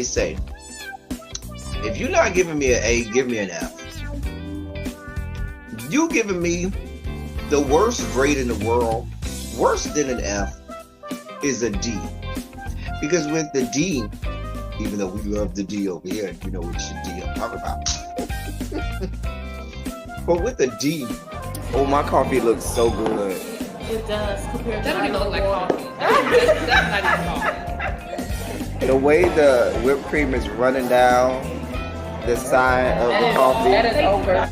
always say, if you're not giving me an A, give me an F. You giving me the worst grade in the world, worse than an F, is a D. Because with the D, even though we love the D over here, you know which D I'm talking about. But with the D, oh, my coffee looks so good. It does. That don't even look like coffee. That's not even coffee. The way the whipped cream is running down the side of the coffee. That is over.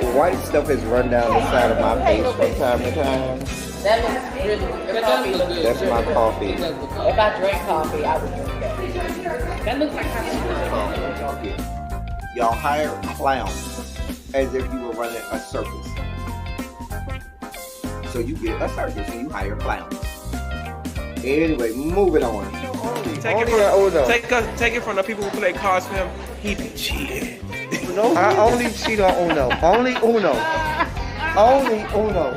The white stuff is run down the side of my face from time to time. That looks really good. The coffee looks good. That's my coffee. If I drank coffee, I would drink that. That looks like coffee. Y'all hire clowns as if you were running a circus. So you get a circus and you hire clowns. Anyway, moving on. Take it from the people who play cards for him. He be cheating. No, I only cheat on Uno. Only Uno. Only Uno.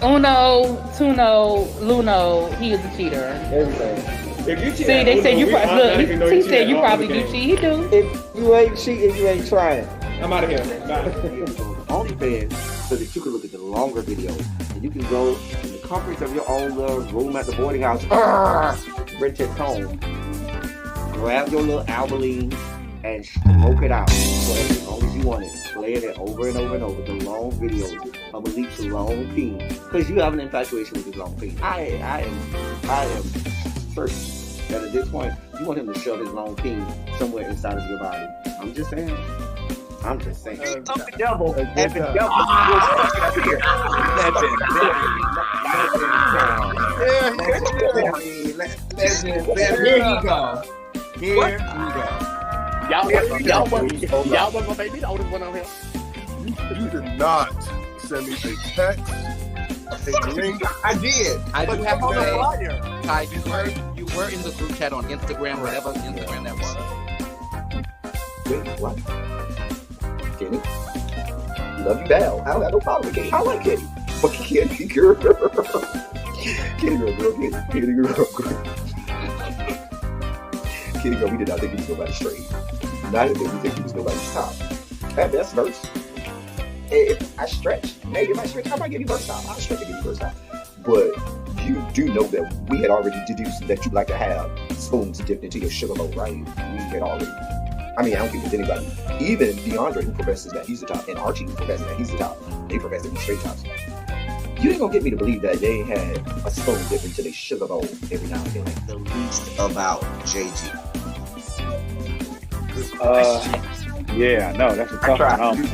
Uno, Tuno, Luno, he is a cheater. Everything. If you cheat, See, they said you probably look. He said you probably do cheat. He do. If you ain't cheating, you ain't trying. I'm out of here. Bye. OnlyFans so that you can look at the longer videos and you can go in the comforts of your own little room at the boarding house, rent it home, grab your little Albaline and smoke it out for as long as you want it, playing it over and over and over, the long videos of Malik's long peen, because you have an infatuation with his long peen. I am certain that at this point you want him to shove his long peen somewhere inside of your body. I'm just saying. I'm just saying. The devil, and the devil was fucking up here. Here he go. Y'all wasn't gonna make me the oldest one on here. You did not send me a text, a link. I did. I do have to On the say, flyer. Ty, you were in the group chat on Instagram, whatever Instagram that was. Wait, what? Kenny? Love you down. I don't have no problem with Kenny. I like Kenny. But Kenny girl. Kenny girl. Kenny girl, we did not think he was nobody's straight. Neither did we think he was nobody's top. At best, verse. If I stretch, maybe if I stretch, I might give you verse top. I'll stretch and give you verse top. But you do know that we had already deduced that you like to have spoons dipped into your sugar bowl, right? We had already. I mean, I don't think there's anybody. Even DeAndre, who professes that he's the top, and Archie, who professes that he's the top, they profess to be straight tops. You ain't gonna get me to believe that they had a spoon dipped into their sugar bowl every now and then. The least about JG. Yeah, no, that's a tough one.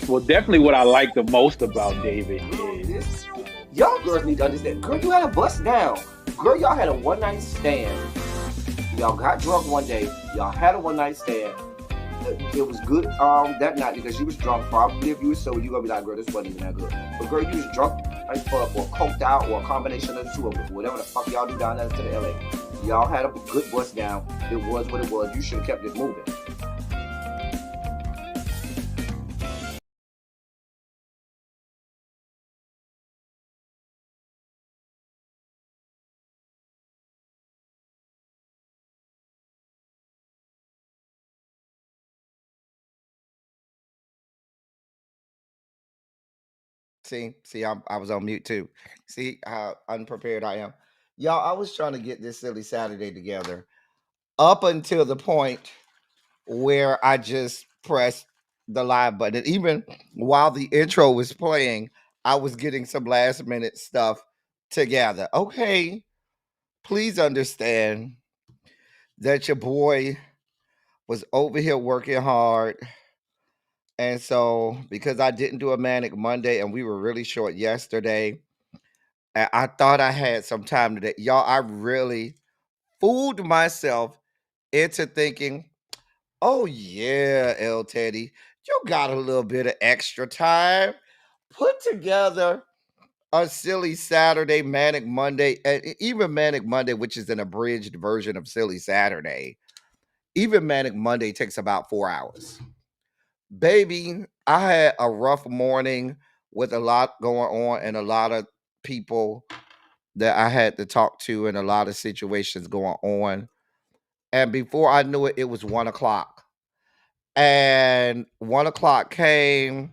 Well, definitely what I like the most about David is y'all girls need to understand. Girl, you had a bust down. Girl, y'all had a one night stand. Y'all got drunk one day. Y'all had a one night stand. It was good that night because you was drunk. Probably if you was sober, you gonna be like, girl, this wasn't even that good. But girl, you was drunk or coked out or a combination of the two of them. Whatever the fuck y'all do down there to the LA. Y'all had a good bust down. It was what it was. You should have kept it moving. See, I was on mute too. See how unprepared I am. Y'all, I was trying to get this silly Saturday together up until the point where I just pressed the live button. Even while the intro was playing, I was getting some last minute stuff together. Okay, please understand that your boy was over here working hard. And so, because I didn't do a Manic Monday and we were really short yesterday, I thought I had some time today. Y'all, I really fooled myself into thinking, oh yeah, L Teddy, you got a little bit of extra time. Put together a silly Saturday, Manic Monday, and even Manic Monday, which is an abridged version of Silly Saturday. Even Manic Monday takes about 4 hours. Baby, I had a rough morning with a lot going on and a lot of people that I had to talk to and a lot of situations going on. And before I knew it, it was 1 o'clock. And 1 o'clock came,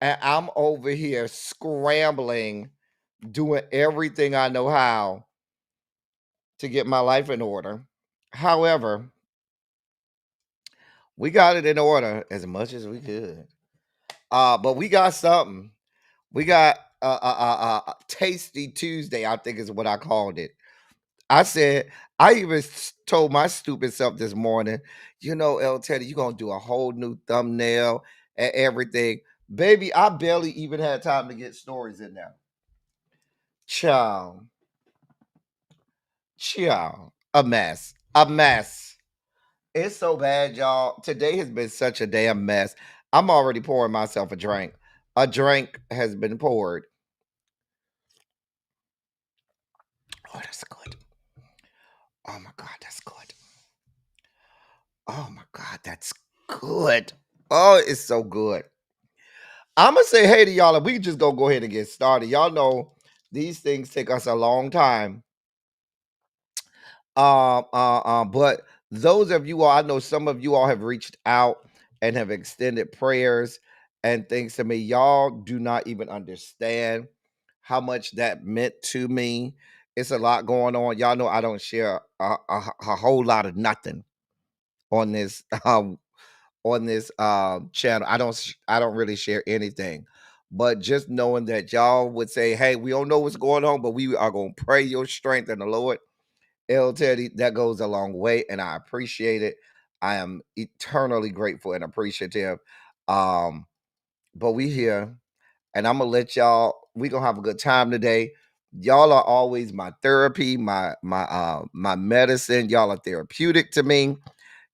and I'm over here scrambling, doing everything I know how to get my life in order. However, we got it in order as much as we could. But we got something. We got Tasty Tuesday, I think is what I called it. I said, I even told my stupid self this morning, El Teddy, you're going to do a whole new thumbnail and everything. Baby, I barely even had time to get stories in there. Child. Child. A mess. A mess. It's so bad, y'all. Today has been such a damn mess. I'm already pouring myself a drink. A drink has been poured. Oh, that's good. Oh my God, that's good. Oh my God, that's good. Oh, it's so good. I'm gonna say hey to y'all, and we just go ahead and get started. Y'all know these things take us a long time. But those of you all, I know some of you all have reached out and have extended prayers and things to me. Y'all do not even understand how much that meant to me. It's a lot going on. Y'all know I don't share a whole lot of nothing on this channel. I don't really share anything. But just knowing that y'all would say, hey, we don't know what's going on, but we are gonna pray your strength in the Lord. El Teddy, that goes a long way, and I appreciate it. I am eternally grateful and appreciative. Um, but we here, and I'm gonna let y'all. We gonna have a good time today. Y'all are always my therapy, my medicine. Y'all are therapeutic to me.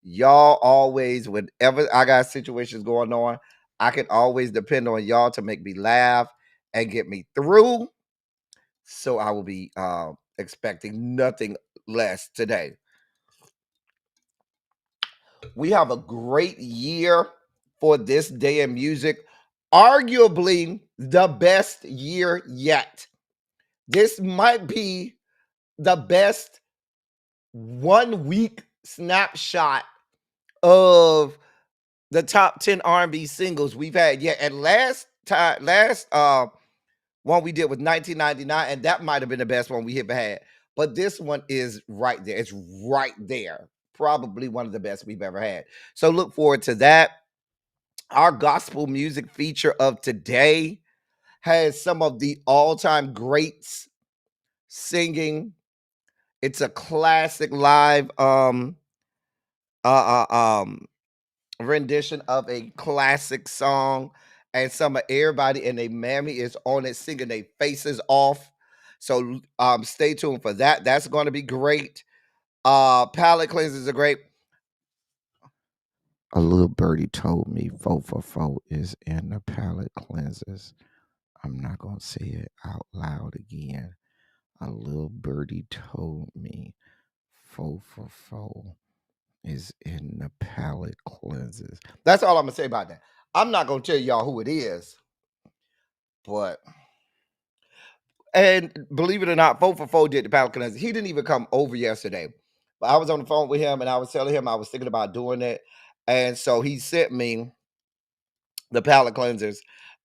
Y'all always, whenever I got situations going on, I can always depend on y'all to make me laugh and get me through. So I will be expecting nothing less today. We have a great year for this day in music, arguably the best year yet. This might be the best 1 week snapshot of the top 10 R&B singles we've had yet. And last one we did was 1999, and that might have been the best one we ever had. But this one is right there. It's right there. Probably one of the best we've ever had. So look forward to that. Our gospel music feature of today has some of the all-time greats singing. It's a classic live rendition of a classic song, and some of everybody in a mammy is on it singing their faces off. So stay tuned for that. That's going to be great. Palette cleansers are great. A little birdie told me 444 is in the palette cleansers. I'm not going to say it out loud again. A little birdie told me 444 is in the palette cleansers. That's all I'm going to say about that. I'm not going to tell y'all who it is. But, and believe it or not, 444 did the palette cleanser. He didn't even come over yesterday. But I was on the phone with him, and I was telling him I was thinking about doing it. And so he sent me the palette cleansers.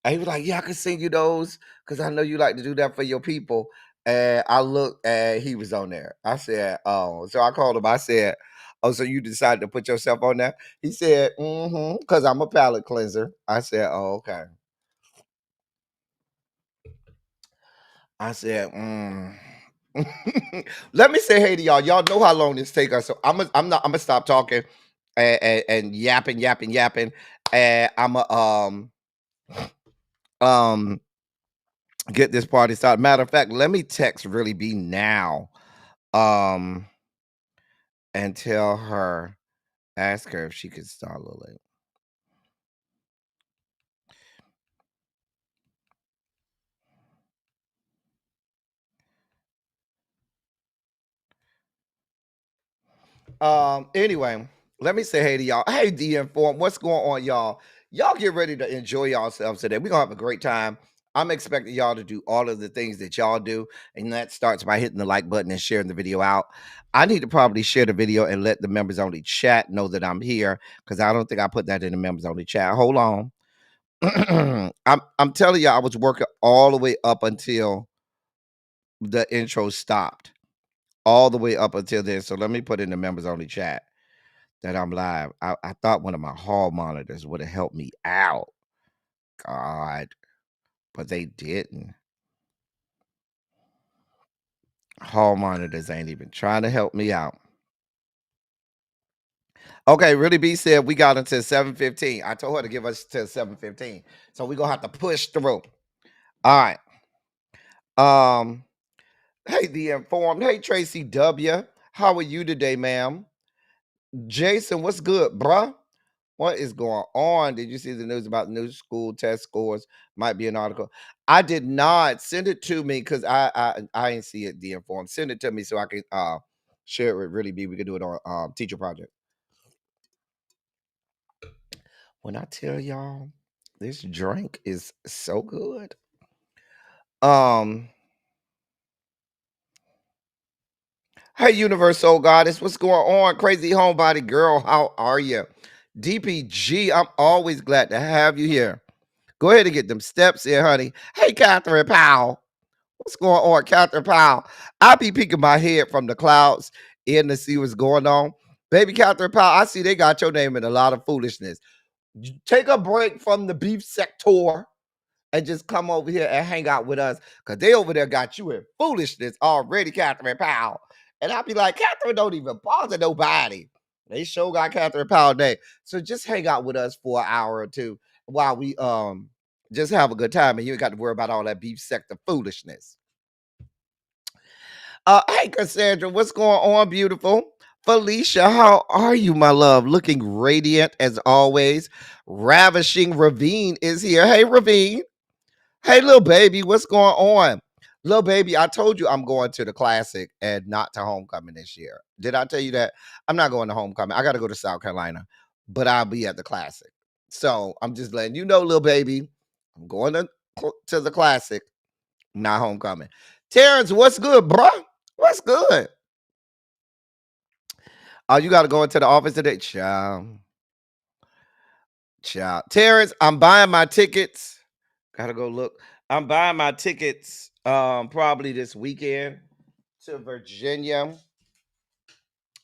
And he was like, yeah, I can send you those because I know you like to do that for your people. And I looked and he was on there. I said, oh. So I called him. I said, oh, so you decided to put yourself on there? He said, because I'm a palette cleanser. I said, oh, okay. I said, Let me say hey to y'all. Y'all know how long this take us. So I'm gonna stop talking and yapping. And I'm get this party started. Matter of fact, let me text Really B now. And tell her, ask her if she could start a little late. Anyway, let me say hey to y'all. Hey, D Inform, what's going on, y'all? Y'all get ready to enjoy yourselves today. We're gonna have a great time. I'm expecting y'all to do all of the things that y'all do, and that starts by hitting the like button and sharing the video out. I need to probably share the video and let the members only chat know that I'm here because I don't think I put that in the members only chat. Hold on. I'm telling you, I was working all the way up until the intro stopped, all the way up until then. So let me put in the members only chat that I'm live. I thought one of my hall monitors would have helped me out. God, but they didn't. Hall monitors ain't even trying to help me out. Okay, Really B said we got until 7:15. I told her to give us till 7:15. So we're gonna have to push through. All right. Um, hey, the informed. Hey, Tracy W. How are you today, ma'am? Jason, what's good, bruh? What is going on? Did you see the news about new school test scores? Might be an article. I did not. Send it to me because I ain't see it. The informed. Send it to me so I can share it with Really B. We can do it on Teacher Project. When I tell y'all, this drink is so good. Hey, Universal Goddess, what's going on? Crazy homebody girl, how are you? DPG, I'm always glad to have you here. Go ahead and get them steps in, honey. Hey, Catherine Powell. What's going on, Catherine Powell? I be peeking my head from the clouds in to see what's going on. Baby Catherine Powell, I see they got your name in a lot of foolishness. Take a break from the beef sector and just come over here and hang out with us because they over there got you in foolishness already, Catherine Powell. And I'll be like, Catherine don't even bother nobody. They sure got Catherine Powell Day. So just hang out with us for an hour or two while we just have a good time and you ain't got to worry about all that beef sector foolishness. Hey Cassandra, what's going on, beautiful? Felicia, how are you, my love? Looking radiant as always. Ravishing Ravine is here. Hey, Ravine. Hey, little baby, what's going on? Little baby, I told you I'm going to the classic and not to homecoming this year. Did I tell you that? I'm not going to homecoming. I got to go to South Carolina, but I'll be at the classic. So I'm just letting you know, little baby, I'm going to the classic, not homecoming. Terrence, what's good, bruh? What's good? Oh, you got to go into the office today? Child. Terrence, I'm buying my tickets. Gotta go look. I'm buying my tickets probably this weekend to Virginia.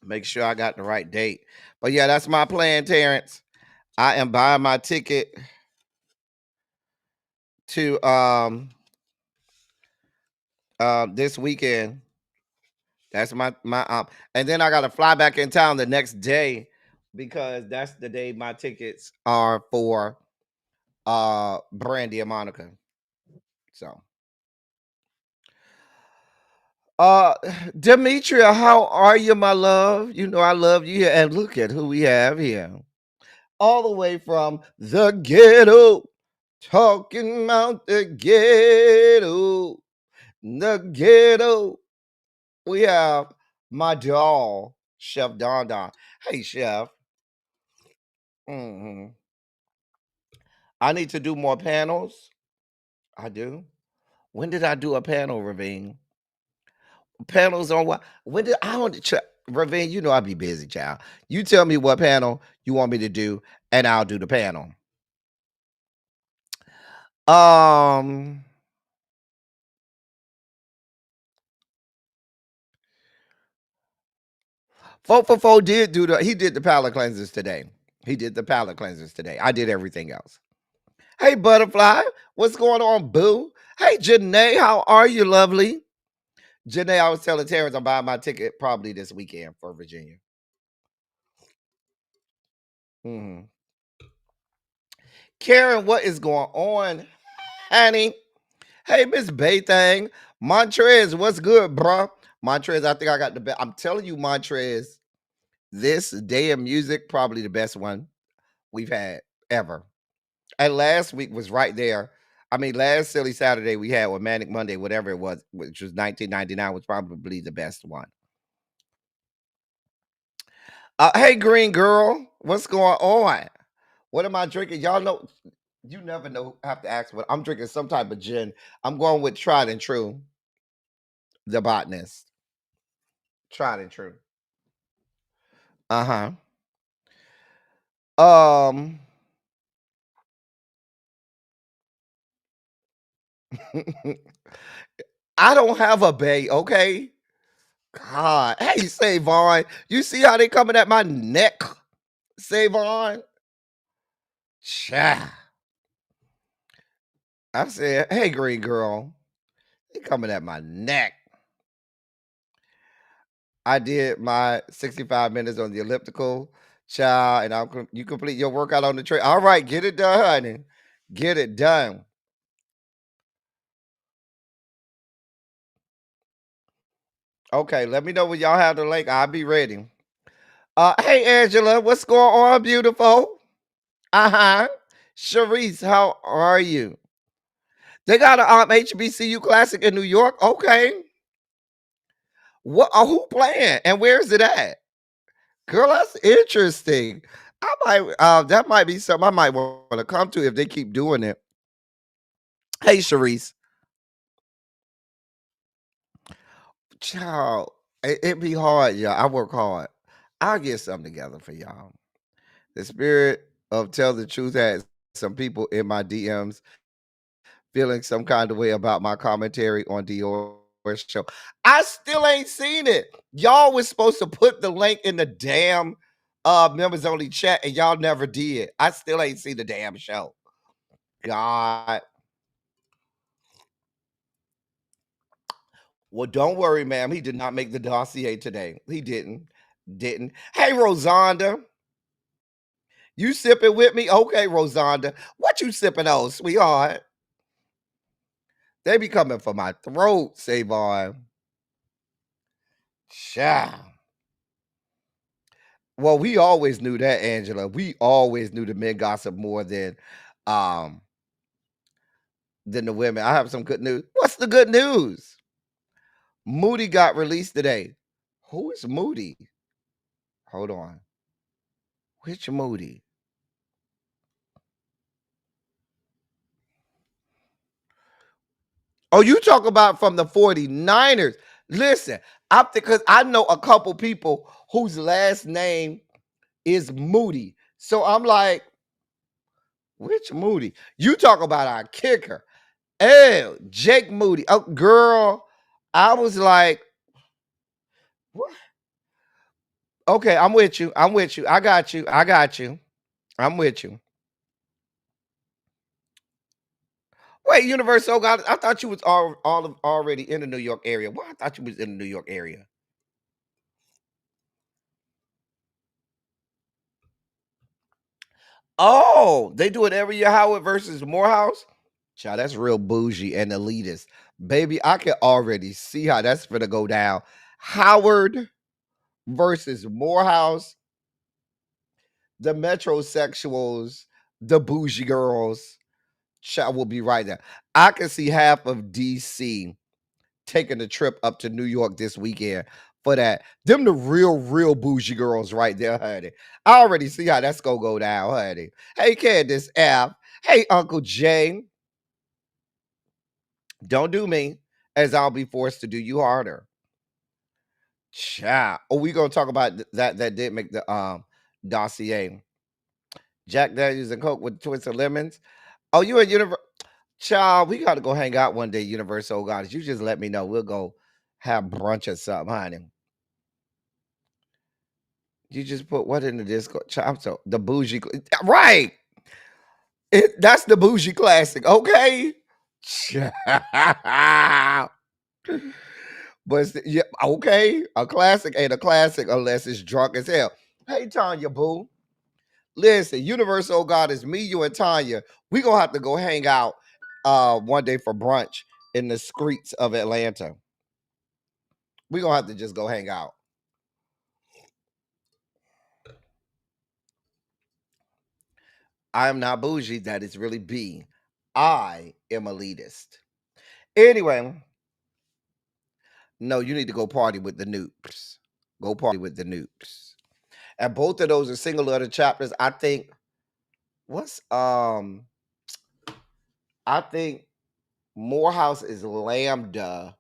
Make sure I got the right date. But yeah, that's my plan, Terrence. I am buying my ticket to this weekend. That's my and then I gotta fly back in town the next day because that's the day my tickets are for Brandy and Monica. So Demetria, how are you, my love? You know I love you here. And look at who we have here. All the way from the ghetto. Talking about the ghetto. The ghetto. We have my doll, Chef Don Don. Hey, Chef. I need to do more panels. I do. When did I do a panel, Ravine? Panels on what? When did I don't Ravine? You know I be busy, child. You tell me what panel you want me to do, and I'll do the panel. Um, 444 did do he did the palate cleansers today. He did the palate cleansers today. I did everything else. Hey, Butterfly, what's going on, boo? Hey, Janae, how are you, lovely? Janae, I was telling Terrence I'm buying my ticket probably this weekend for Virginia. Karen, what is going on, honey? Hey, Miss Baythang. Montrez, what's good, bro? Montrez, I think I got the best. I'm telling you, Montrez, this day of music, probably the best one we've had ever. And last week was right there. I mean, last Silly Saturday we had, or Manic Monday, whatever it was, which was 1999, was probably the best one. Hey, Green Girl, what's going on? What am I drinking? Y'all know You never know. Have to ask what I'm drinking. Some type of gin. I'm going with tried and true. The botanist. Tried and true. Uh huh. I don't have a bay. Okay. God. Hey, Savon. You see how they coming at my neck, Savon? Cha. I said, hey, green girl. They coming at my neck. I did my 65 minutes on the elliptical, child, and you complete your workout on the trail. All right, get it done, honey. Get it done. Okay, let me know when y'all have the link. I'll be ready. Hey Angela, what's going on, beautiful? Uh-huh. Sharice, how are you? They got an HBCU classic in New York. Okay. What who playing and where's it at? Girl, that's interesting. I might that might be something I might want to come to if they keep doing it. Hey Sharice. Child, it be hard, y'all. I work hard. I'll get something together for y'all. The spirit of tell the truth had some people in my DMs feeling some kind of way about my commentary on Dior's show. I still ain't seen it. Y'all was supposed to put the link in the damn members only chat and y'all never did. I still ain't seen the damn show. God. Well, don't worry, ma'am. He did not make the dossier today. He didn't. Didn't. Hey, Rosanda. You sipping with me? Okay, Rosanda. What you sipping on, sweetheart? They be coming for my throat, Savon. Child. Well, we always knew that, Angela. We always knew the men gossip more um than the women. I have some good news. What's the good news? Moody got released today. Who is Moody? Hold on. Which Moody? Oh, you talk about from the 49ers. Listen, I'm because I know a couple people whose last name is Moody. So I'm like, which Moody? You talk about our kicker. Oh, Jake Moody. Oh, girl. I was like, what? Okay, I'm with you. I'm with you. I got you. I got you. I'm with you. Wait, Universal God, I thought you was already in the New York area. Well, I thought you was in the New York area. Oh, they do it every year. Howard versus Morehouse. Child, that's real bougie and elitist. Baby, I can already see how that's gonna go down. Howard versus Morehouse, the metrosexuals, the bougie girls. Child will be right there. I can see half of DC taking a trip up to New York this weekend for that. Them the real bougie girls right there, honey. I already see how that's gonna go down, honey. Hey, Candace F. Hey, Uncle Jay. Don't do me, as I'll be forced to do you harder. Child. Oh, we gonna talk about that did make the dossier. Jack Daniels and Coke with twisted lemons. Oh, you at Universal? Child, we gotta go hang out one day, Universal Goddess. You just let me know. We'll go have brunch or something, honey. You just put what in the Discord? Child, so the bougie, right? That's the bougie classic, okay? Child. Yeah, okay, a classic ain't a classic unless it's drunk as hell. Hey, Tanya, boo. Listen, Universal God is me, you, and Tanya. We gonna have to go hang out one day for brunch in the streets of Atlanta. We gonna have to just go hang out. I am not bougie. That is really B. I am elitist. Anyway, no, you need to go party with the noobs. Go party with the noobs. And both of those are single letter chapters. I think what's I think Morehouse is Lambda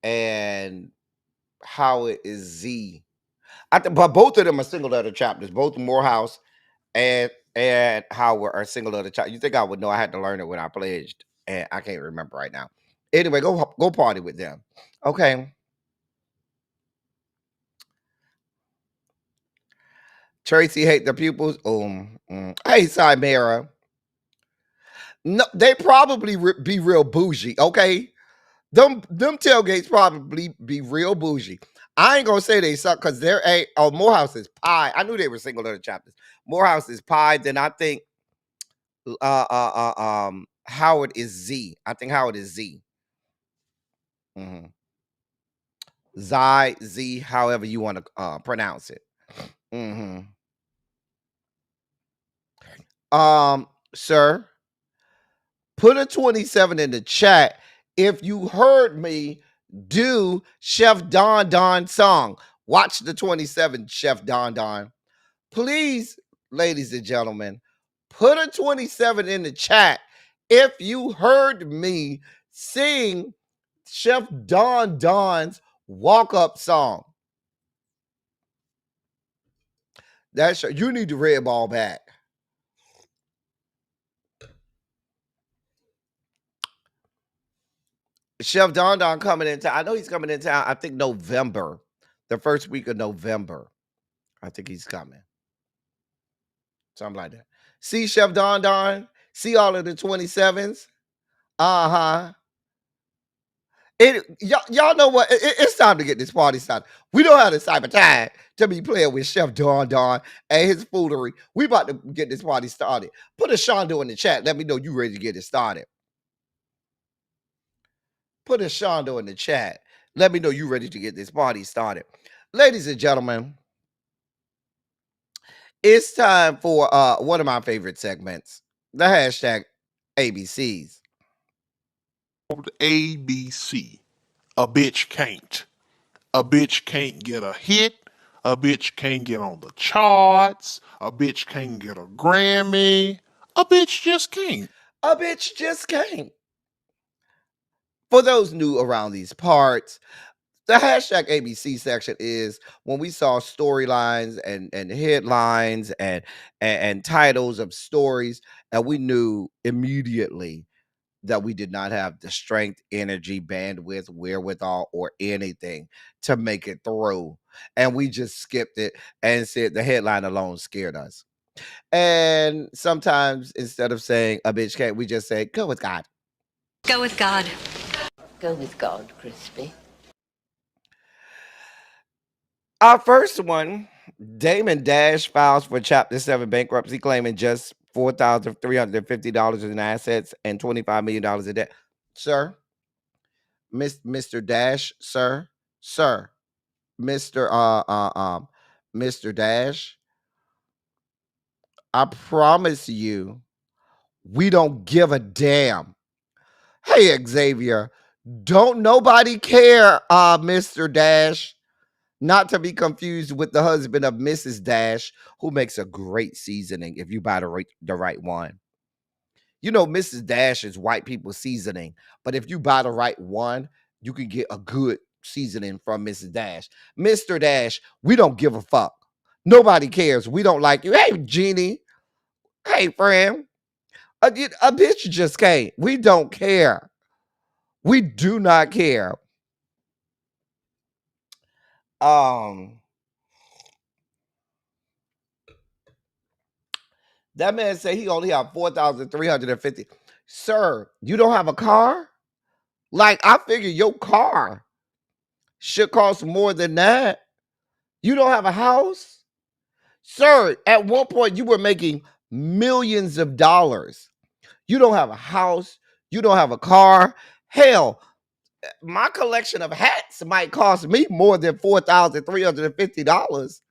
and Howard is Z. But both of them are single letter chapters. Both Morehouse and Howard are single letter chapters. You think I would know? I had to learn it when I pledged, and I can't remember right now. Anyway, go party with them. Okay. Tracy hate the pupils. Hey, Simera. No, they probably be real bougie. Okay, them tailgates probably be real bougie. I ain't gonna say they suck because they're a Morehouse is pie. I knew they were single letter chapters. Morehouse is pie. Then I think Howard is Z. I think Howard is Z. Mm-hmm. Z, however you want to pronounce it. Mm-hmm. Sir, put a 27 in the chat if you heard me do Chef Don Don song. Watch the 27, Chef Don Don. Please, ladies and gentlemen, put a 27 in the chat if you heard me sing Chef Don Don's walk-up song. That's you need the red ball back. Chef Don Don coming in town. I know he's coming in town. I think November, the first week of November. I think he's coming. Something like that. See Chef Don Don? See all of the 27s? Uh-huh. Y'all know what? It's time to get this party started. We don't have the type of time to be playing with Chef Don Don and his foolery. We about to get this party started. Put a Shondo in the chat. Let me know you ready to get it started. Put a Shondo in the chat. Let me know you ready to get this party started. Ladies and gentlemen, it's time for one of my favorite segments, the hashtag ABCs. ABC. A bitch can't. A bitch can't get a hit. A bitch can't get on the charts. A bitch can't get a Grammy. A bitch just can't. A bitch just can't. For those new around these parts, the hashtag ABC section is when we saw storylines and headlines and titles of stories, and we knew immediately that we did not have the strength, energy, bandwidth, wherewithal, or anything to make it through. And we just skipped it and said the headline alone scared us. And sometimes instead of saying a bitch can't, we just say, go with God. Go with God. Go with God, Crispy. Our first one, Damon Dash files for Chapter 7 bankruptcy, claiming just $4,350 in assets and $25 million in debt. Sir, Mr. Dash, sir, Mr. Mr. Dash, I promise you, we don't give a damn. Hey, Xavier, don't nobody care, Mr. Dash. Not to be confused with the husband of Mrs. Dash, who makes a great seasoning if you buy the right one. You know, Mrs. Dash is white people seasoning, but if you buy the right one, you can get a good seasoning from Mrs. Dash. Mr. Dash, we don't give a fuck. Nobody cares. We don't like you. Hey, Jeannie. Hey, friend. A bitch just came. We don't care. We do not care. That man said he only have 4,350. Sir, you don't have a car? Like, I figure your car should cost more than that. You don't have a house? Sir, at one point you were making millions of dollars. You don't have a house. You don't have a car. Hell, my collection of hats might cost me more than $4,350.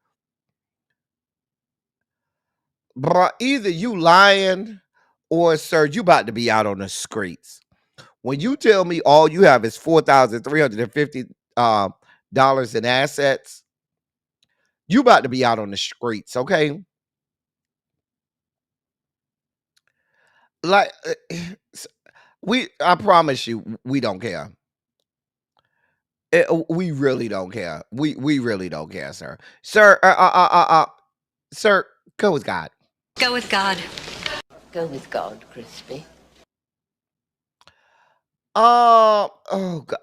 But either you lying or, sir, you about to be out on the streets. When you tell me all you have is $4,350 in assets, you about to be out on the streets, okay? Like, I promise you, we don't care. We really don't care. We really don't care, sir. Sir, sir, go with God. Go with God. Go with God, Crispy. Oh,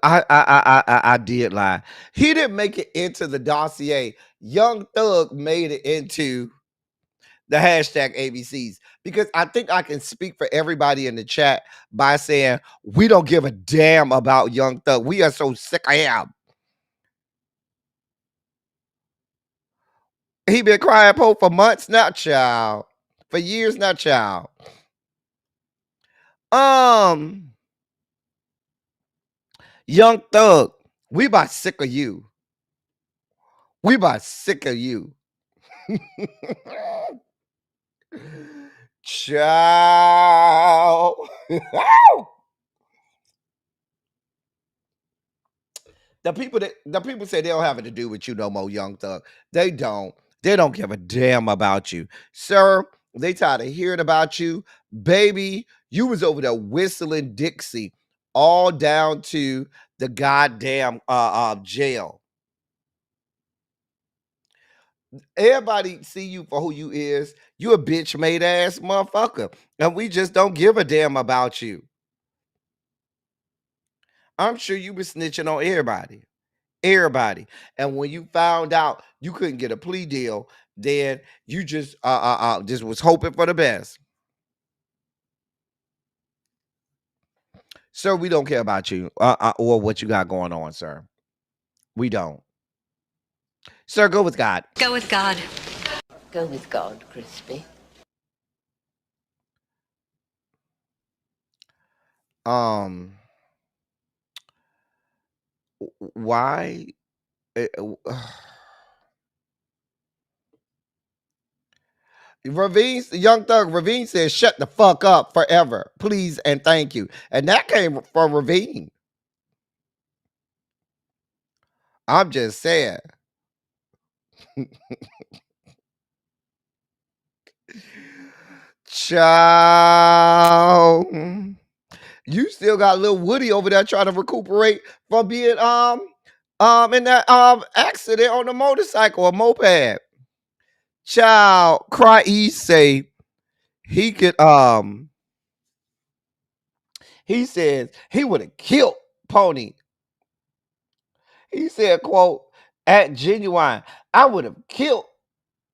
I did lie. He didn't make it into the dossier. Young Thug made it into the hashtag ABCs because I think I can speak for everybody in the chat by saying we don't give a damn about Young Thug. We are so sick of him. He been crying Poe for months now, child. For years now, child. Young Thug, we about sick of you. We about sick of you. Child. The people say they don't have it to do with you no more, Young Thug. They don't. They don't give a damn about you. Sir, they tired of hearing about you. Baby, you was over there whistling Dixie all down to the goddamn jail. Everybody see you for who you is. You a bitch made ass motherfucker. And we just don't give a damn about you. I'm sure you was snitching on everybody. Everybody. And when you found out you couldn't get a plea deal, then you just was hoping for the best. Sir, we don't care about you or what you got going on, sir. We don't. Sir, go with God. Go with God. Go with God, Crispy. Why? Ravine, Young Thug, Ravine says, shut the fuck up forever, please and thank you. And that came from Ravine. I'm just saying. Ciao. You still got little Woody over there trying to recuperate from being in that accident on the motorcycle or moped. Child, Cry East say he could he says he would have killed Pony. He said, quote, at Genuine, I would have killed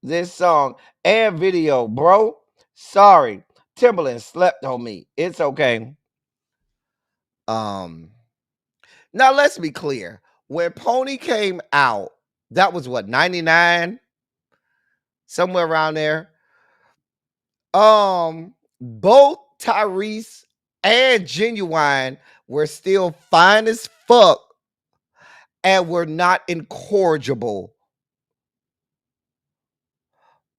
this song and video, bro. Sorry, Timberland slept on me. It's okay. Now let's be clear. When Pony came out, that was what, 99? Somewhere around there. Both Tyrese and Genuine were still fine as fuck and were not incorrigible.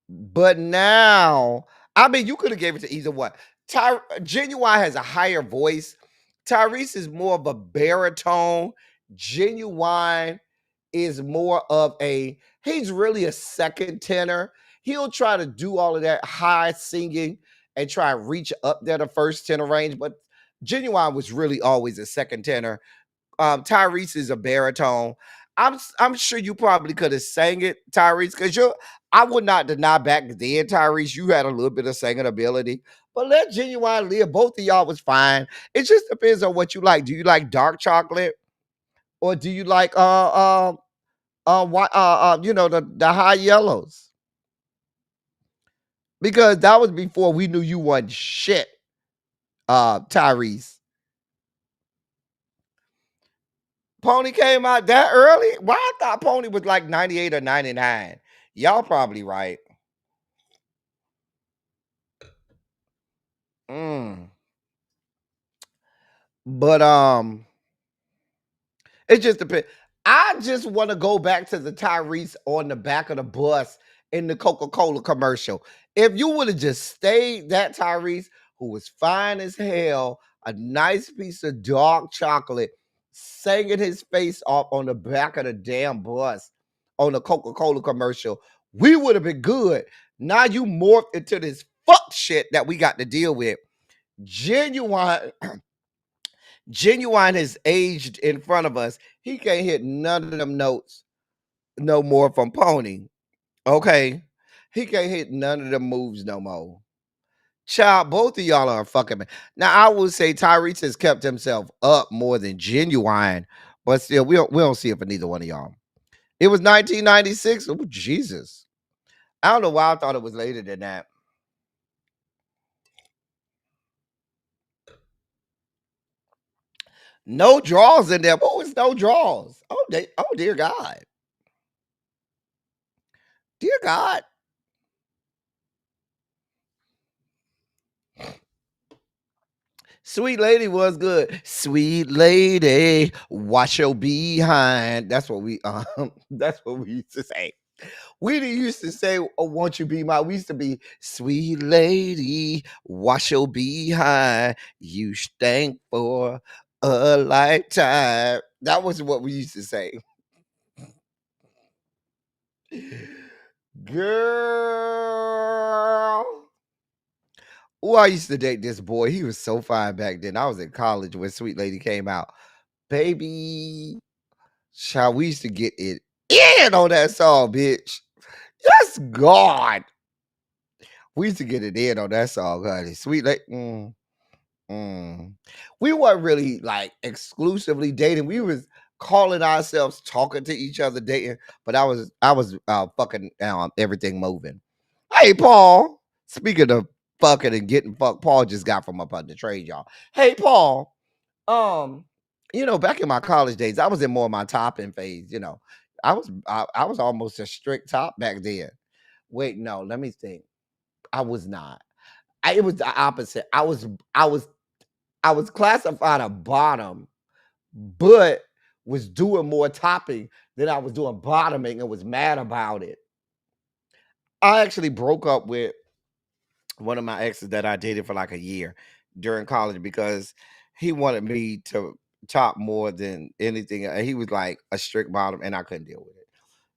But now, I mean, you could have gave it to either one. Genuine has a higher voice. Tyrese is more of a baritone. Genuine is more of he's really a second tenor. He'll try to do all of that high singing and try to reach up there the first tenor range, but Genuine was really always a second tenor. Tyrese is a baritone. I'm sure you probably could have sang it, Tyrese, because I would not deny back then, Tyrese, you had a little bit of singing ability. But let Genuine live. Both of y'all was fine. It just depends on what you like. Do you like dark chocolate? Or do you like the high yellows? Because that was before we knew you wasn't shit, Tyrese. Pony came out that early? Why I thought Pony was like 98 or 99. Y'all probably right. But it just depends. I just want to go back to the Tyrese on the back of the bus in the Coca-Cola commercial. If you would have just stayed that Tyrese, who was fine as hell, a nice piece of dark chocolate, singing his face off on the back of the damn bus on the Coca-Cola commercial, we would have been good. Now you morphed into this fuck shit that we got to deal with. Genuine Genuine has aged in front of us. He can't hit none of them notes no more from Pony. Okay. He can't hit none of them moves no more. Child, both of y'all are fucking man. Now I will say Tyrese has kept himself up more than Genuine, but still we don't see it for neither one of y'all. It was 1996. Oh Jesus. I don't know why I thought it was later than that. No draws in there. What was no draws? Oh dear God. Dear God. Sweet lady was good. Sweet lady, wash your behind. That's what we that's what we used to say. We didn't used to say, "Oh, won't you be my?" We used to be, "Sweet lady, wash your behind. You stank for a lifetime." That was what we used to say. Girl. Oh, I used to date this boy. He was so fine back then. I was in college when Sweet Lady came out. Baby, child, we used to get it in on that song, bitch. Yes, God. We used to get it in on that song, honey. Sweet Lady. We weren't really like exclusively dating. We was calling ourselves talking to each other, dating. But I was fucking everything moving. Hey, Paul. Speaking of fucking and getting fucked, Paul just got from up on the trade, y'all. Hey, Paul. Um, back in my college days, I was in more of my topping phase. I was almost a strict top back then. Wait, no, let me think. I was not. It was the opposite. I was classified a bottom, but was doing more topping than I was doing bottoming and was mad about it. I actually broke up with one of my exes that I dated for like a year during college because he wanted me to top more than anything. He was like a strict bottom, and I couldn't deal with it.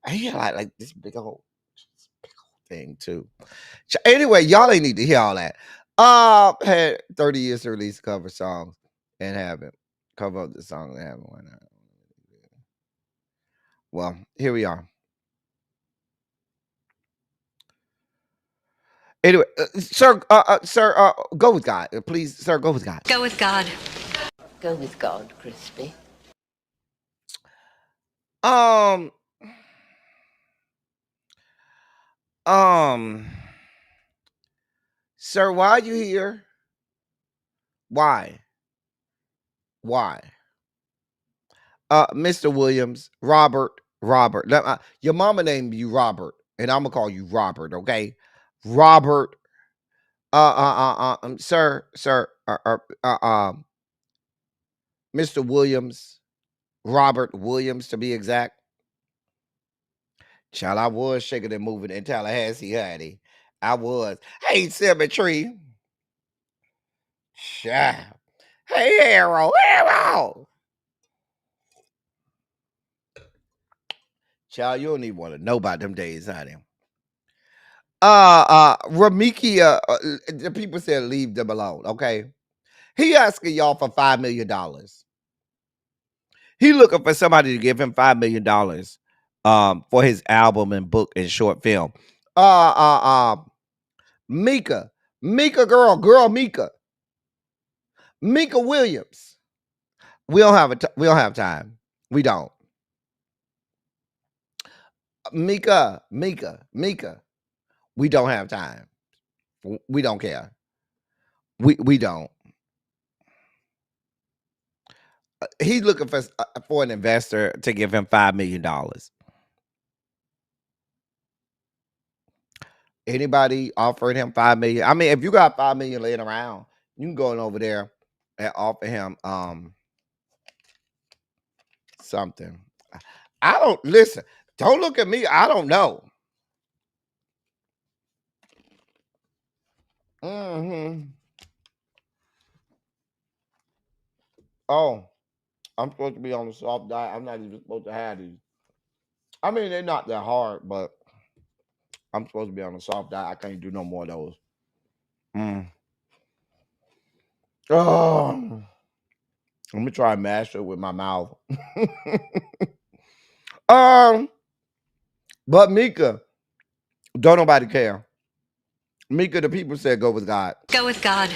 And he had like this big old thing too. Anyway, y'all ain't need to hear all that. Had 30 years to release cover songs and haven't cover up the song and haven't. Why not? Well, here we are. Anyway, sir, go with God, please, sir. Go with God. Go with God. Go with God, Crispy. Um, um, sir, why are you here? Why? Why? Mr. Williams, Robert. Your mama named you Robert, and I'm gonna call you Robert. Okay, Robert. Sir, Mr. Williams, Robert Williams to be exact. Child, I was shaking and moving in Tallahassee, honey. I was. Hey, Cemetery. Child. Hey, Arrow. Child, you don't even want to know about them days, honey. Ramikia, the people said leave them alone, okay? He asking y'all for $5 million. He looking for somebody to give him $5 million for his album and book and short film. Uh uh uh Mika. Mika girl Mika. Mika Williams. We don't have time. We don't. Mika. We don't have time. We don't care. We don't. He's looking for an investor to give him $5 million. Anybody offering him 5 million? I mean, if you got 5 million laying around, you can go on over there and offer him something. I don't listen. Don't look at me. I don't know. Hmm. Oh, I'm supposed to be on the soft diet. I'm not even supposed to have these. I mean, they're not that hard, but I'm supposed to be on a soft diet. I can't do no more of those. Mm. Oh. I'm gonna try and mash it with my mouth. um, but Mika, don't nobody care. Mika, the people said go with God. Go with God.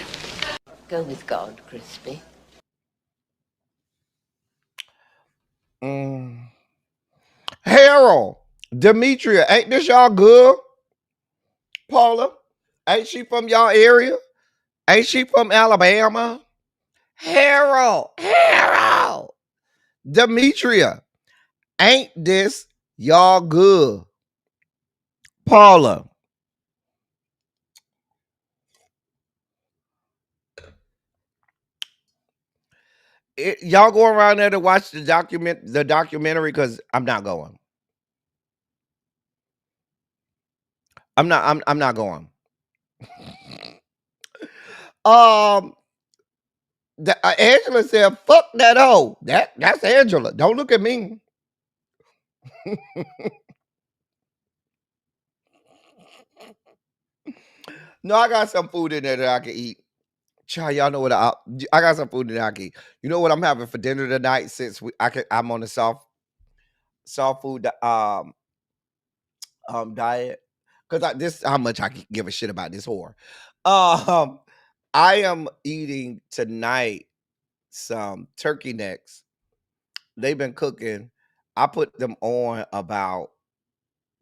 Go with God, Crispy. Mm. Harold, Demetria, ain't this y'all good? Paula, ain't she from y'all area? Ain't she from Alabama? Harold, Demetria, ain't this y'all good? Paula, y'all go around there to watch the documentary because I'm not going. I'm not going. Um, Angela said, "Fuck that hoe." That's Angela. Don't look at me. No, I got some food in there that I can eat. Child, y'all know what I got some food that I can eat. You know what I'm having for dinner tonight? Since I'm on the soft food diet. Because this how much I can give a shit about this whore. Um, I am eating tonight some turkey necks. They've been cooking. I put them on about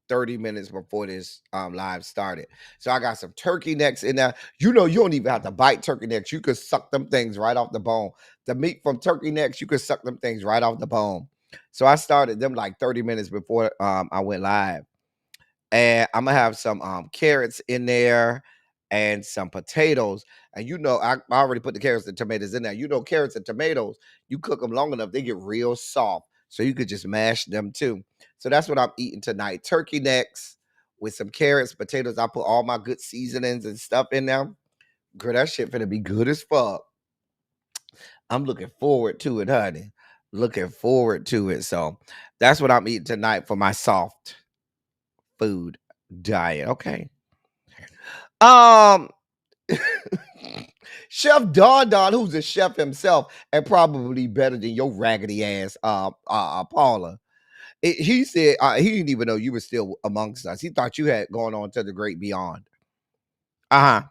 30 minutes before this live started. So I got some turkey necks in there. You know, you don't even have to bite turkey necks. You could suck them things right off the bone. The meat from turkey necks, you could suck them things right off the bone. So I started them like 30 minutes before I went live. And I'm gonna have some carrots in there and some potatoes. And you know, I already put the carrots and tomatoes in there. You know, carrots and tomatoes, you cook them long enough, they get real soft. So you could just mash them too. So that's what I'm eating tonight. Turkey necks with some carrots, potatoes. I put all my good seasonings and stuff in there. Girl, that shit finna be good as fuck. I'm looking forward to it, honey. Looking forward to it. So that's what I'm eating tonight for my soft food diet. Okay. Um, Chef Don, who's a chef himself, and probably better than your raggedy ass, Paula. He said he didn't even know you were still amongst us. He thought you had gone on to the great beyond. Uh huh.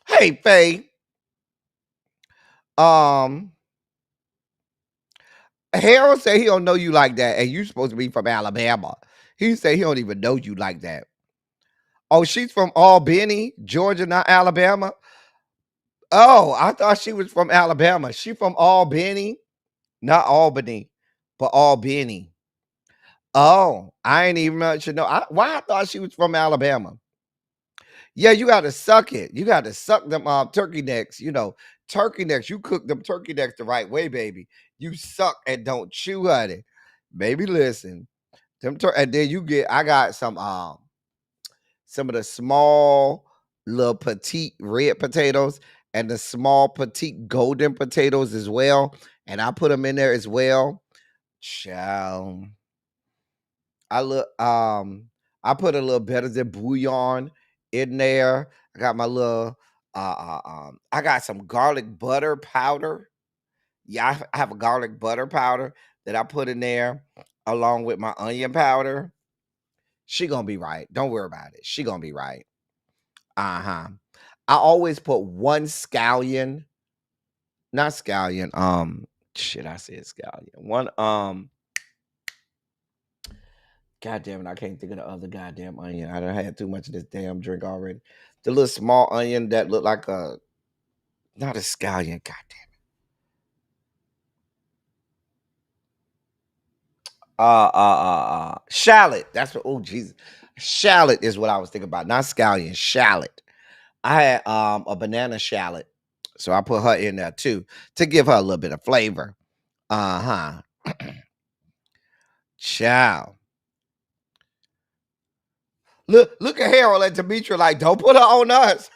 Hey, Faye. Um, Harold said he don't know you like that, and you supposed to be from Alabama. He said he don't even know you like that. Oh, she's from Albany, Georgia, not Alabama. Oh, I thought she was from Alabama. She from Albany, not Albany, but Albany. Oh, I ain't even much to know. Why I thought she was from Alabama. Yeah, you got to suck it. You got to suck them turkey necks. You know, turkey necks. You cook them turkey necks the right way, baby. You suck and don't chew, honey. Baby, listen. And then you get. I got some of the small little petite red potatoes and the small petite golden potatoes as well. And I put them in there as well. Child. I look I put a little better than bouillon in there. I got my little I got some garlic butter powder. Yeah, I have a garlic butter powder that I put in there along with my onion powder. She gonna be right. Don't worry about it. She gonna be right. Uh-huh. I always put one scallion, not scallion. Shit, I said scallion. One God damn it, I can't think of the other goddamn onion. I done had too much of this damn drink already. The little small onion that looked like a not a scallion. God damn it. Shallot. That's what. Oh Jesus, shallot is what I was thinking about. Not scallion. Shallot. I had a banana shallot, so I put her in there too to give her a little bit of flavor. Uh huh. Child. Look at Harold and Demetria like, don't put her on us.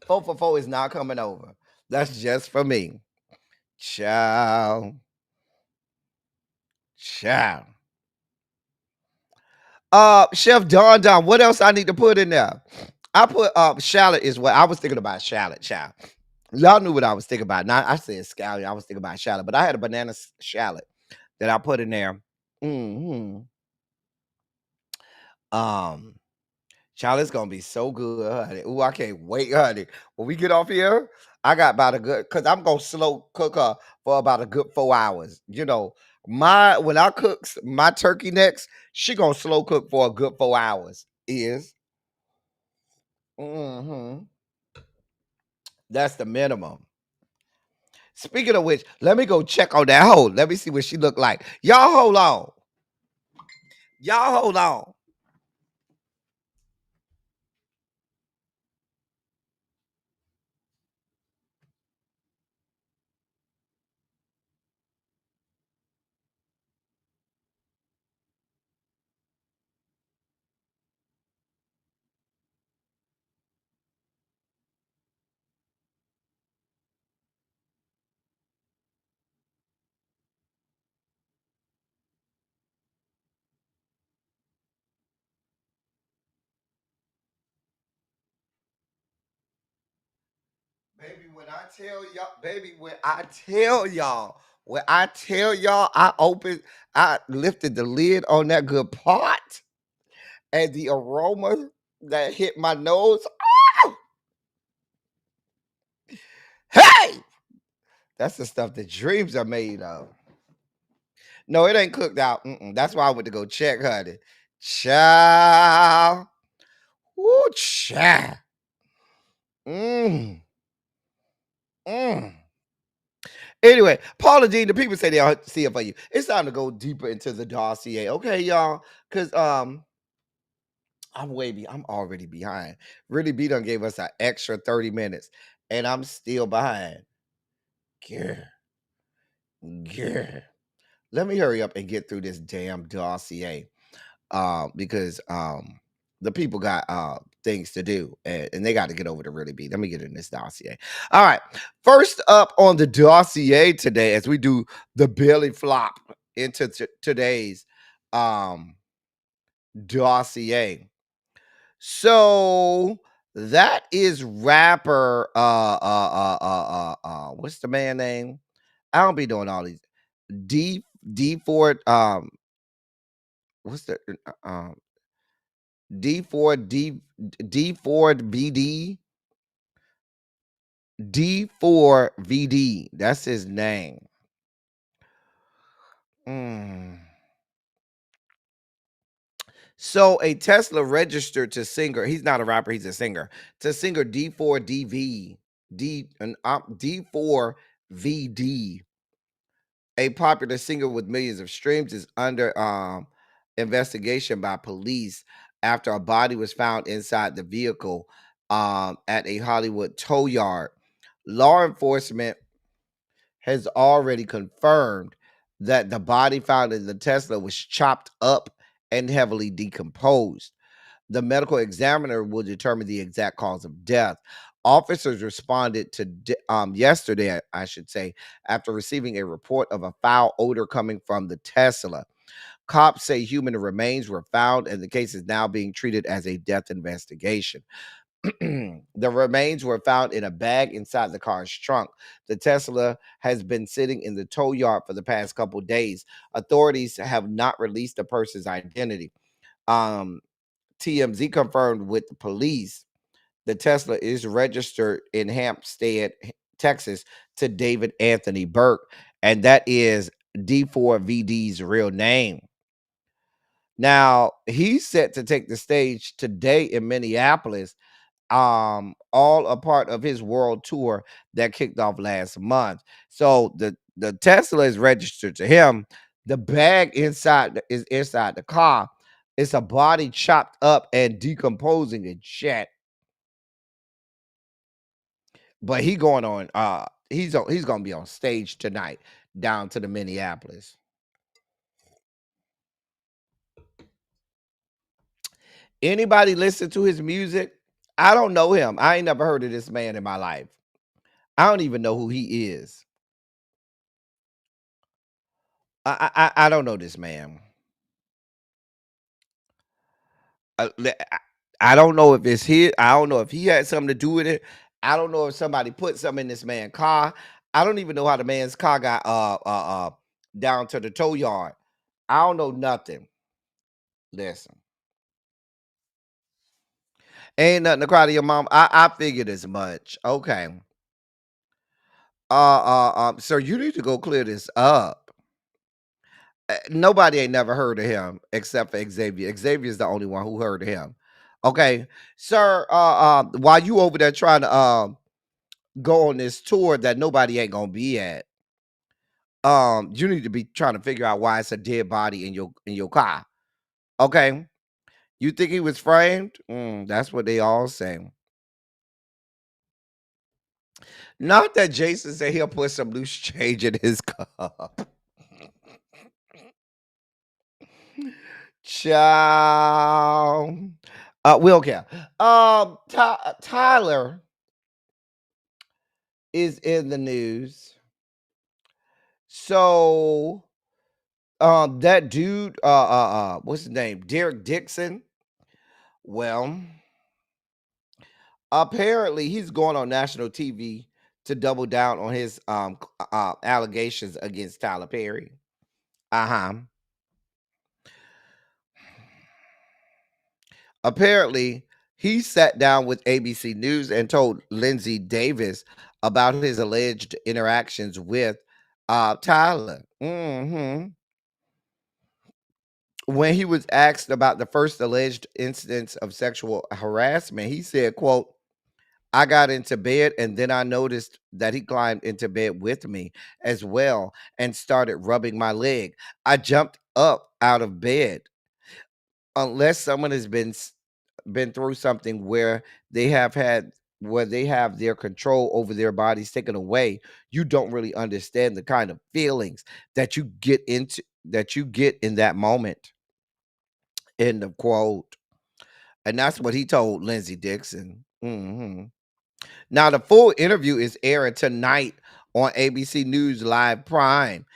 4 for 4 is not coming over. That's just for me. Child. Child. Chef Don, what else I need to put in there? I put shallot is what I was thinking about. Shallot, child. Y'all knew what I was thinking about. Now I said scallion. I was thinking about shallot, but I had a banana shallot that I put in there. Hmm. Um, Child, it's gonna be so good, honey. Ooh, I can't wait, honey. When we get off here, I got about a good because I'm gonna slow cook her for about a good 4 hours. You know, my when I cooks my turkey necks, she gonna slow cook for a good 4 hours. Is mm-hmm. That's the minimum. Speaking of which, let me go check on that hoe. Let me see what she look like. Y'all hold on. Y'all hold on. Baby, when I tell y'all, baby, when I tell y'all, I lifted the lid on that good pot, and the aroma that hit my nose. Oh, hey, that's the stuff that dreams are made of. No, it ain't cooked out. That's why I went to go check, honey. Child, woo, child. Mm, mm. Anyway, Paula Dean, the people say they'll see it for you. It's time to go deeper into the dossier, okay, y'all? Because I'm already behind. Really B done gave us an extra 30 minutes, and I'm still behind. Grr, grr. Let me hurry up and get through this damn dossier. Because the people got things to do, and they got to get over to really be. Let me get in this dossier. All right. First up on the dossier today, as we do the belly flop into today's um dossier. So that is rapper what's the man name? I don't be doing all these D Ford what's the D4 D4VD. That's his name. Mm. So a Tesla registered to singer. He's not a rapper. He's a singer. To singer D4DV D4VD, a popular singer with millions of streams, is under investigation by police after a body was found inside the vehicle at a Hollywood tow yard. Law enforcement has already confirmed that the body found in the Tesla was chopped up and heavily decomposed. The medical examiner will determine the exact cause of death. Officers responded to yesterday, I should say, after receiving a report of a foul odor coming from the Tesla. Cops say human remains were found, and the case is now being treated as a death investigation. The remains were found in a bag inside the car's trunk. The Tesla has been sitting in the tow yard for the past couple days. Authorities have not released the person's identity. Um, TMZ confirmed with the police the Tesla is registered in Hampstead, Texas, to David Anthony Burke, and that is D4VD's real name. Now, he's set to take the stage today in Minneapolis, all a part of his world tour that kicked off last month. So the Tesla is registered to him. The bag is inside the car. It's a body chopped up and decomposing and shit. But he's gonna be on stage tonight down to the Minneapolis. Anybody listen to his music? I don't know him. I ain't never heard of this man in my life. I don't even know who he is. I don't know this man. I don't know if it's his. I don't know if he had something to do with it. I don't know if somebody put something in this man's car. I don't even know how the man's car got down to the tow yard. I don't know nothing. Listen, ain't nothing to cry to your mom. I figured as much. Okay. Sir, you need to go clear this up. Nobody ain't never heard of him except for Xavier. Xavier's the only one who heard of him. Okay, sir. While you over there trying to go on this tour that nobody ain't gonna be at, you need to be trying to figure out why it's a dead body in your car. Okay, you think he was framed? That's what they all say. Not that Jason said he'll put some loose change in his cup. Child. We don't care. Tyler is in the news. So that dude, what's his name? Derek Dixon. Well, apparently he's going on national TV to double down on his allegations against Tyler Perry. Uh-huh. Apparently, he sat down with ABC News and told Lindsay Davis about his alleged interactions with Tyler. When he was asked about the first alleged instance of sexual harassment, he said, quote, I got into bed and then I noticed that he climbed into bed with me as well and started rubbing my leg. I jumped up out of bed. Unless someone has been through something where they have their control over their bodies taken away, you don't really understand the kind of feelings that you get in that moment. End of quote. And that's what he told Lindsay Dixon. Now the full interview is airing tonight on ABC News Live Prime.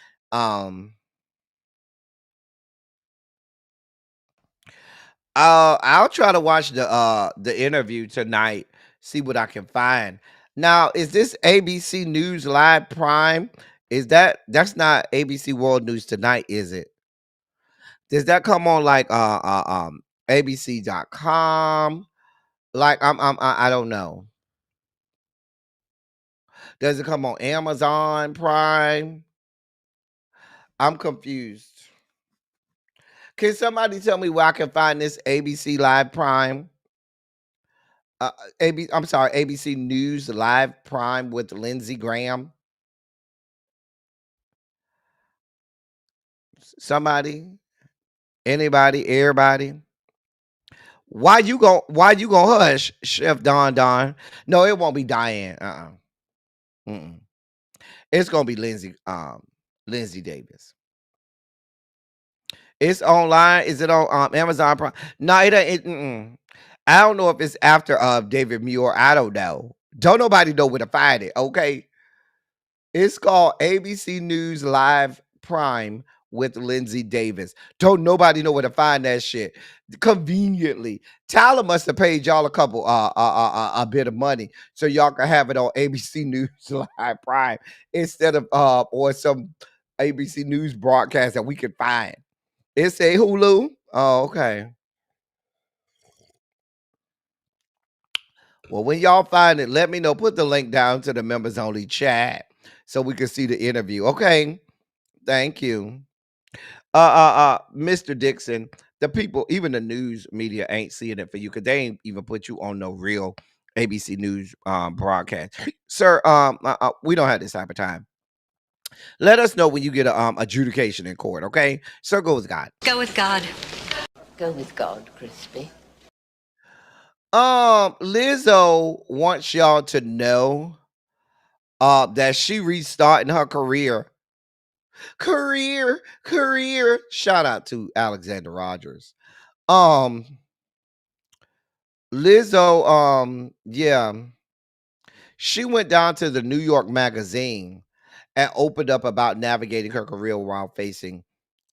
I'll try to watch the interview tonight, see what I can find. Now, is this ABC News Live Prime? That's not ABC World News Tonight, is it? Does that come on like ABC.com? Like I don't know. Does it come on Amazon Prime? I'm confused. Can somebody tell me where I can find this ABC Live Prime? I'm sorry, ABC News Live Prime with Lindsey Graham. Somebody, anybody, everybody. Why you gonna hush, Chef Don Don? No, it won't be Diane. Mm-mm. It's gonna be Lindsay Davis. It's online. Is it on Amazon Prime? No, it ain't. I don't know if it's after David Muir. I don't know. Don't nobody know where to find it. Okay. It's called ABC News Live Prime with Lindsay Davis. Don't nobody know where to find that shit. Conveniently, Tyler must have paid y'all a bit of money so y'all can have it on ABC News Live Prime instead of or some ABC News broadcast that we can find. It's a Hulu. Oh, okay. Well, when y'all find it, let me know. Put the link down to the members only chat so we can see the interview. Okay. Thank you. Mr. Dixon, the people, even the news media ain't seeing it for you because they ain't even put you on no real ABC News broadcast. Sir, we don't have this type of time. Let us know when you get a adjudication in court, okay? Sir, go with God. Go with God. Go with God, Crispy. Lizzo wants y'all to know that she restarting her career. Shout out to Alexander Rogers. Lizzo, yeah, she went down to the New York Magazine and opened up about navigating her career while facing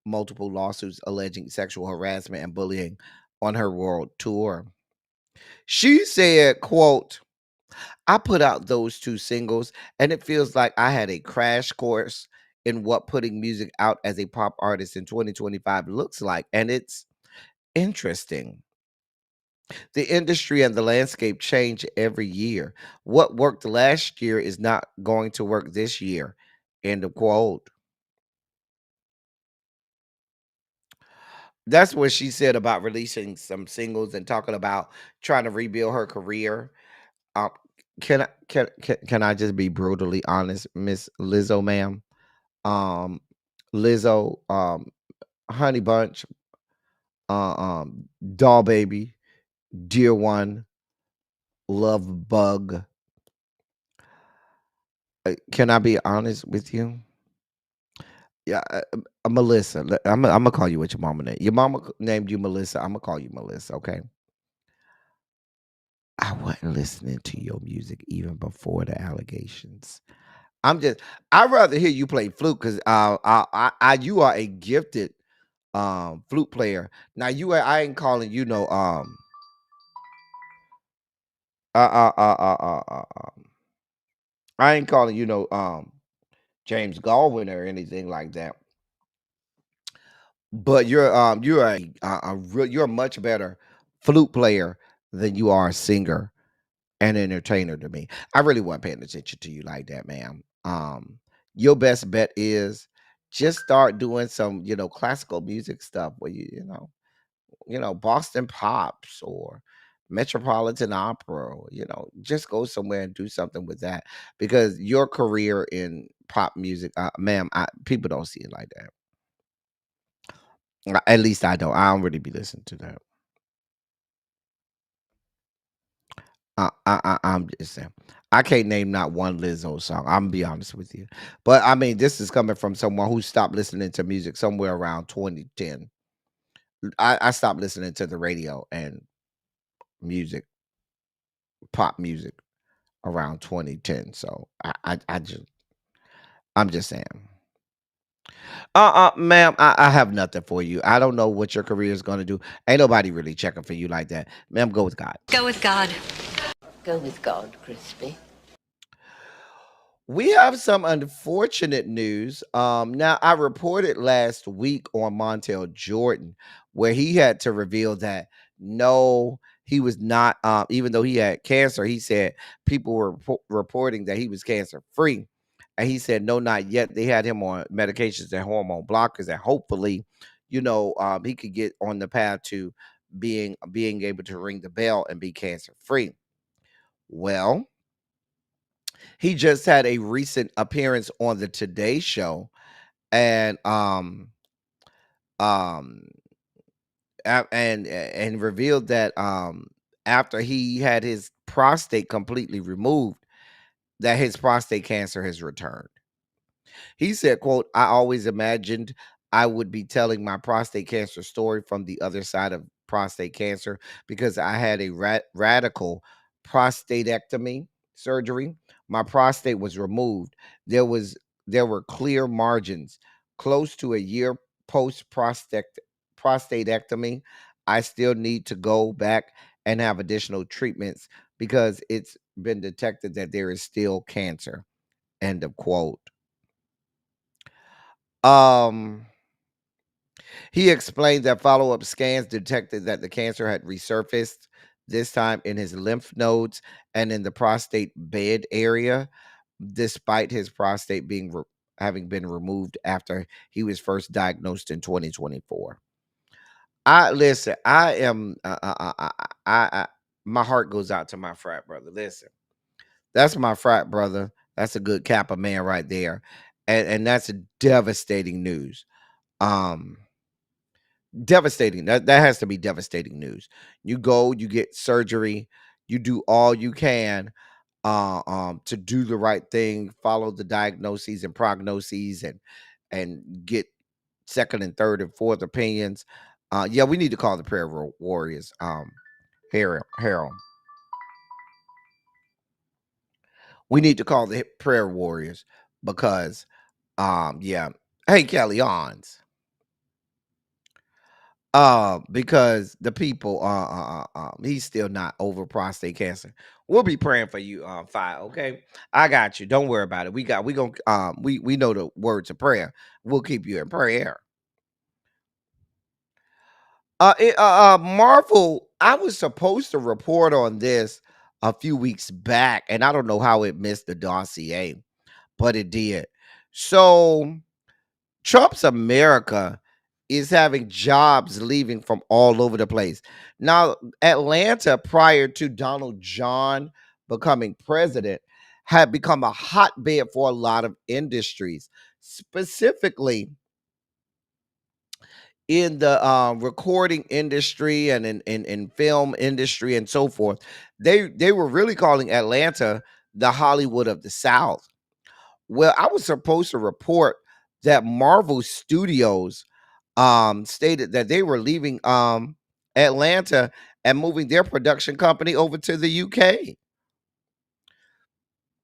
multiple lawsuits alleging sexual harassment and bullying on her world tour. She said, quote, I put out those two singles and it feels like I had a crash course in what putting music out as a pop artist in 2025 looks like. And it's interesting. The industry and the landscape change every year. What worked last year is not going to work this year. End of quote. That's what she said about releasing some singles and talking about trying to rebuild her career. Um, can I just be brutally honest, Miss Lizzo, ma'am? Um, Lizzo, Honey Bunch, Doll Baby, Dear One, Love Bug. Can I be honest with you? Yeah, Melissa. I'm gonna call you what your mama named. Your mama named you Melissa. I'm gonna call you Melissa. Okay. I wasn't listening to your music even before the allegations. I'm just. I'd rather hear you play flute because you are a gifted flute player. Now I ain't calling you no uh, uh, uh, uh, uh, um, I ain't calling you no James Galvin or anything like that. But you're you're a much better flute player than you are a singer and entertainer to me. I really wasn't paying attention to you like that, ma'am. Your best bet is just start doing some, classical music stuff where Boston Pops or Metropolitan Opera, just go somewhere and do something with that because your career in pop music, ma'am, people don't see it like that. At least I don't. I don't really be listening to that. I'm just saying. I can't name not one Lizzo song. I'm gonna be honest with you, but I mean, this is coming from someone who stopped listening to music somewhere around 2010. I stopped listening to the radio and music, pop music, around 2010. So I'm just saying. Ma'am, I have nothing for you. I don't know what your career is gonna do. Ain't nobody really checking for you like that, ma'am. Go with God. Go with God. Go with God, Crispy. We have some unfortunate news. Now I reported last week on Montel Jordan where he had to reveal that no, he was not. Even though he had cancer, he said people were reporting that he was cancer free, and he said no, not yet. They had him on medications and hormone blockers, and hopefully, he could get on the path to being able to ring the bell and be cancer free. Well, he just had a recent appearance on the Today Show, and um and revealed that after he had his prostate completely removed, that his prostate cancer has returned. He said, quote, I always imagined I would be telling my prostate cancer story from the other side of prostate cancer because I had a radical prostatectomy surgery. My prostate was removed. There was there were clear margins. Close to a year post prostatectomy, I still need to go back and have additional treatments because it's been detected that there is still cancer. End of quote. Um, he explained that follow-up scans detected that the cancer had resurfaced, this time in his lymph nodes and in the prostate bed area, despite his prostate having been removed after he was first diagnosed in 2024. I listen. I am. My heart goes out to my frat brother. Listen, that's my frat brother. That's a good Kappa man right there, and that's a devastating news. Um, Devastating. That has to be devastating news. You go, you get surgery, you do all you can to do the right thing, follow the diagnoses and prognoses and get second and third and fourth opinions. Yeah, we need to call the prayer warriors. Harold. We need to call the prayer warriors because yeah. Hey Kelly ons. Because the people, he's still not over prostate cancer. We'll be praying for you, Fi. Okay, I got you. Don't worry about it. We gonna, we know the words of prayer. We'll keep you in prayer. Marvel. I was supposed to report on this a few weeks back, and I don't know how it missed the dossier, but it did. So Trump's America is having jobs leaving from all over the place. Now, Atlanta, prior to Donald John becoming president, had become a hotbed for a lot of industries, specifically in the recording industry and in film industry and so forth. They were really calling Atlanta the Hollywood of the South. Well, I was supposed to report that Marvel Studios stated that they were leaving Atlanta and moving their production company over to the UK.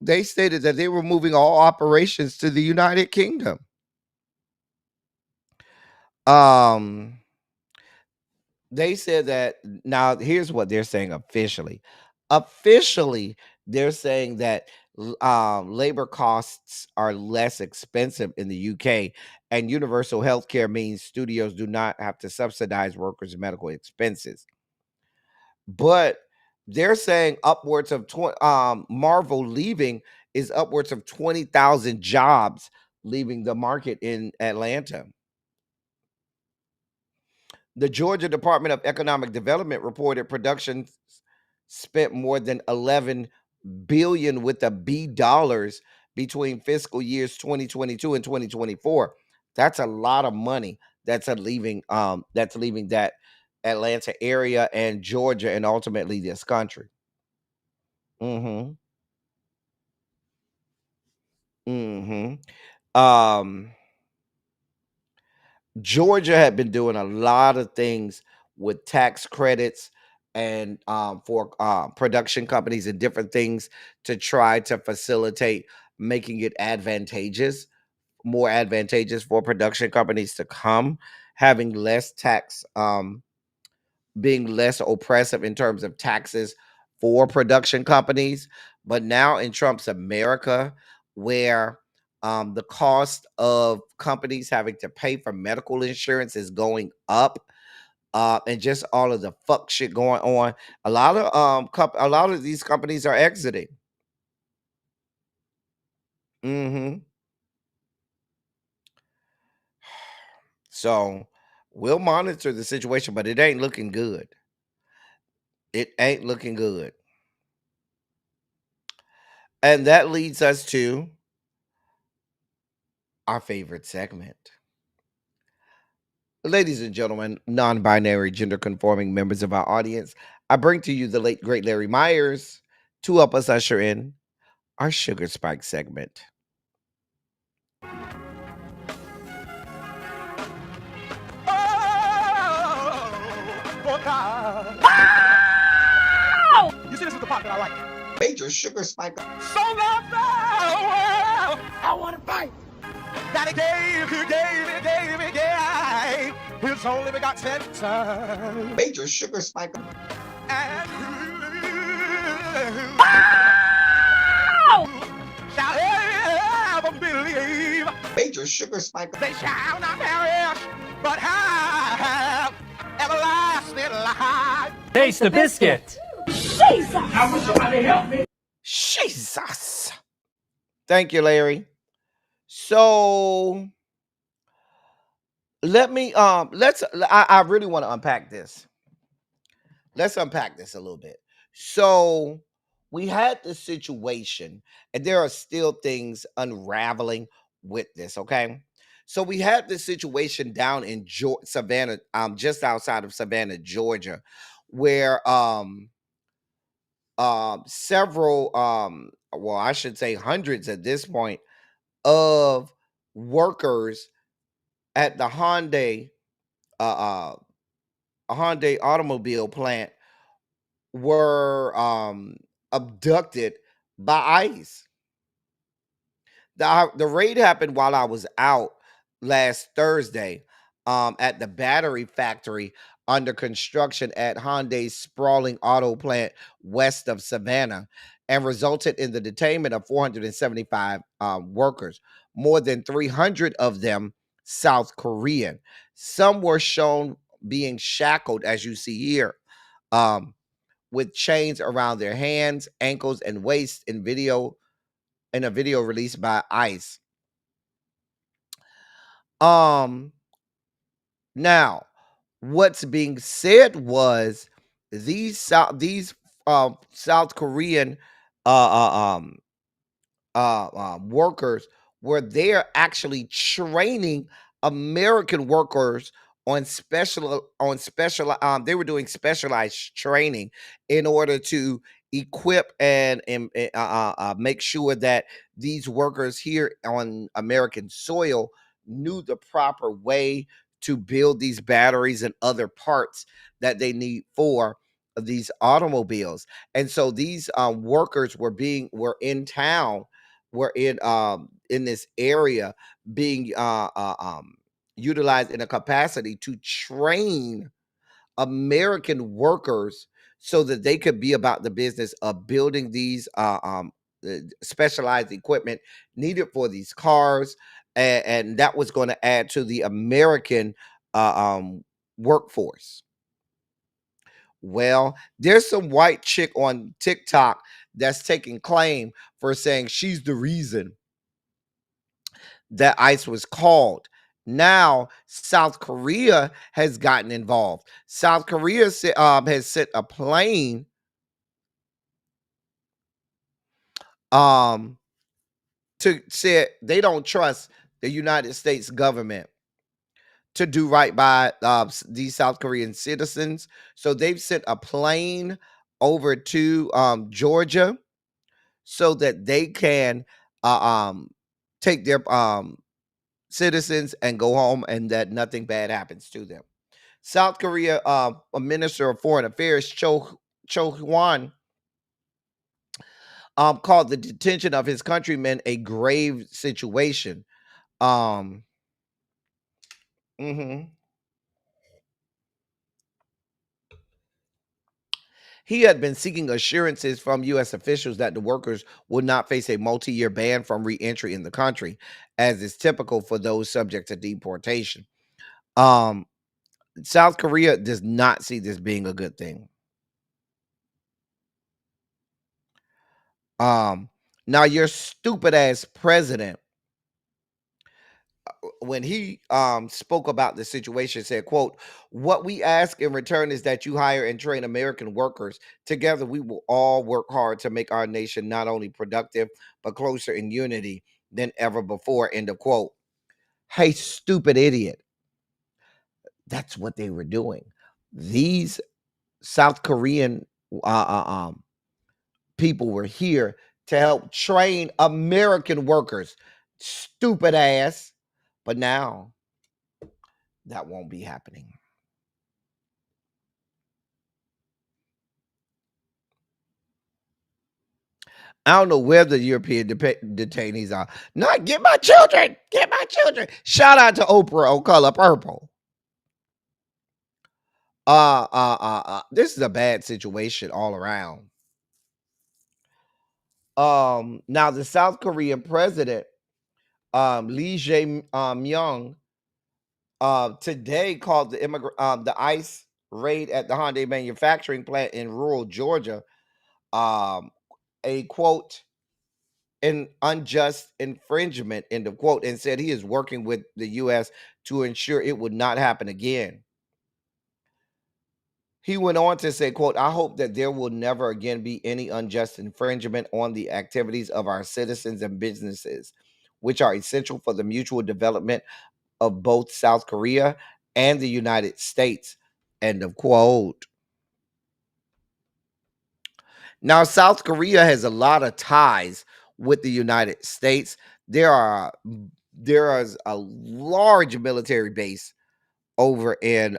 They stated that they were moving all operations to the United Kingdom. Um they said that now here's what they're saying officially. Officially, they're saying that labor costs are less expensive in the UK, and universal health care means studios do not have to subsidize workers' medical expenses. But they're saying upwards of Marvel leaving is upwards of 20,000 jobs leaving the market in Atlanta. The Georgia Department of Economic Development reported production spent more than 11 billion with a B dollars between fiscal years 2022 and 2024. That's a lot of money that's leaving that Atlanta area and Georgia and ultimately this country. Mhm. Mhm. Um Georgia had been doing a lot of things with tax credits and for production companies and different things to try to facilitate making it advantageous, more advantageous for production companies to come, having less tax, being less oppressive in terms of taxes for production companies. But now in Trump's America, where the cost of companies having to pay for medical insurance is going up, and just all of the fuck shit going on, a lot of these companies are exiting. Hmm. So we'll monitor the situation, but it ain't looking good. It ain't looking good. And that leads us to our favorite segment. Ladies and gentlemen, non binary, gender conforming members of our audience, I bring to you the late, great Larry Myers to help us usher in our Sugar Spike segment. Oh, God. You see, this is the part that I like. Major Sugar Spike. So loved the world, I want to fight. That he gave his only begotten son. Major Sugar Spike. And shall ever believe Major Sugar Spike. they shall not perish, but have everlasting life. Taste the biscuit. I wish somebody help me. Jesus. Thank you, Larry. So I really want to unpack this. Let's unpack this a little bit. So we had this situation, and there are still things unraveling with this, okay? So we had this situation down in Savannah, just outside of Savannah, Georgia, where several well, I should say hundreds at this point of workers at the Hyundai automobile plant were abducted by ICE. The raid happened while I was out last Thursday. at the battery factory under construction at Hyundai's sprawling auto plant west of Savannah, and resulted in the detainment of 475 workers, more than 300 of them South Korean. Some were shown being shackled, as you see here, with chains around their hands, ankles, and waist in a video released by ICE. Now, what's being said was South Korean uh, uh, um, workers were there actually training American workers on special. They were doing specialized training in order to equip and make sure that these workers here on American soil knew the proper way to build these batteries and other parts that they need for these automobiles. And so these workers were in town, were in this area, being utilized in a capacity to train American workers so that they could be about the business of building these specialized equipment needed for these cars, and that was going to add to the American workforce. Well, there's some white chick on TikTok that's taking claim for saying she's the reason that ICE was called. Now, South Korea has gotten involved. South Korea has sent a plane to say they don't trust the United States government to do right by these South Korean citizens. So they've sent a plane over to Georgia so that they can take their citizens and go home, and that nothing bad happens to them. South Korea, a minister of foreign affairs, Cho Hwan, called the detention of his countrymen a grave situation. Um, mhm. He had been seeking assurances from U.S. officials that the workers would not face a multi-year ban from re-entry in the country, as is typical for those subject to deportation. Um, South Korea does not see this being a good thing. Um, Now your stupid ass president, when he spoke about the situation, said, quote, "What we ask in return is that you hire and train American workers. Together we will all work hard to make our nation not only productive but closer in unity than ever before," end of quote. Hey, stupid idiot. That's what they were doing. These South Korean people were here to help train American workers. Stupid ass. But now that won't be happening. I don't know where the European detainees are. Not get my children, get my children. Shout out to Oprah on Color Purple. This is a bad situation all around. Now the South Korean president, Lee Jae-myung, today called the ICE raid at the Hyundai manufacturing plant in rural Georgia, a quote, an unjust infringement, end of quote, and said he is working with the U.S. to ensure it would not happen again. He went on to say, quote, "I hope that there will never again be any unjust infringement on the activities of our citizens and businesses, which are essential for the mutual development of both South Korea and the United States," end of quote. Now, South Korea has a lot of ties with the United States. There is a large military base over in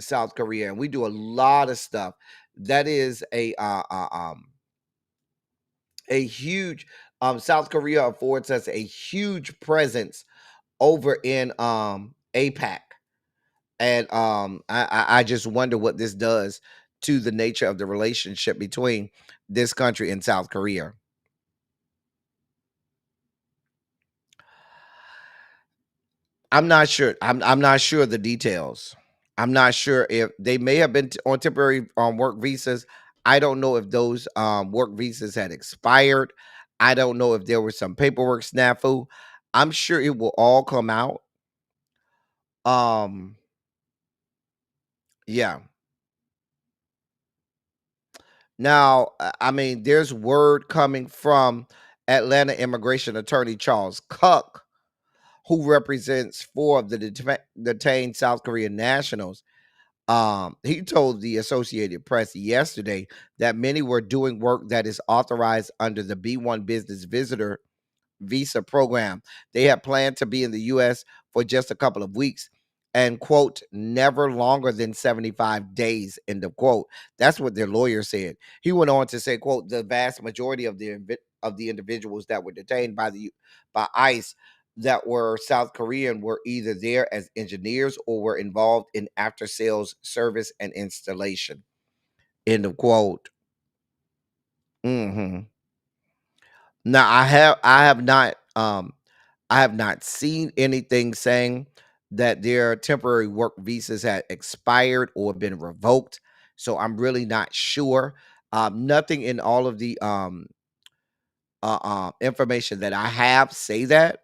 South Korea, and we do a lot of stuff. That is a huge South Korea affords us a huge presence over in APAC. And I just wonder what this does to the nature of the relationship between this country and South Korea. I'm not sure. I'm not sure of the details. I'm not sure if they may have been on temporary work visas. I don't know if those work visas had expired. I don't know if there was some paperwork snafu. I'm sure it will all come out. Um, yeah. Now, I mean, there's word coming from Atlanta immigration attorney Charles Cuck, who represents four of the detained South Korean nationals. He told the Associated Press yesterday that many were doing work that is authorized under the B1 business visitor visa program. They had planned to be in the U.S. for just a couple of weeks and, quote, never longer than 75 days, end of quote. That's what their lawyer said. He went on to say, quote, the vast majority of the individuals that were detained by ICE that were South Korean were either there as engineers or were involved in after sales service and installation, end of quote. Hmm. Now I have not seen anything saying that their temporary work visas had expired or been revoked. So I'm really not sure. Nothing in all of the information that I have say that.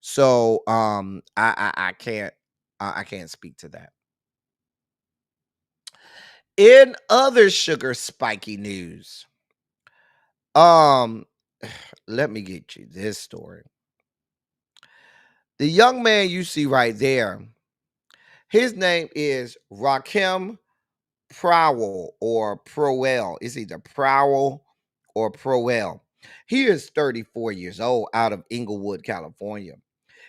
So I can't speak to that. In other sugar spiky news, um, let me get you this story. The young man you see right there, his name is Rakim Prowell or Prowell. It's either Prowell or Prowell. He is 34 years old out of Inglewood, California.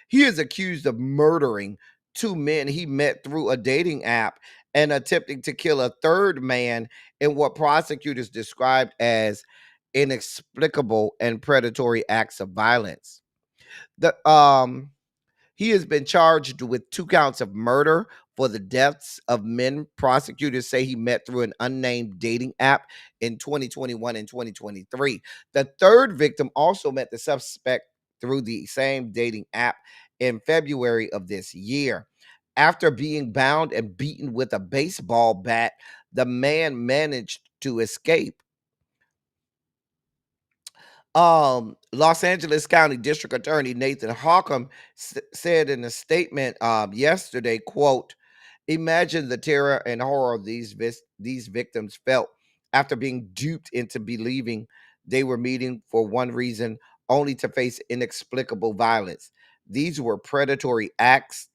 He is accused of murdering two men he met through a dating app and attempting to kill a third man in what prosecutors described as inexplicable and predatory acts of violence. The He has been charged with 2 counts of murder for the deaths of men prosecutors say he met through an unnamed dating app in 2021 and 2023. The third victim also met the suspect through the same dating app in February of this year. After being bound and beaten with a baseball bat, the man managed to escape. Los Angeles County District Attorney Nathan Hawcom said in a statement yesterday, quote, imagine the terror and horror these victims felt after being duped into believing they were meeting for one reason only to face inexplicable violence. These were predatory acts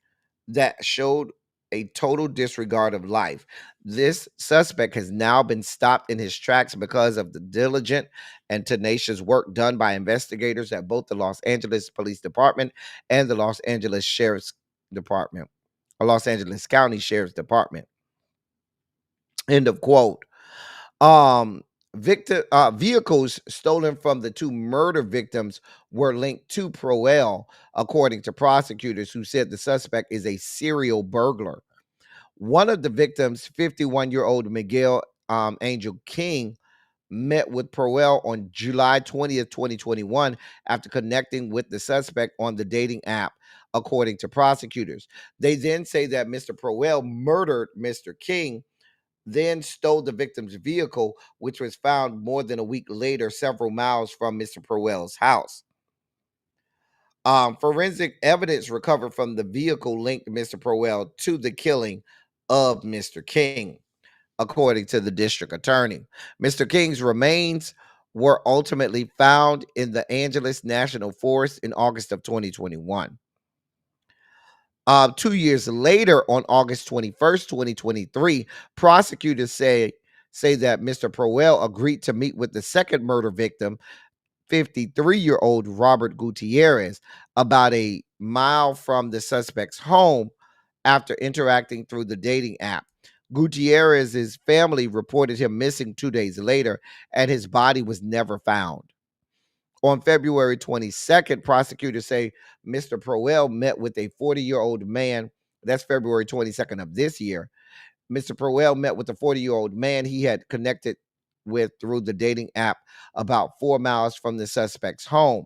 that showed a total disregard of life. This suspect has now been stopped in his tracks because of the diligent and tenacious work done by investigators at both the Los Angeles Police Department and the Los Angeles Sheriff's Department, or Los Angeles County Sheriff's Department. End of quote. Um, Vehicles stolen from the two murder victims were linked to Proel, according to prosecutors who said the suspect is a serial burglar. One of the victims, 51-year-old Miguel Angel King, met with Proel on July 20th, 2021, after connecting with the suspect on the dating app, according to prosecutors. They then say that Mr. Proel murdered Mr. King, then stole the victim's vehicle, which was found more than a week later, several miles from Mr. Proel's house. Forensic evidence recovered from the vehicle linked Mr. Proel to the killing of Mr. King, according to the district attorney. Mr. King's remains were ultimately found in the Angeles National Forest in August of 2021. 2 years later, on August 21st, 2023, prosecutors say that Mr. Proel agreed to meet with the second murder victim, 53-year-old Robert Gutierrez, about a mile from the suspect's home after interacting through the dating app. Gutierrez's family reported him missing 2 days later, and his body was never found. On February 22nd, prosecutors say Mr. Proel met with a 40-year-old man That's February 22nd of this year. Mr. Proel met with a 40-year-old man he had connected with through the dating app about 4 miles from the suspect's home.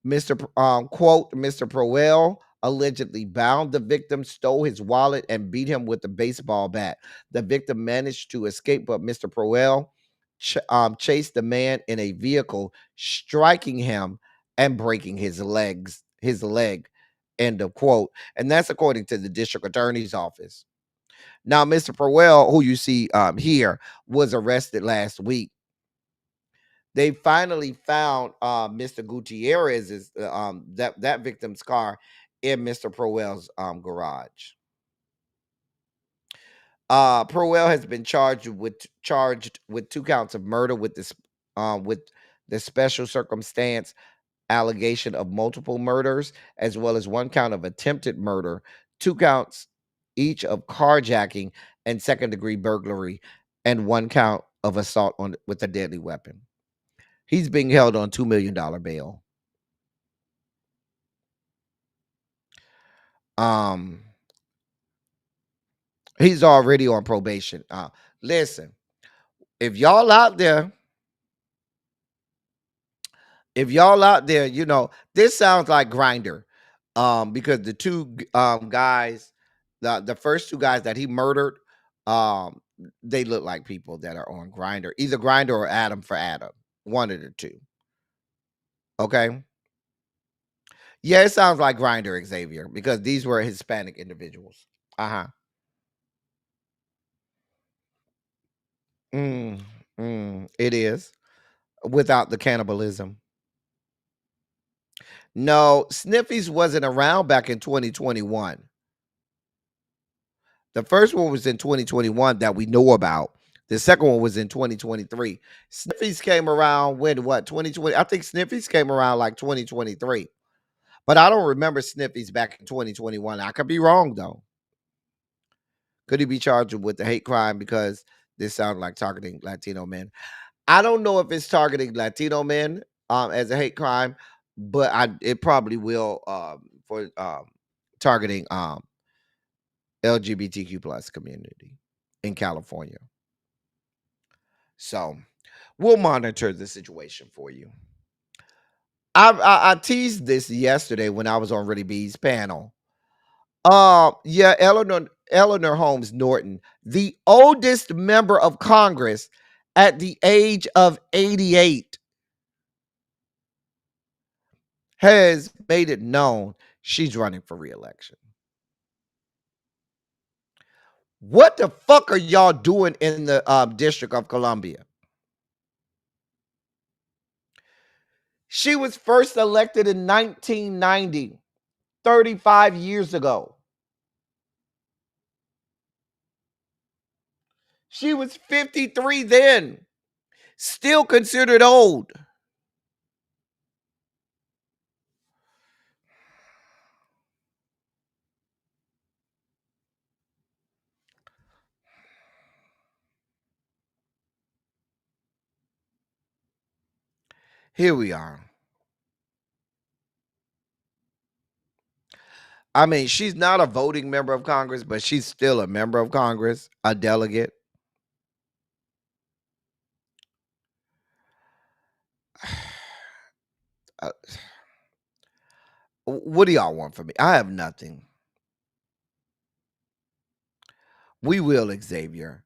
Quote, Mr. Proel allegedly bound the victim, stole his wallet, and beat him with a baseball bat. The victim managed to escape, but Mr. Proel chased the man in a vehicle, striking him and breaking his leg. End of quote. And that's according to the district attorney's office. Now, Mr. Proel, who you see here, was arrested last week. They finally found Mr. Gutierrez's that victim's car in Mr. Proel's garage. Proel has been charged with 2 counts of murder with the special circumstance allegation of multiple murders, as well as 1 count of attempted murder, 2 counts each of carjacking and second-degree burglary, and 1 count of assault with a deadly weapon. He's being held on $2 million bail. Um, he's already on probation. Listen, if y'all out there, this sounds like Grinder, because the two guys, the first 2 guys that he murdered, um, they look like people that are on Grinder, either Grinder or Adam for Adam, one of the two. Okay, yeah, it sounds like Grinder, Xavier, because these were Hispanic individuals. Mm, it is without the cannibalism. No, Sniffies wasn't around back in 2021. The first one was in 2021 that we know about. The second one was in 2023. Sniffies came around when, what, 2020? I think Sniffies came around like 2023. But I don't remember Sniffies back in 2021. I could be wrong, though. Could he be charged with the hate crime because this sounds like targeting Latino men? I don't know if it's targeting Latino men as a hate crime, but it probably will for targeting LGBTQ plus community in California. So we'll monitor the situation for you. I teased this yesterday when I was on Really B's panel. Yeah, Eleanor Holmes Norton, the oldest member of Congress at the age of 88, has made it known she's running for re-election. What the fuck are y'all doing in the District of Columbia? She was first elected in 1990, 35 years ago. She was 53 then, still considered old. Here we are. I mean, she's not a voting member of Congress, but she's still a member of Congress, a delegate. Uh, what do y'all want from me? I have nothing. We will, Xavier.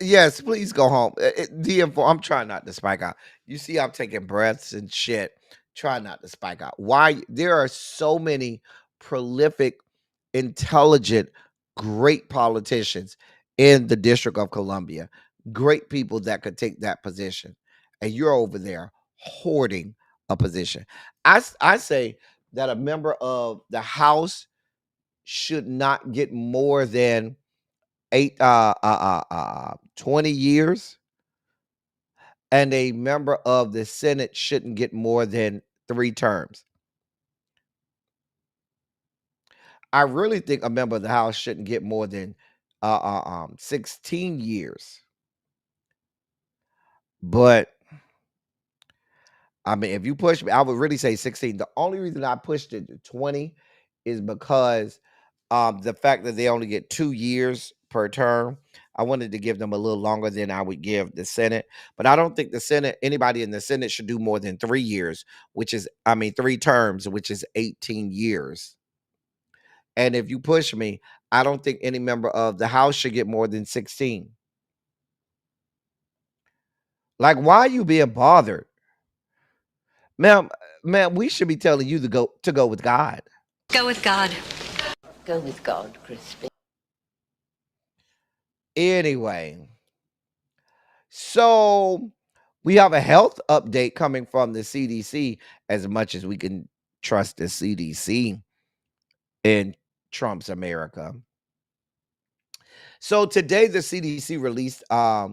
Yes, please go home. The info. I'm trying not to spike out. You see, I'm taking breaths and shit. Try not to spike out. Why? There are so many prolific, intelligent, great politicians in the District of Columbia. Great people that could take that position, and you're over there hoarding a position. I say that a member of the House should not get more than 20 years, and a member of the Senate shouldn't get more than 3 terms. I really think a member of the House shouldn't get more than 16 years. But I mean, if you push me, I would really say 16. The only reason I pushed it to 20 is because the fact that they only get 2 years per term. I wanted to give them a little longer than I would give the Senate. But I don't think the Senate, anybody in the Senate should do more than 3 years, which is, I mean, 3 terms, which is 18 years. And if you push me, I don't think any member of the House should get more than 16. Like, why are you being bothered? Ma'am, we should be telling you to go with God. Go with God. Go with God, Crispy. Anyway, so we have a health update coming from the CDC, as much as we can trust the CDC in Trump's America. So today the CDC released a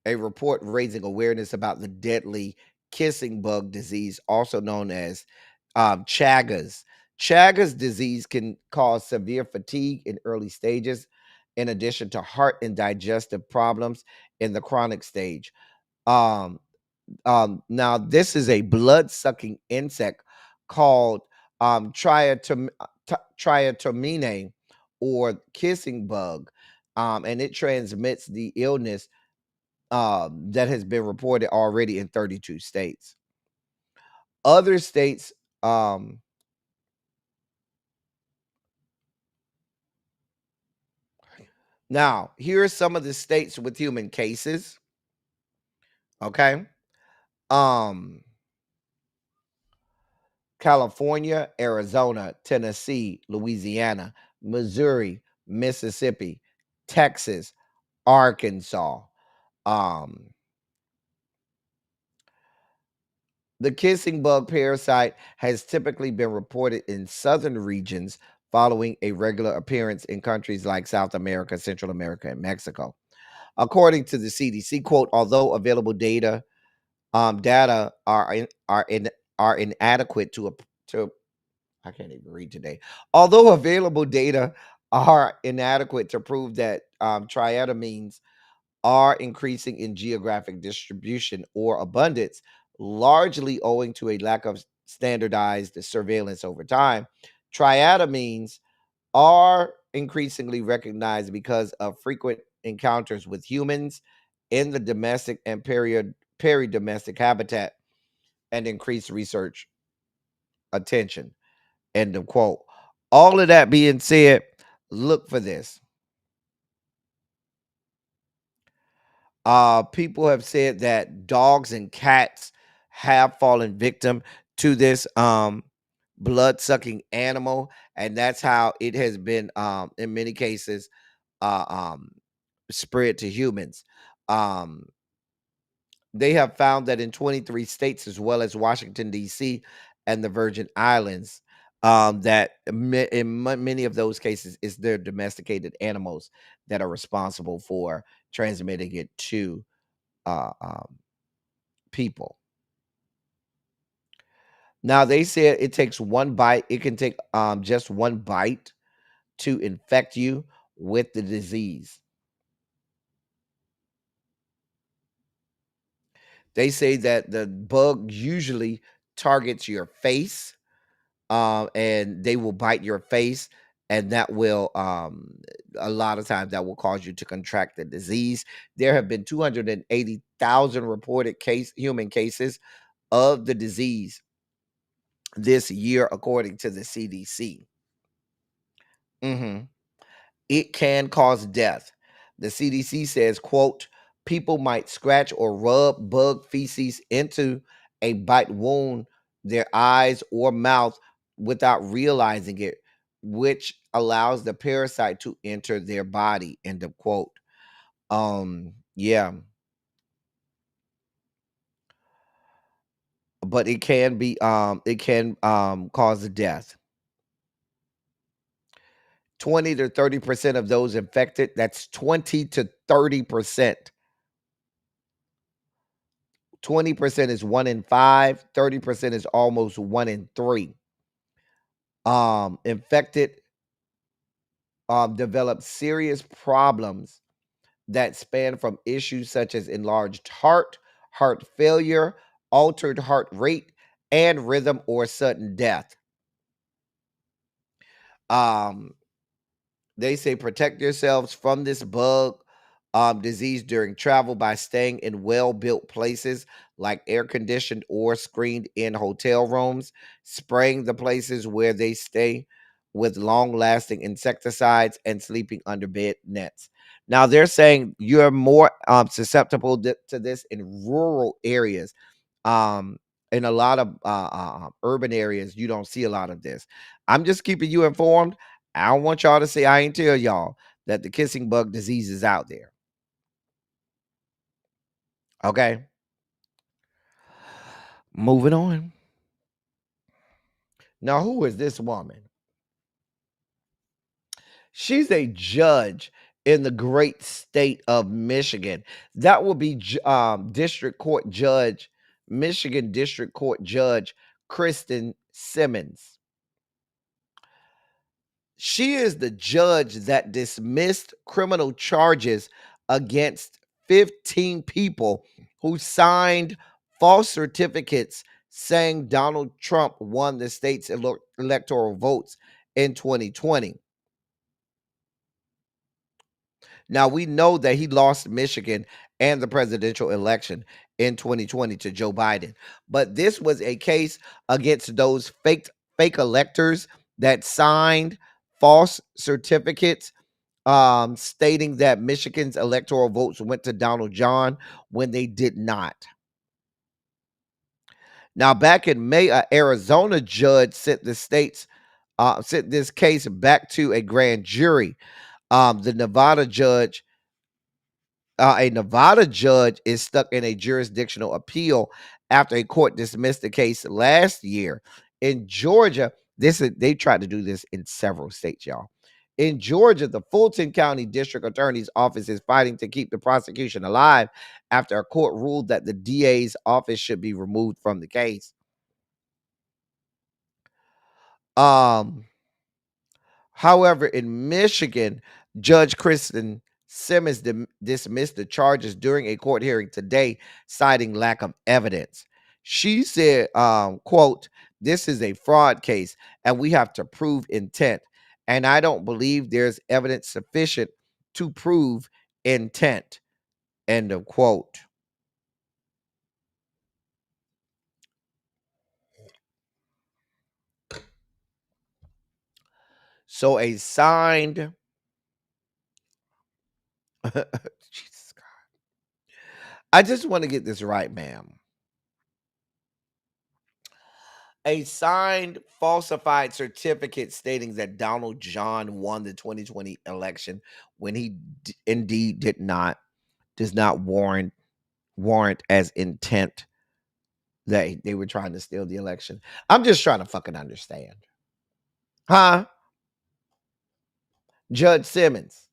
report raising awareness about the deadly kissing bug disease, also known as Chagas. Chagas disease can cause severe fatigue in early stages, in addition to heart and digestive problems in the chronic stage. Um, Now, this is a blood-sucking insect called triatomine or kissing bug, and it transmits the illness that has been reported already in 32 states. Other states, now here are some of the states with human cases. Okay, um, California, Arizona, Tennessee, Louisiana, Missouri, Mississippi, Texas, Arkansas. Um, the kissing bug parasite has typically been reported in southern regions following a regular appearance in countries like South America, Central America, and Mexico. According to the CDC, quote, although available data are inadequate to I can't even read today. Although available data are inadequate to prove that triatamines are increasing in geographic distribution or abundance, largely owing to a lack of standardized surveillance over time, triatamines are increasingly recognized because of frequent encounters with humans in the domestic and peri-domestic habitat and increased research attention. End of quote. All of that being said, look for this. People have said that dogs and cats have fallen victim to this blood-sucking animal, and that's how it has been in many cases uh, um, spread to humans. Um, they have found that in 23 states, as well as Washington, D.C., and the Virgin Islands, that many of those cases is their domesticated animals that are responsible for transmitting it to uh, um, people. Now, they said it takes one bite. It can take just one bite to infect you with the disease. They say that the bug usually targets your face, and they will bite your face, and that will a lot of times that will cause you to contract the disease. There have been 280,000 reported human cases of the disease this year, according to the CDC. It can cause death. The CDC says, quote, people might scratch or rub bug feces into a bite wound, their eyes or mouth without realizing it, which allows the parasite to enter their body, end of quote. Yeah. But it can be it can cause death. 20 to 30% of those infected, that's 20 to 30%. 20% is 1 in 5, 30% is almost 1 in 3. Infected develop serious problems that span from issues such as enlarged heart failure, altered heart rate, and rhythm or sudden death. Um, They say protect yourselves from this bug disease during travel by staying in well built places like air conditioned or screened in hotel rooms, spraying the places where they stay with long lasting insecticides, and sleeping under bed nets. Now, they're saying you're more susceptible to this in rural areas. Um, in a lot of urban areas, you don't see a lot of this. I'm just keeping you informed. I don't want y'all to say I ain't tell y'all that the kissing bug disease is out there. Okay. Moving on. Now, who is this woman? She's a judge in the great state of Michigan. That will be District Court Judge, Michigan District Court Judge Kristen Simmons. She is the judge that dismissed criminal charges against 15 people who signed false certificates saying Donald Trump won the state's electoral votes in 2020. Now, we know that he lost Michigan and the presidential election in 2020 to Joe Biden. But this was a case against those fake electors that signed false certificates stating that Michigan's electoral votes went to Donald John when they did not. Now, back in May, an Arizona judge sent this case back to a grand jury. The Nevada judge A Nevada judge is stuck in a jurisdictional appeal after a court dismissed the case last year. In Georgia, they tried to do this in several states, y'all. In Georgia, the Fulton County District Attorney's Office is fighting to keep the prosecution alive after a court ruled that the DA's office should be removed from the case. However, in Michigan, Judge Kristen Simmons dismissed the charges during a court hearing today, citing lack of evidence. She said, quote, "This is a fraud case, and we have to prove intent. And I don't believe there's evidence sufficient to prove intent." End of quote. So a signed Jesus God. I just want to get this right, ma'am. A signed falsified certificate stating that Donald John won the 2020 election when he indeed did not, does not warrant as intent that they were trying to steal the election. I'm just trying to fucking understand. Huh? Judge Simmons.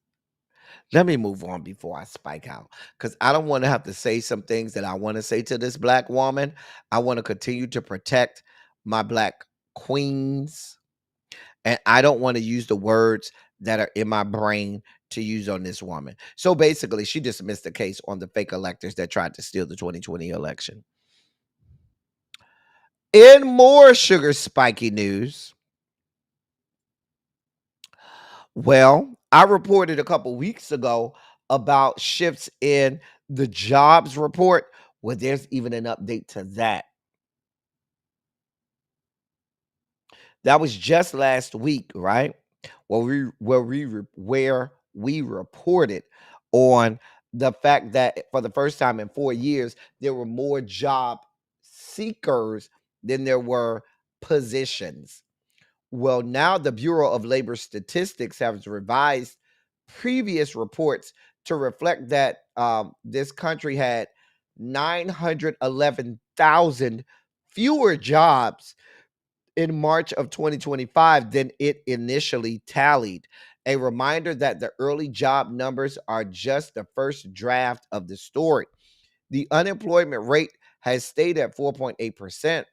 Let me move on before I spike out, because I don't want to have to say some things that I want to say to this black woman. I want to continue to protect my black queens, and I don't want to use the words that are in my brain to use on this woman. So basically, she dismissed the case on the fake electors that tried to steal the 2020 election. In more sugar spiky news, well, I reported a couple weeks ago about shifts in the jobs report. Well, there's even an update to that. That was just last week, right? Where we reported on the fact that for the first time in 4 years, there were more job seekers than there were positions. Well, now the Bureau of Labor Statistics has revised previous reports to reflect that this country had 911,000 fewer jobs in March of 2025 than it initially tallied. A reminder that the early job numbers are just the first draft of the story. The unemployment rate has stayed at 4.8%,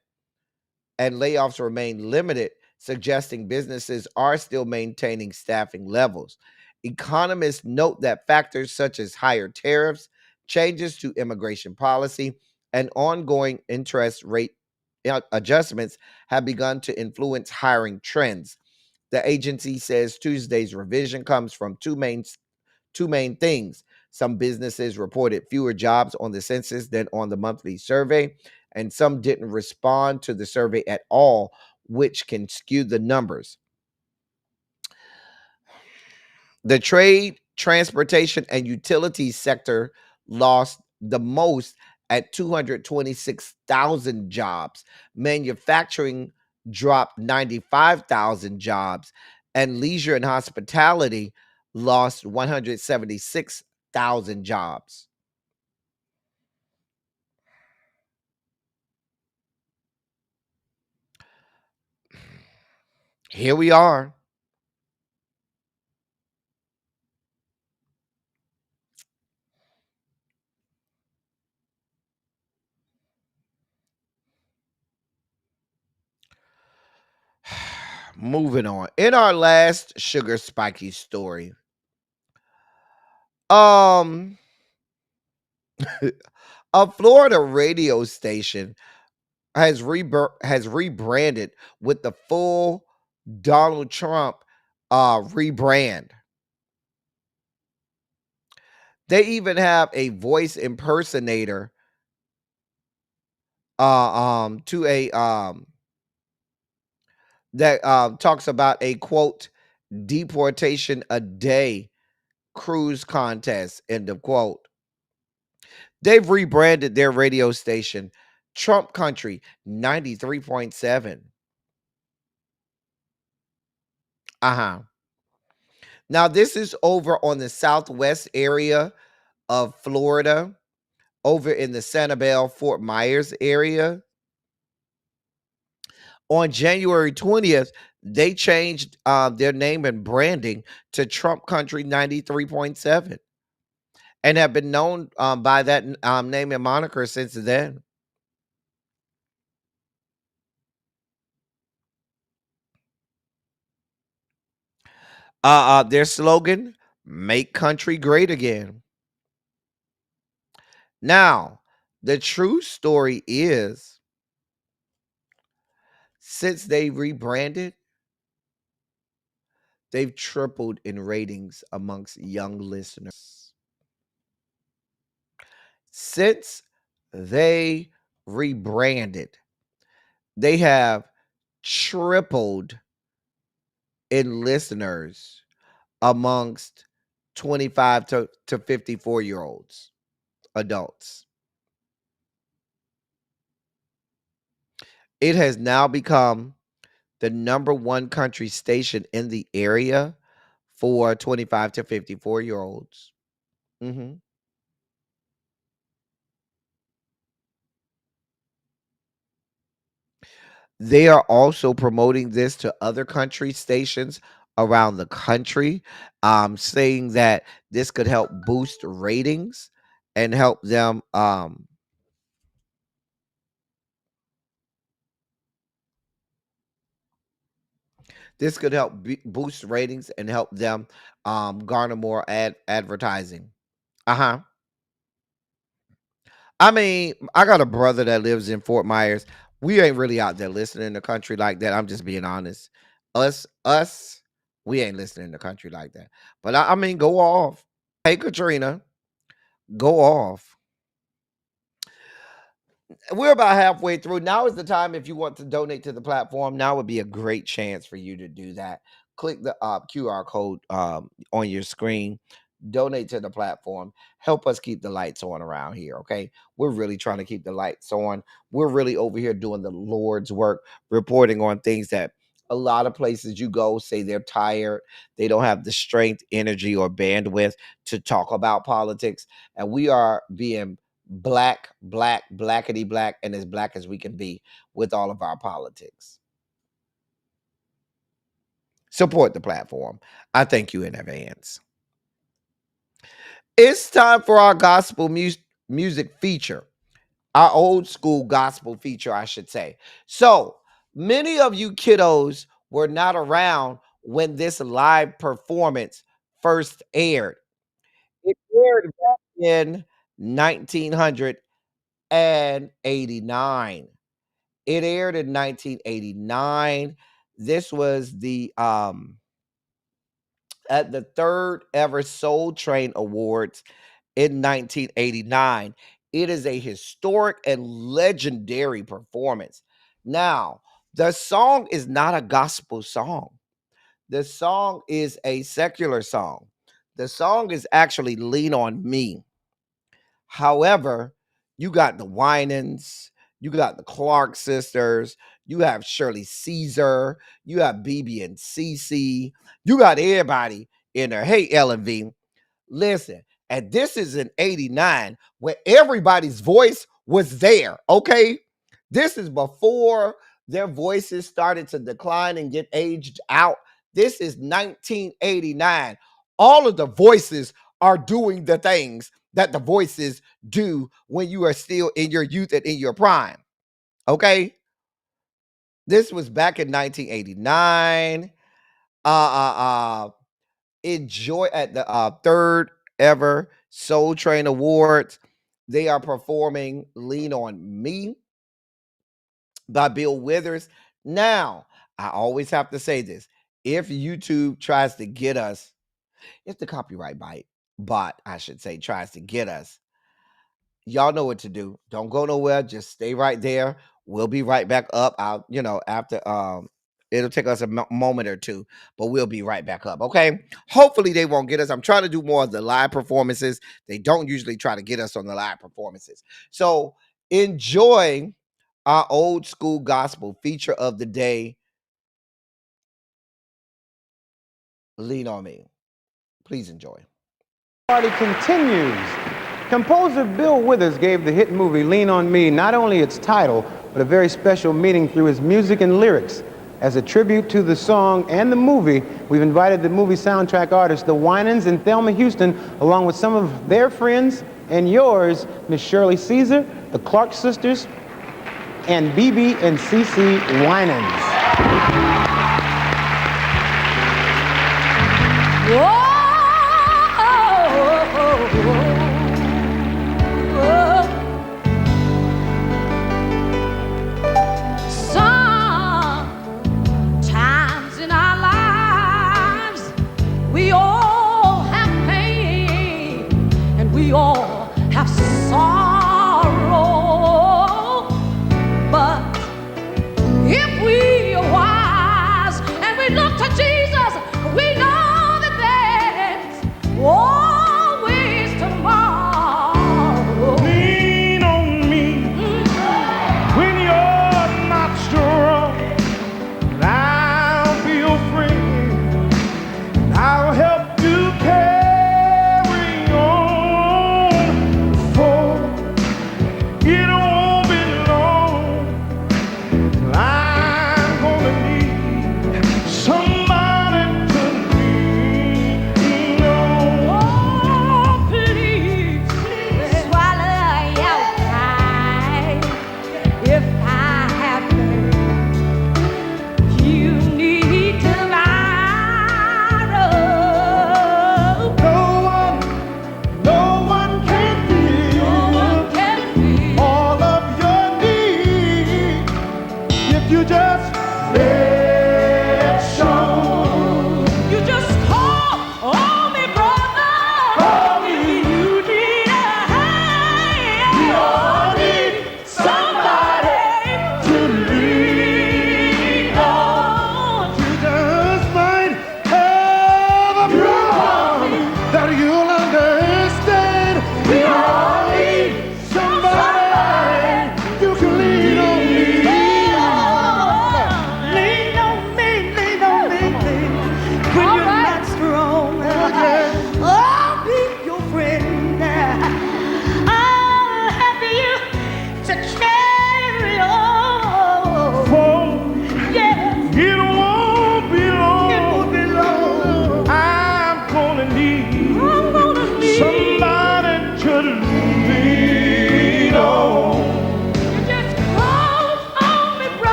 and layoffs remain limited, suggesting businesses are still maintaining staffing levels. Economists note that factors such as higher tariffs, changes to immigration policy, and ongoing interest rate adjustments have begun to influence hiring trends. The agency says Tuesday's revision comes from two main things. Some businesses reported fewer jobs on the census than on the monthly survey, and some didn't respond to the survey at all, which can skew the numbers. The trade, transportation, and utilities sector lost the most at 226,000 jobs. Manufacturing dropped 95,000 jobs, and leisure and hospitality lost 176,000 jobs. Here we are. Moving on. In our last sugar spiky story, um a Florida radio station has rebranded with the full Donald Trump rebrand. They even have a voice impersonator to a that talks about a quote deportation a day cruise contest, end of quote. They've rebranded their radio station Trump Country 93.7. Uh-huh. Now this is over on the southwest area of Florida, over in the Sanibel Fort Myers area. On January 20th, they changed their name and branding to Trump Country 93.7 and have been known by that name and moniker since then. Their slogan, make country great again. Now, the true story is since they rebranded, they've tripled in ratings amongst young listeners. Since they rebranded, they have tripled in listeners amongst 25 to 54 year olds, adults. It has now become the number one country station in the area for 25 to 54 year olds. Mhm. They are also promoting this to other country stations around the country, saying that this could help boost ratings and help them. This could help boost ratings and help them garner more advertising. Uh huh. I mean, I got a brother that lives in Fort Myers. We ain't really out there listening in the country like that. I'm just being honest. Us, we ain't listening in the country like that. But I mean, go off. Hey, Katrina, go off. We're about halfway through. Now is the time if you want to donate to the platform. Now would be a great chance for you to do that. Click the QR code on your screen. Donate to the platform. Help us keep the lights on around here, okay? We're really trying to keep the lights on. We're really over here doing the Lord's work, reporting on things that a lot of places you go say they're tired. They don't have the strength, energy, or bandwidth to talk about politics. And we are being blackety black, and as black as we can be with all of our politics. Support the platform. I thank you in advance. It's time for our gospel music feature, our old school gospel feature, I should say. So many of you kiddos were not around when this live performance first aired. It aired back in 1989. It aired in 1989. This was the at the third ever Soul Train Awards in 1989. It is a historic and legendary performance. Now, the song is not a gospel song. The song is a secular song. The song is actually Lean on Me. However, you got the Winans, you got the Clark sisters, you have Shirley Caesar, you have BB and CC, you got everybody in there. Hey, Ellen V. Listen, and this is in 89 where everybody's voice was there, okay? This is before their voices started to decline and get aged out. This is 1989. All of the voices are doing the things that the voices do when you are still in your youth and in your prime, okay? This was back in 1989. Enjoy at the third ever Soul Train Awards. They are performing Lean on Me by Bill Withers. Now, I always have to say this. If YouTube tries to get us, if the copyright bot, I should say, tries to get us, y'all know what to do. Don't go nowhere. Just stay right there. We'll be right back up. After it'll take us a moment or two, but we'll be right back up. Okay. Hopefully they won't get us. I'm trying to do more of the live performances. They don't usually try to get us on the live performances. So enjoy our old school gospel feature of the day. Lean on Me. Please enjoy. Party continues. Composer Bill Withers gave the hit movie Lean on Me not only its title, but a very special meaning through his music and lyrics. As a tribute to the song and the movie, we've invited the movie soundtrack artists, the Winans and Thelma Houston, along with some of their friends and yours, Miss Shirley Caesar, the Clark sisters, and BB and CC Winans. Whoa! Sometimes in our lives, we all have pain and we all have sorrow. But if we are wise and we look to Jesus, we know that there's always tomorrow. Lean on me when you're not strong. And I'll be your friend. And I'll help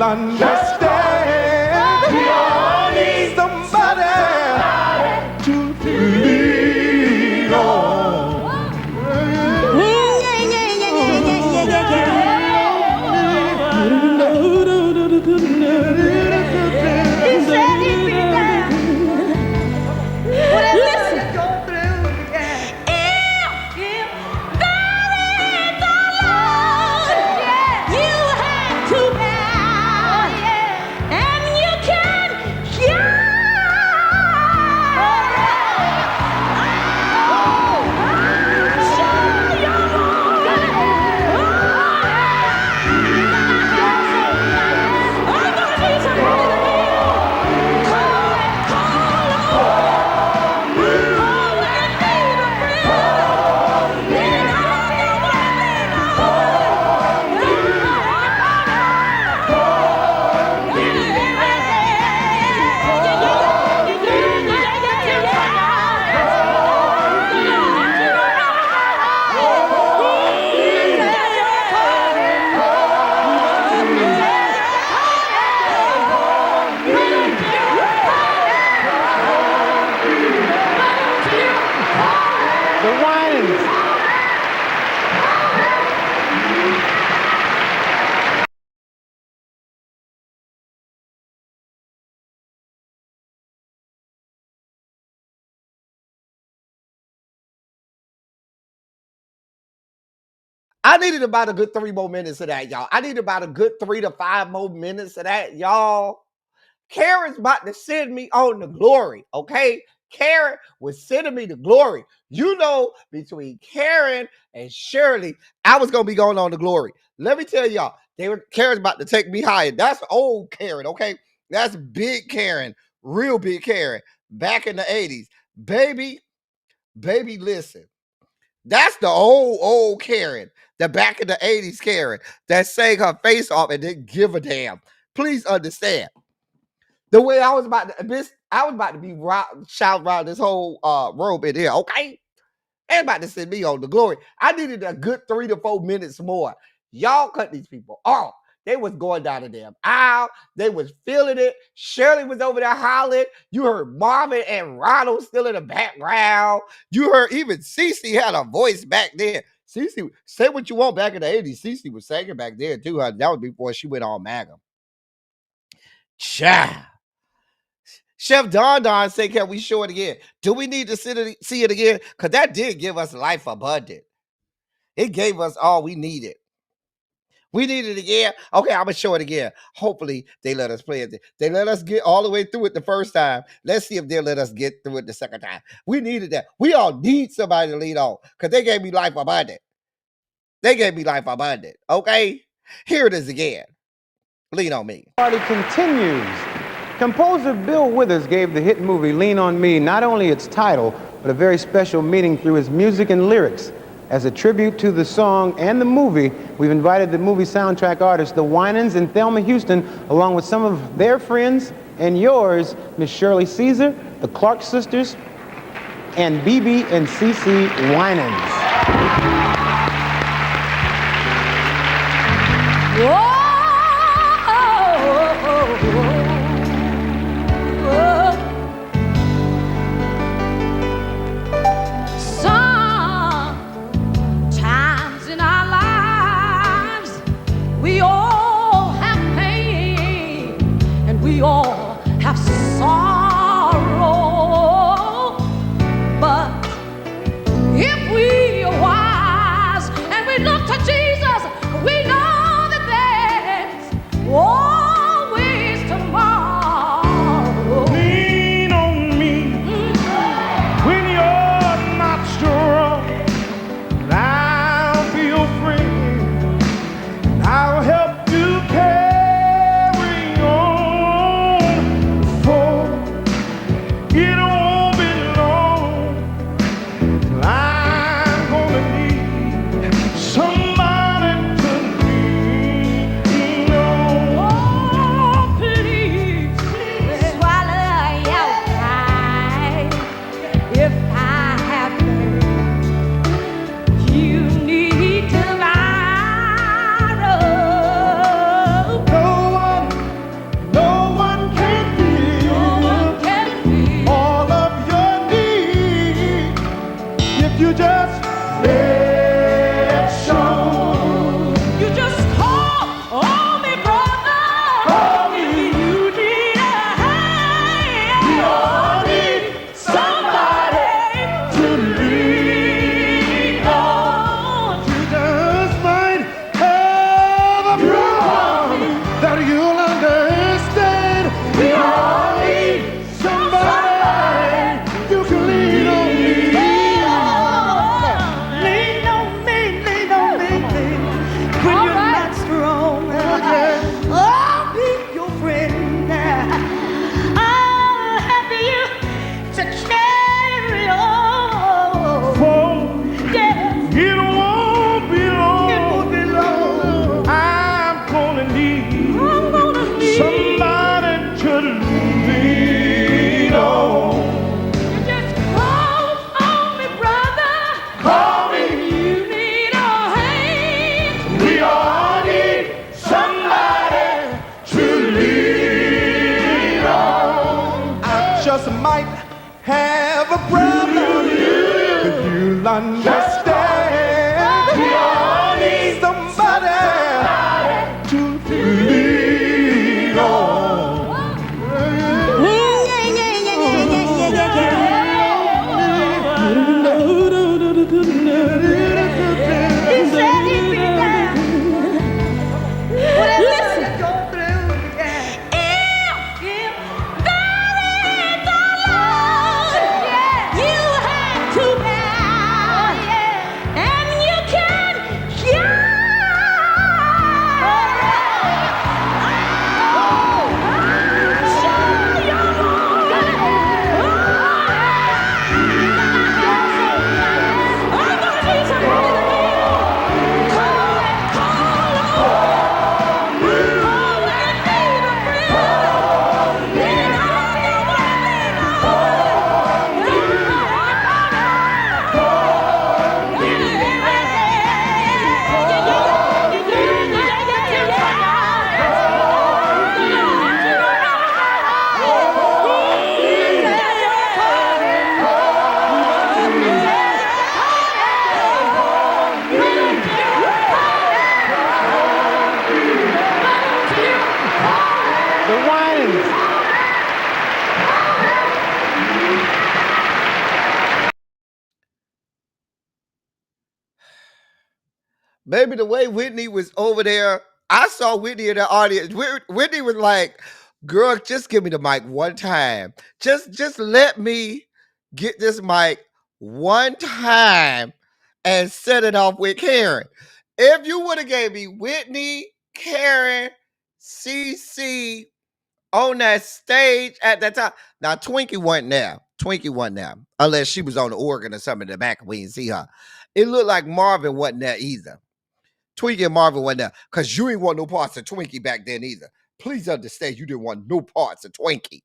understand. We all need somebody to lean on. He said he'd be there. Listen. If there is a Lord, you have to bow, and you can I needed about a good 3 more minutes of that, y'all. I needed about a good 3 to 5 more minutes of that, y'all. Karen's about to send me on the glory, okay? Karen was sending me the glory. You know, between Karen and Shirley, I was going to be going on the glory. Let me tell y'all, Karen's about to take me higher. That's old Karen, okay? That's big Karen, real big Karen, back in the 80s. Baby, listen. That's the old Karen, the back in the 80s Karen that sang her face off and didn't give a damn. Please understand. The way I was about to be shouting around this whole robe in here, okay? They about to send me on the glory. I needed a good 3 to 4 minutes more. Y'all cut these people off. They was going down the damn aisle. They was feeling it. Shirley was over there hollering. You heard Marvin and Ronald still in the background. You heard even Cece had a voice back then. Cece, say what you want back in the 80s. Cece was singing back there too. That was before she went on MAGA. Child. Chef Don said, can we show it again? Do we need to see it again? Because that did give us life abundant. It gave us all we needed. We need it again. Okay, I'm going to show it again. Hopefully, they let us play it. They let us get all the way through it the first time. Let's see if they'll let us get through it the second time. We needed that. We all need somebody to lean on because they gave me life abundant. They gave me life abundant. Okay? Here it is again. Lean on me. Party continues. Composer Bill Withers gave the hit movie Lean on Me not only its title, but a very special meaning through his music and lyrics. As a tribute to the song and the movie, we've invited the movie soundtrack artists, the Winans and Thelma Houston, along with some of their friends and yours, Miss Shirley Caesar, the Clark sisters, and BB and CC Winans. Whoa! Sometimes in our lives we all have pain and we all have sorrow, but if we are wise and we look to Jesus, we know that there brother, if you'll understand, we all need somebody to lean on. He said he'd be there. Well, listen. If God is the Lord, you have to bow, and you can shout. Shout your Lord. I'm gonna tell you something. Maybe the way Whitney was over there, I saw Whitney in the audience. Whitney was like, "Girl, just give me the mic one time. Just let me get this mic one time and set it off with Karen. If you would have gave me Whitney, Karen, CC on that stage at that time. Now Twinkie wasn't there. Twinkie wasn't there. Unless she was on the organ or something in the back and we didn't see her. It looked like Marvin wasn't there either. Twinkie and Marvin went there because you ain't want no parts of Twinkie back then either. Please understand, you didn't want no parts of Twinkie.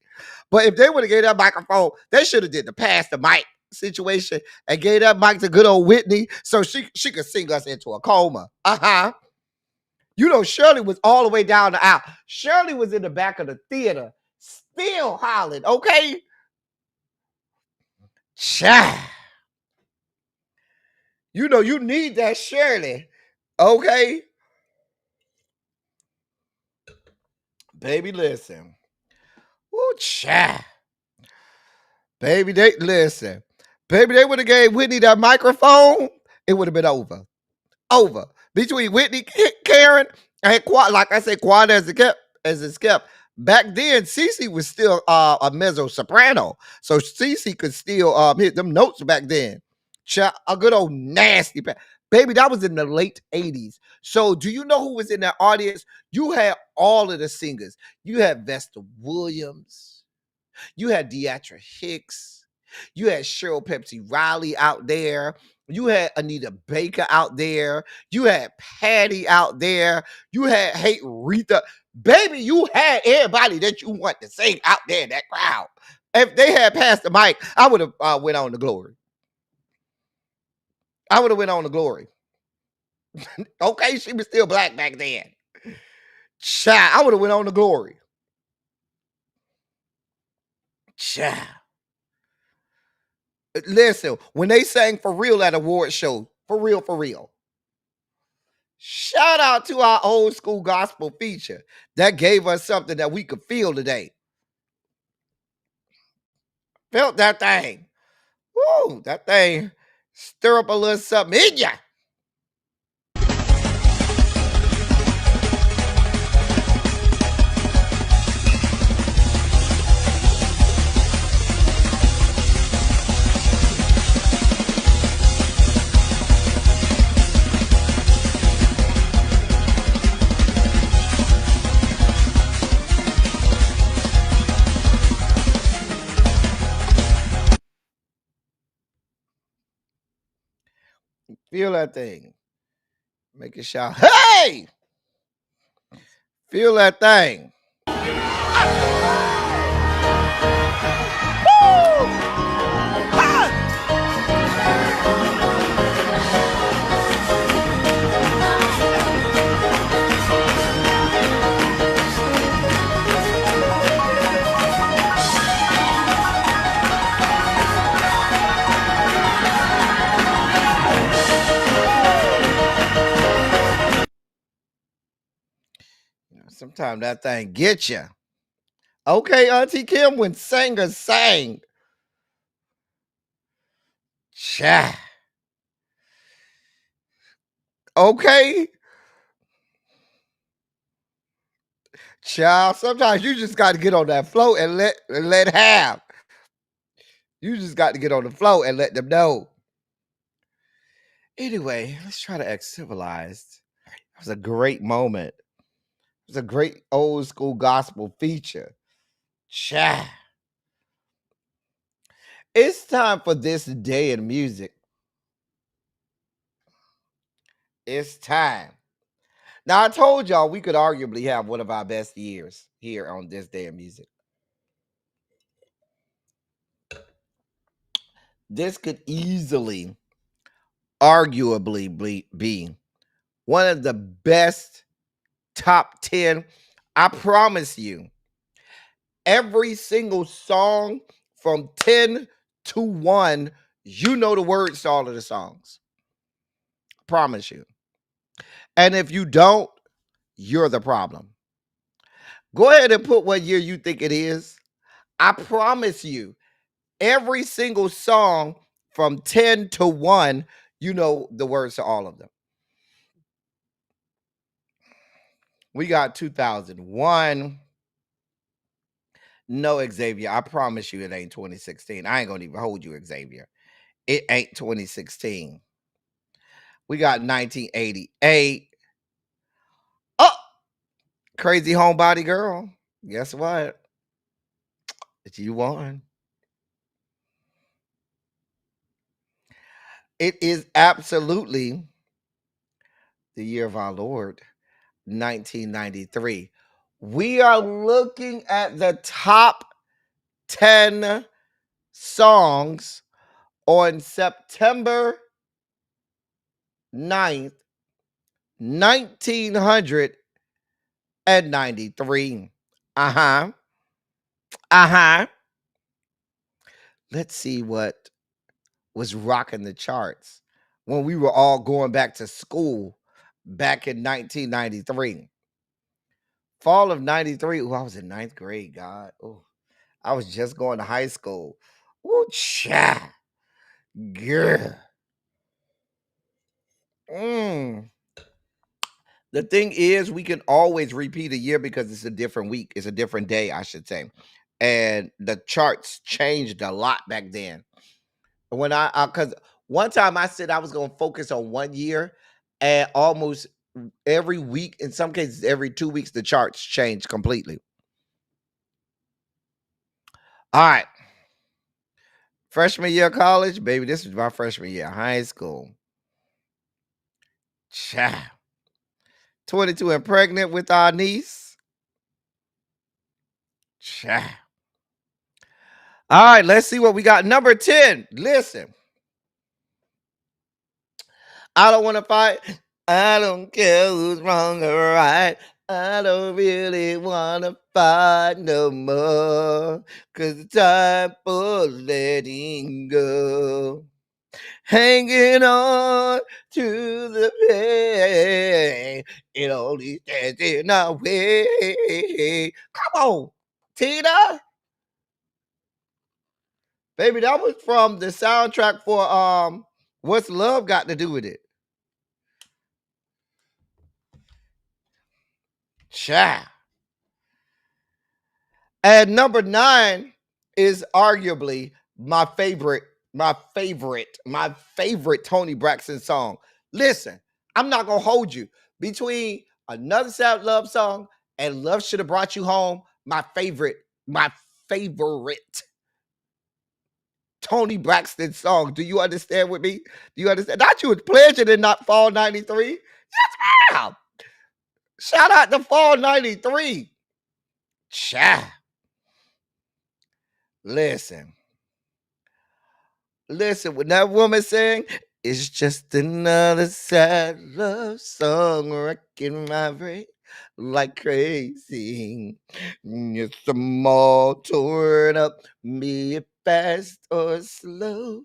But if they would have gave that microphone, they should have did the pass the mic situation and gave that mic to good old Whitney so she could sing us into a coma. You know, Shirley was all the way down the aisle. Shirley was in the back of the theater, still hollering, okay? Child. You know, you need that Shirley, okay? Baby, listen. Ooh, child. Baby, they listen. Baby, they would have gave Whitney that microphone. It would have been over. Over. Between Whitney, Karen, and Quad, like I said, Quad as it kept. Back then, Cece was still a mezzo soprano. So Cece could still hit them notes back then. A good old nasty. Baby, that was in the late 80s. So do you know who was in that audience? You had all of the singers. You had Vesta Williams. You had Deatra Hicks. You had Cheryl Pepsi Riley out there. You had Anita Baker out there. You had Patty out there. You had Hate Rita. Baby, you had everybody that you want to sing out there in that crowd. If they had passed the mic, I would have went on to glory. I would have went on to glory. Okay, she was still black back then. Child, I would have went on to glory. Child. Listen, when they sang For Real at award show, for real. Shout out to our old school gospel feature that gave us something that we could feel today. Felt that thing. Woo, that thing stir up a little something in ya. Feel that thing. Make it shout, hey! Feel that thing. Sometimes that thing get you. Okay, Auntie Kim, when singers sang. Cha. Okay. Child, sometimes you just got to get on that float and let have. You just got to get on the float and let them know. Anyway, let's try to act civilized. It was a great moment. It was a great old school gospel feature. Cha. It's time for this day in music. It's time. Now, I told y'all we could arguably have one of our best years here on this day in music. This could easily, arguably be one of the best top 10. I promise you, every single song from 10 to 1, you know the words to all of the songs. Promise you. And if you don't, you're the problem. Go ahead and put what year you think it is. I promise you, every single song from 10 to 1, you know the words to all of them. We got 2001. No, Xavier, I promise you it ain't 2016. I ain't gonna even hold you, Xavier. It ain't 2016. We got 1988. Oh, Crazy Homebody Girl. Guess what? You won. It is absolutely the year of our Lord, 1993. We are looking at the top 10 songs on September 9th, 1993. Uh-huh. Uh-huh. Let's see what was rocking the charts when we were all going back to school back in 1993. Fall of 93. Oh, I was in 9th grade, God. Oh, I was just going to high school. Oh, cha. Girl. The thing is, we can always repeat a year because it's a different week. It's a different day, I should say. And the charts changed a lot back then. When because one time I said I was going to focus on 1 year, and almost every week, in some cases every 2 weeks, the charts changed completely. All right. Freshman year of college, baby, this was my freshman year of high school. Child. 22 and pregnant with our niece. Child. All right, let's see what we got. Number 10. Listen. I don't want to fight. I don't care who's wrong or right. I don't really want to fight no more. Cause it's time for letting go. Hanging on to the pain. It only stands in our way. Come on, Tina. Baby, that was from the soundtrack for What's Love Got to Do with It? Child. And number 9 is arguably my favorite Tony Braxton song. Listen, I'm not gonna hold you. Between Another Sad Love Song and Love Should Have Brought You Home, my favorite Tony Braxton song. Do you understand with me? Do you understand? Not you was pledging in not Fall 93. Yes, ma'am. Shout out to Fall 93. Child. Listen, when that woman sang, it's just another sad love song wrecking my brain like crazy. It's a all torn up, be it fast or slow.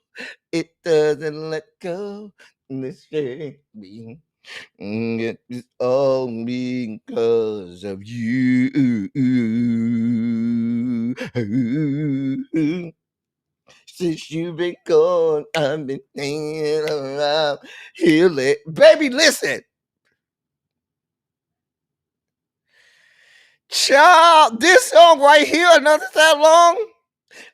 It doesn't let go. This me. It's all because of you. Since you've been gone, I've been thinking around here. Baby, listen. Child, this song right here, another that long.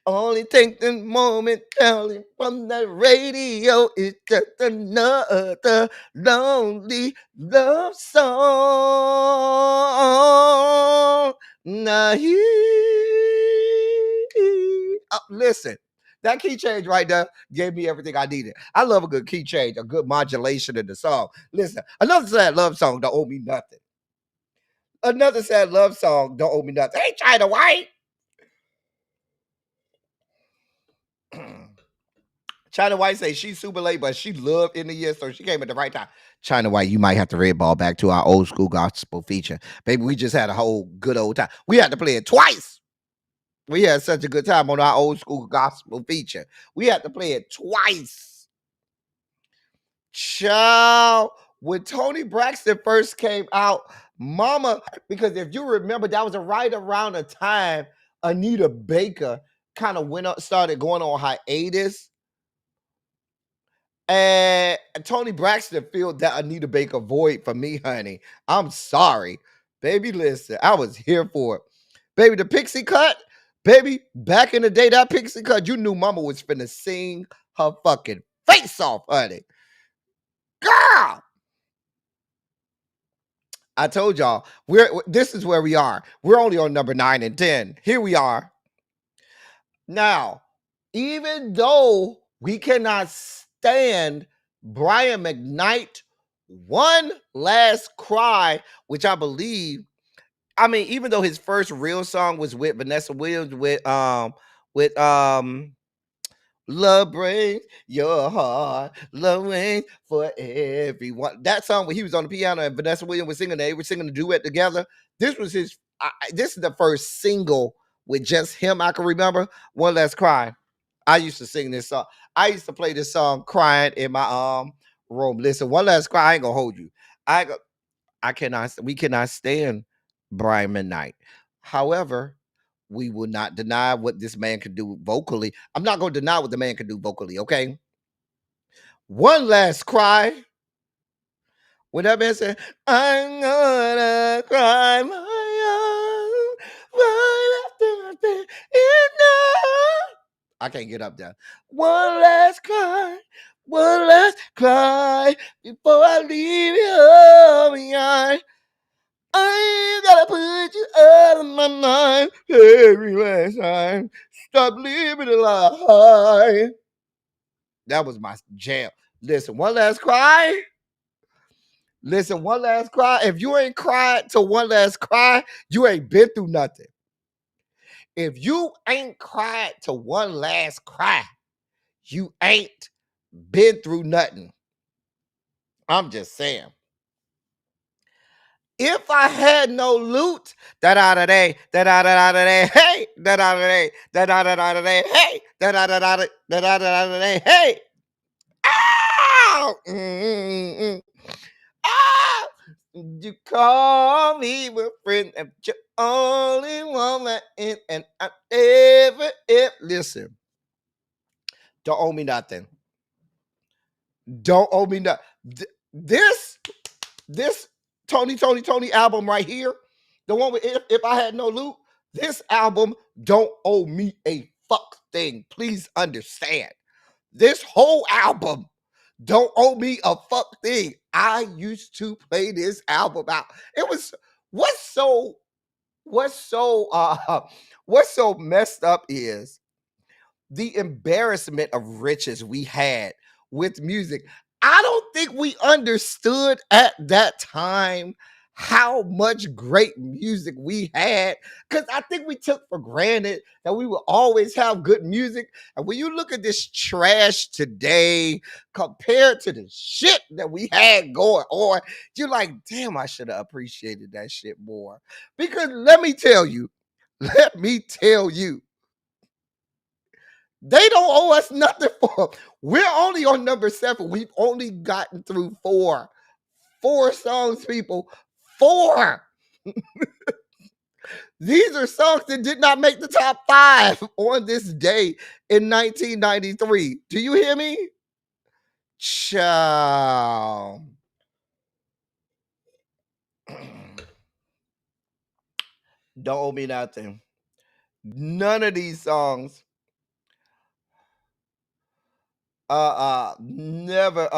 Only take the moment calling from the radio. It's just another lonely love song. Now listen, that key change right there gave me everything I needed. I love a good key change, a good modulation in the song. Listen, another sad love song don't owe me nothing. Another sad love song don't owe me nothing. Hey, China White. China White say she's super late, but she loved in the year, so she came at the right time. China White, you might have to red ball back to our old school gospel feature. Baby, we just had a whole good old time. We had to play it twice. We had such a good time on our old school gospel feature. We had to play it twice. Child, when Tony Braxton first came out, mama, because if you remember, that was right around the time Anita Baker kind of went up, started going on hiatus. And Tony Braxton filled that Anita Baker void for me, honey. I'm sorry. Baby, listen, I was here for it. Baby, the Pixie Cut, baby, back in the day, that Pixie Cut, you knew mama was finna sing her fucking face off, honey. Girl! I told y'all, this is where we are. We're only on number 9 and 10. Here we are. Now, even though we cannot stand Brian McKnight, One Last Cry, which I believe, I mean, even though his first real song was with Vanessa Williams with Love Breaks Your Heart, Love Waits for Everyone. That song when he was on the piano and Vanessa Williams was singing, they were singing the duet together. This was this is the first single with just him I can remember. One Last Cry. I used to sing this song. I used to play this song crying in my room. Listen, One Last Cry, I ain't gonna hold you. We cannot stand Brian McKnight. However, we will not deny what this man can do vocally. I'm not going to deny what the man can do vocally, okay? One Last Cry. When that man said, I'm gonna cry my own right after I've been enough. I can't get up there. One last cry before I leave you behind. I gotta put you out of my mind every last time. Stop living a lie. That was my jam. Listen, One Last Cry. Listen, One Last Cry. If you ain't cried to One Last Cry, you ain't been through nothing. If you ain't cried to One Last Cry, you ain't been through nothing. I'm just saying. If I had no loot, that out of day, that out of day, hey, that out of day, that out of day, hey, that out of day, hey. Ow! Ah! You call me a friend, and you only woman in, and I ever listen. Don't owe me nothing. Don't owe me nothing. This Tony album right here, the one with if I had no loot, this album don't owe me a fuck thing. Please understand. This whole album don't owe me a fuck thing. I used to play this album out. It was what's so messed up is the embarrassment of riches we had with music. I don't think we understood at that time how much great music we had, because I think we took for granted that we would always have good music. And when you look at this trash today compared to the shit that we had going on, you're like, damn, I should have appreciated that shit more. Because let me tell you, they don't owe us nothing for. We're only on number 7. We've only gotten through four 4 songs, people. 4. These are songs that did not make the top 5 on this day in 1993. Do you hear me? Ciao. Don't owe me nothing. None of these songs never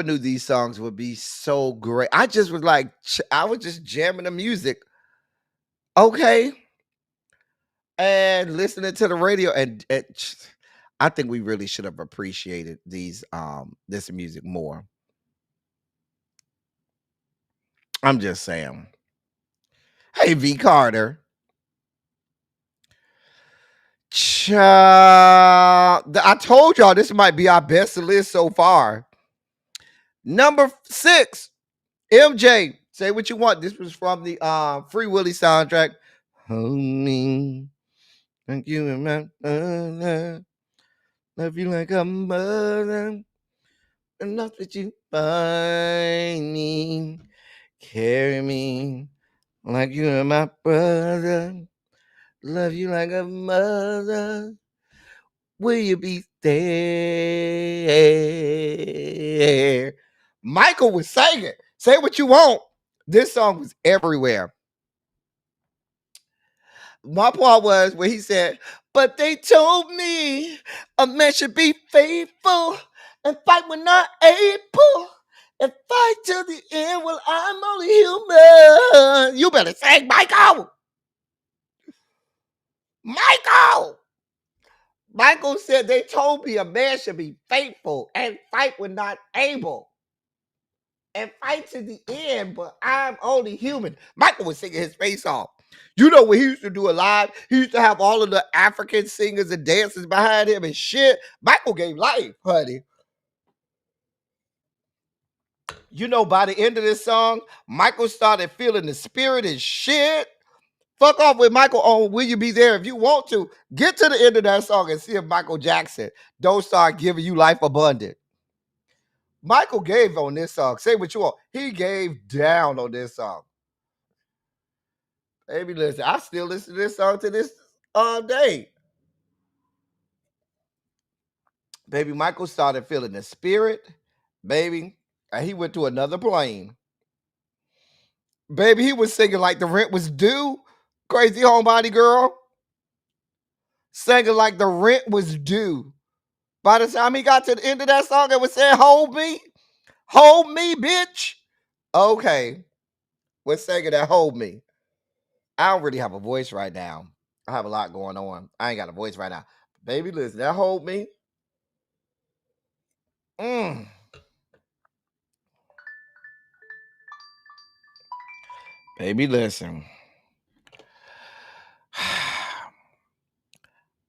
knew these songs would be so great. I just was like, I was just jamming the music, okay, and listening to the radio, and I think we really should have appreciated this music more. I'm just saying. Hey, V Carter. I told y'all this might be our best list so far. Number 6, MJ. Say what you want. This was from the Free Willy soundtrack. Hold me, thank you, and my mother. Love you like a mother. And not that you find me. Carry me like you are my brother. Love you like a mother. Will you be there? Michael was singing. Say what you want. This song was everywhere. My part was where he said, but they told me a man should be faithful and fight when not able. And fight till the end. Well, I'm only human. You better sing, Michael. Michael. Michael said they told me a man should be faithful and fight when not able. And fight to the end, but I'm only human. Michael was singing his face off. You know when he used to do it live, he used to have all of the African singers and dancers behind him and shit. Michael gave life, honey. You know, by the end of this song, Michael started feeling the spirit and shit. Fuck off with Michael on Will You Be There if you want to. Get to the end of that song and see if Michael Jackson don't start giving you life abundant. Michael gave on this song. Say what you want. He gave down on this song. Baby, listen, I still listen to this song to this all day. Baby, Michael started feeling the spirit, baby, and he went to another plane. Baby, he was singing like the rent was due. Crazy homebody girl. Singing like the rent was due. By the time he got to the end of that song, it was saying, hold me, bitch. Okay. We're singing that hold me. I don't really have a voice right now. I have a lot going on. I ain't got a voice right now. Baby, listen, that hold me. Baby, listen.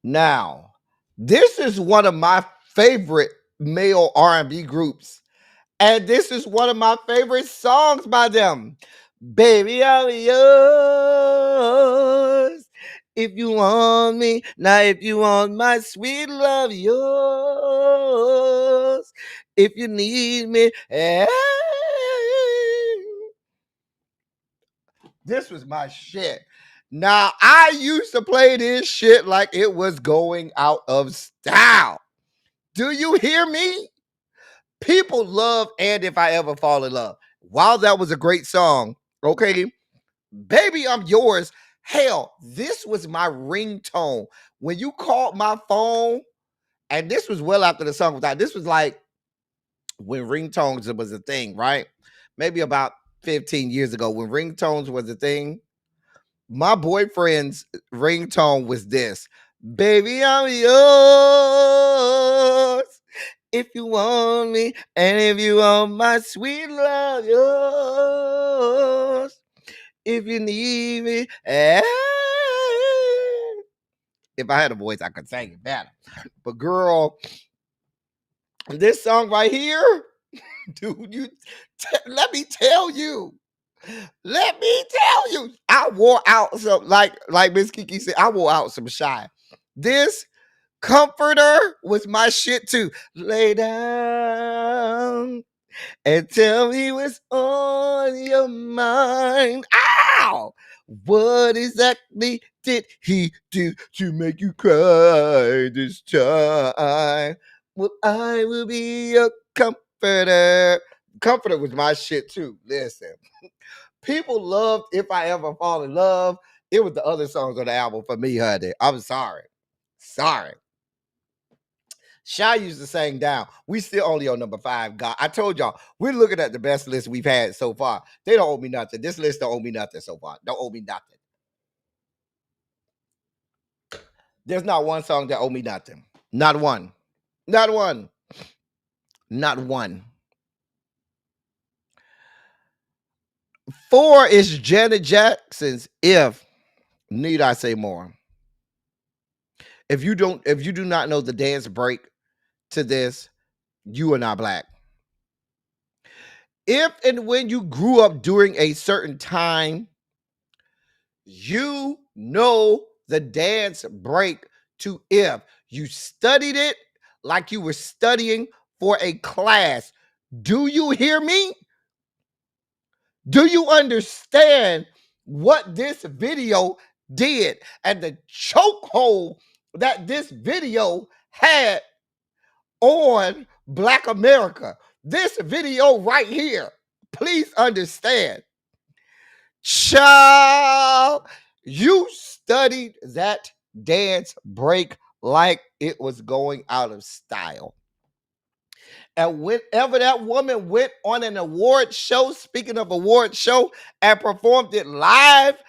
Now, this is one of my favorite male R&B groups. And this is one of my favorite songs by them. Baby, I'm yours. If you want me, now if you want my sweet love, yours. If you need me, this was my shit. Now, I used to play this shit like it was going out of style. Do you hear me? People love And If I Ever Fall in Love. While that was a great song, okay, Baby, I'm Yours. Hell, this was my ringtone. When you called my phone, and this was well after the song was out. This was like when ringtones was a thing, right? Maybe about 15 years ago when ringtones was a thing. My boyfriend's ringtone was this. Baby, I'm yours. If you want me, and if you want my sweet love, yours. If you need me, if I had a voice, I could sing it better. But girl, this song right here, dude, let me tell you. Let me tell you, I wore out some, like Miss Kiki said, I wore out some shy. This Comforter was my shit too. Lay down and tell me what's on your mind. Ow! What exactly did he do to make you cry this time? Well, I will be your comforter. Comforter was my shit too. Listen, people loved If I Ever Fall in Love. It was the other songs on the album for me, honey. I'm sorry. Sorry. Shy used to sing down. We still only on number 5. God, I told y'all, we're looking at the best list we've had so far. They don't owe me nothing. This list don't owe me nothing so far. Don't owe me nothing. There's not one song that owe me nothing. Not one. Not one. Not one. 4 is Janet Jackson's If Need I Say More. If you do not know the dance break to this, you are not black. If and when you grew up during a certain time, you know the dance break to If. You studied it like you were studying for a class. Do you hear me? Do you understand what this video did and the chokehold that this video had on Black America? This video right here, please understand. Child, you studied that dance break like it was going out of style. And whenever that woman went on an award show, speaking of award show, and performed it live,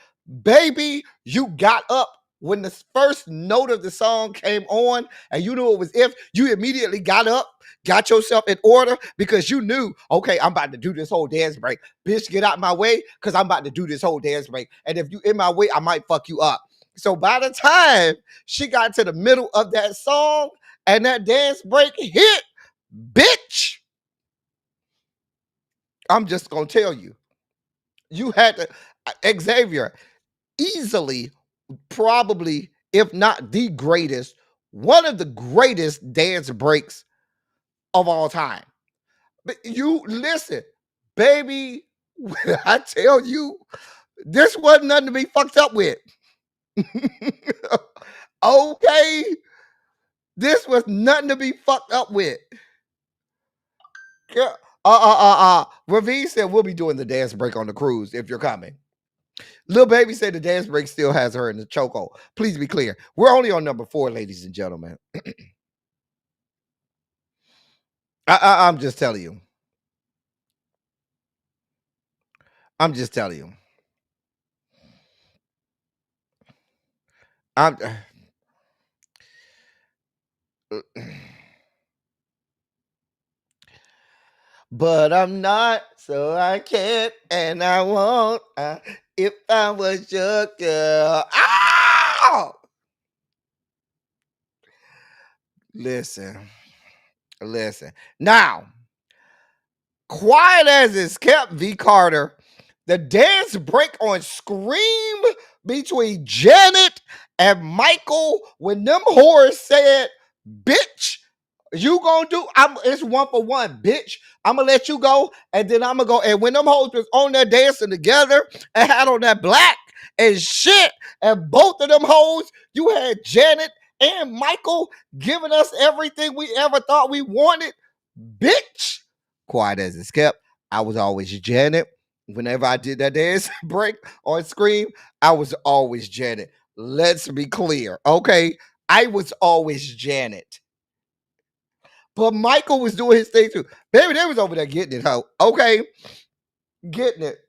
baby, you got up. When the first note of the song came on and you knew it was If, you immediately got up, got yourself in order because you knew, okay, I'm about to do this whole dance break. Bitch, get out my way because I'm about to do this whole dance break. And if you in my way, I might fuck you up. So by the time she got to the middle of that song and that dance break hit, bitch, I'm just going to tell you, you had to, Xavier, easily, probably, if not the greatest, one of the greatest dance breaks of all time. But you listen, baby, when I tell you, this wasn't nothing to be fucked up with. Okay? This was nothing to be fucked up with. Ravine said we'll be doing the dance break on the cruise if you're coming. Lil Baby said the dance break still has her in the chokehold. Please be clear. We're only on number 4, ladies and gentlemen. I'm just telling you. I'm just telling you. I'm but I'm not, so I can't and I won't. If I was your girl. Ow! Listen. Now, quiet as it's kept, V. Carter, the dance break on Scream between Janet and Michael when them whores said, bitch, you gonna do, it's 1 for 1, bitch. I'm gonna let you go, and then I'm gonna go. And when them hoes was on there dancing together and had on that black and shit, and both of them hoes, you had Janet and Michael giving us everything we ever thought we wanted, bitch. Quiet as it's kept, I was always Janet. Whenever I did that dance break on Scream, I was always Janet. Let's be clear, okay? I was always Janet. But Michael was doing his thing too. Baby, they was over there getting it, ho. Okay? Getting it.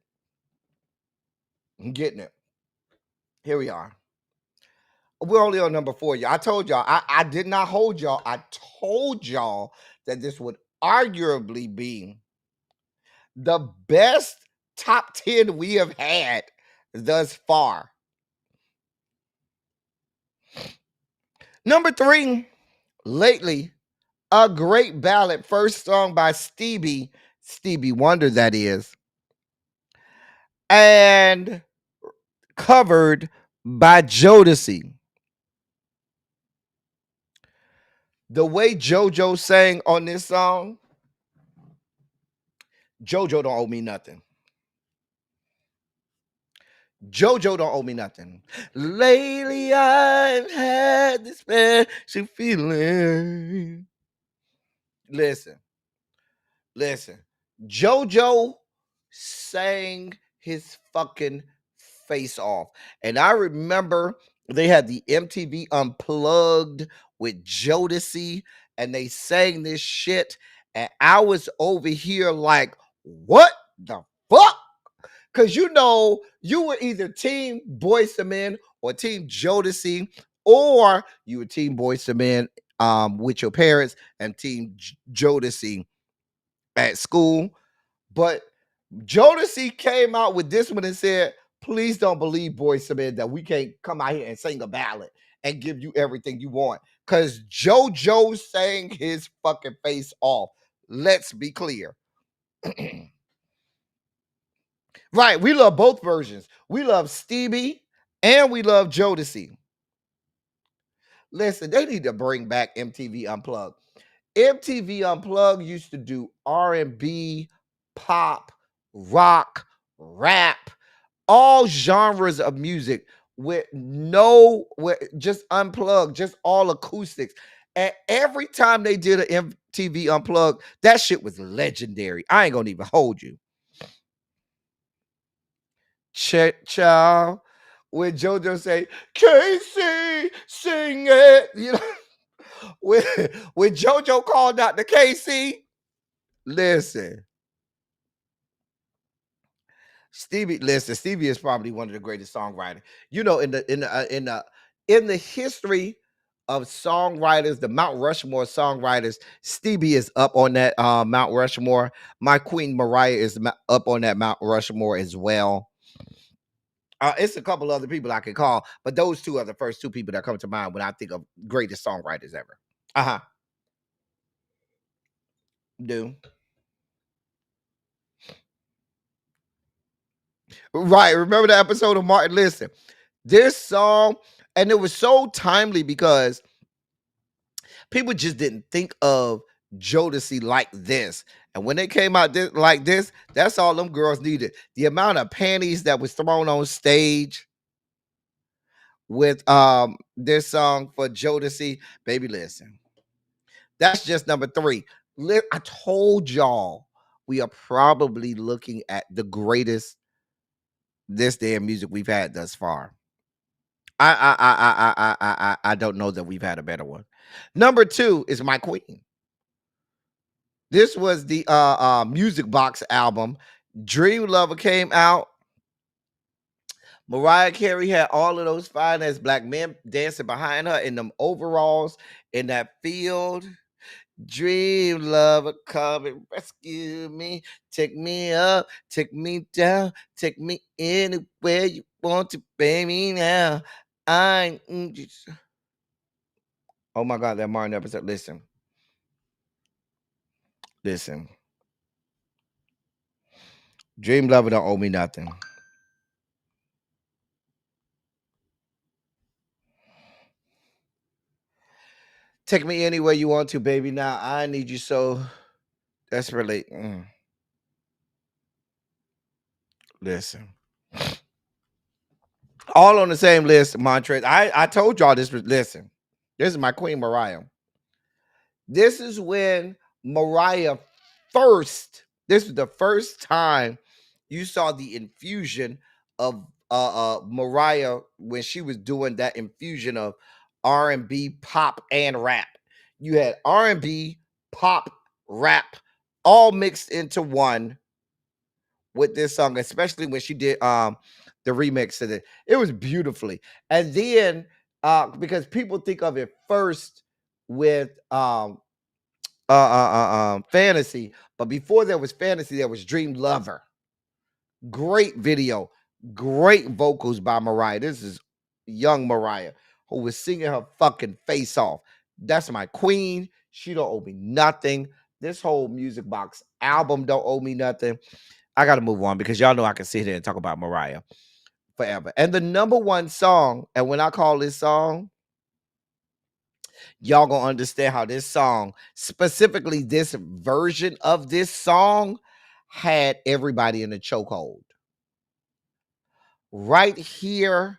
Getting it. Here we are. We're only on number 4, y'all. I told y'all. I did not hold y'all. I told y'all that this would arguably be the best top 10 we have had thus far. Number 3, lately, a great ballad, first song by Stevie Wonder, that is, and covered by Jodeci. The way JoJo sang on this song, JoJo don't owe me nothing. JoJo don't owe me nothing. Lately I've had this special feeling. Listen. JoJo sang his fucking face off. And I remember they had the MTV Unplugged with Jodeci, and they sang this shit. And I was over here like, what the fuck? Because you know, you were either Team Boyz II Men or Team Jodeci, or you were Team Boyz II Men with your parents and Team Jodeci at school. But Jodeci came out with this one and said, please don't believe Boyz II Men that we can't come out here and sing a ballad and give you everything you want. Because JoJo sang his fucking face off. Let's be clear. Right, we love both versions. We love Stevie and we love Jodeci. Listen, they need to bring back MTV Unplugged. MTV Unplugged used to do R&B, pop, rock, rap, all genres of music with just unplugged, just all acoustics. And every time they did an MTV Unplugged, that shit was legendary. I ain't gonna even hold you. Child, when JoJo say, Casey, sing it, you know, when JoJo called out to Casey, listen, Stevie is probably one of the greatest songwriters. You know, in the history of songwriters, the Mount Rushmore songwriters, Stevie is up on that Mount Rushmore. My queen Mariah is up on that Mount Rushmore as well. It's a couple other people I can call, but those two are the first two people that come to mind when I think of greatest songwriters ever. Do. Right. Remember the episode of Martin? Listen, this song, and it was so timely because people just didn't think of Jodeci like this. And when they came out like this, that's all them girls needed. The amount of panties that was thrown on stage with this song for Jodeci, baby, listen. That's just number 3. I told y'all we are probably looking at the greatest this damn music we've had thus far. I don't know that we've had a better one. Number 2 is My Queen. This was the Music Box album. Dream Lover came out. Mariah Carey had all of those fine ass black men dancing behind her in them overalls in that field. Dream Lover, come and rescue me. Take me up, take me down, take me anywhere you want to, baby. Now I need you. Oh my God, that Martin episode. Listen. Dream Lover don't owe me nothing. Take me anywhere you want to, baby. Now I need you so desperately. Listen. All on the same list, Montrez. I told y'all this was, listen. This is my queen, Mariah. This is when Mariah this was the first time you saw the infusion of Mariah when she was doing that infusion of R&B, pop, and rap. You had R&B, pop, rap, all mixed into one with this song, especially when she did the remix of it. It was beautifully. And then because people think of it first with Fantasy, but before there was Fantasy, there was Dream Lover. Great video, great vocals by Mariah. This is young Mariah who was singing her fucking face off. That's my queen. She don't owe me nothing. This whole Music Box album don't owe me nothing. I got to move on because y'all know I can sit here and talk about Mariah forever. And the number 1 song, and when I call this song, y'all gonna understand how this song, specifically this version of this song, had everybody in a chokehold. Right here,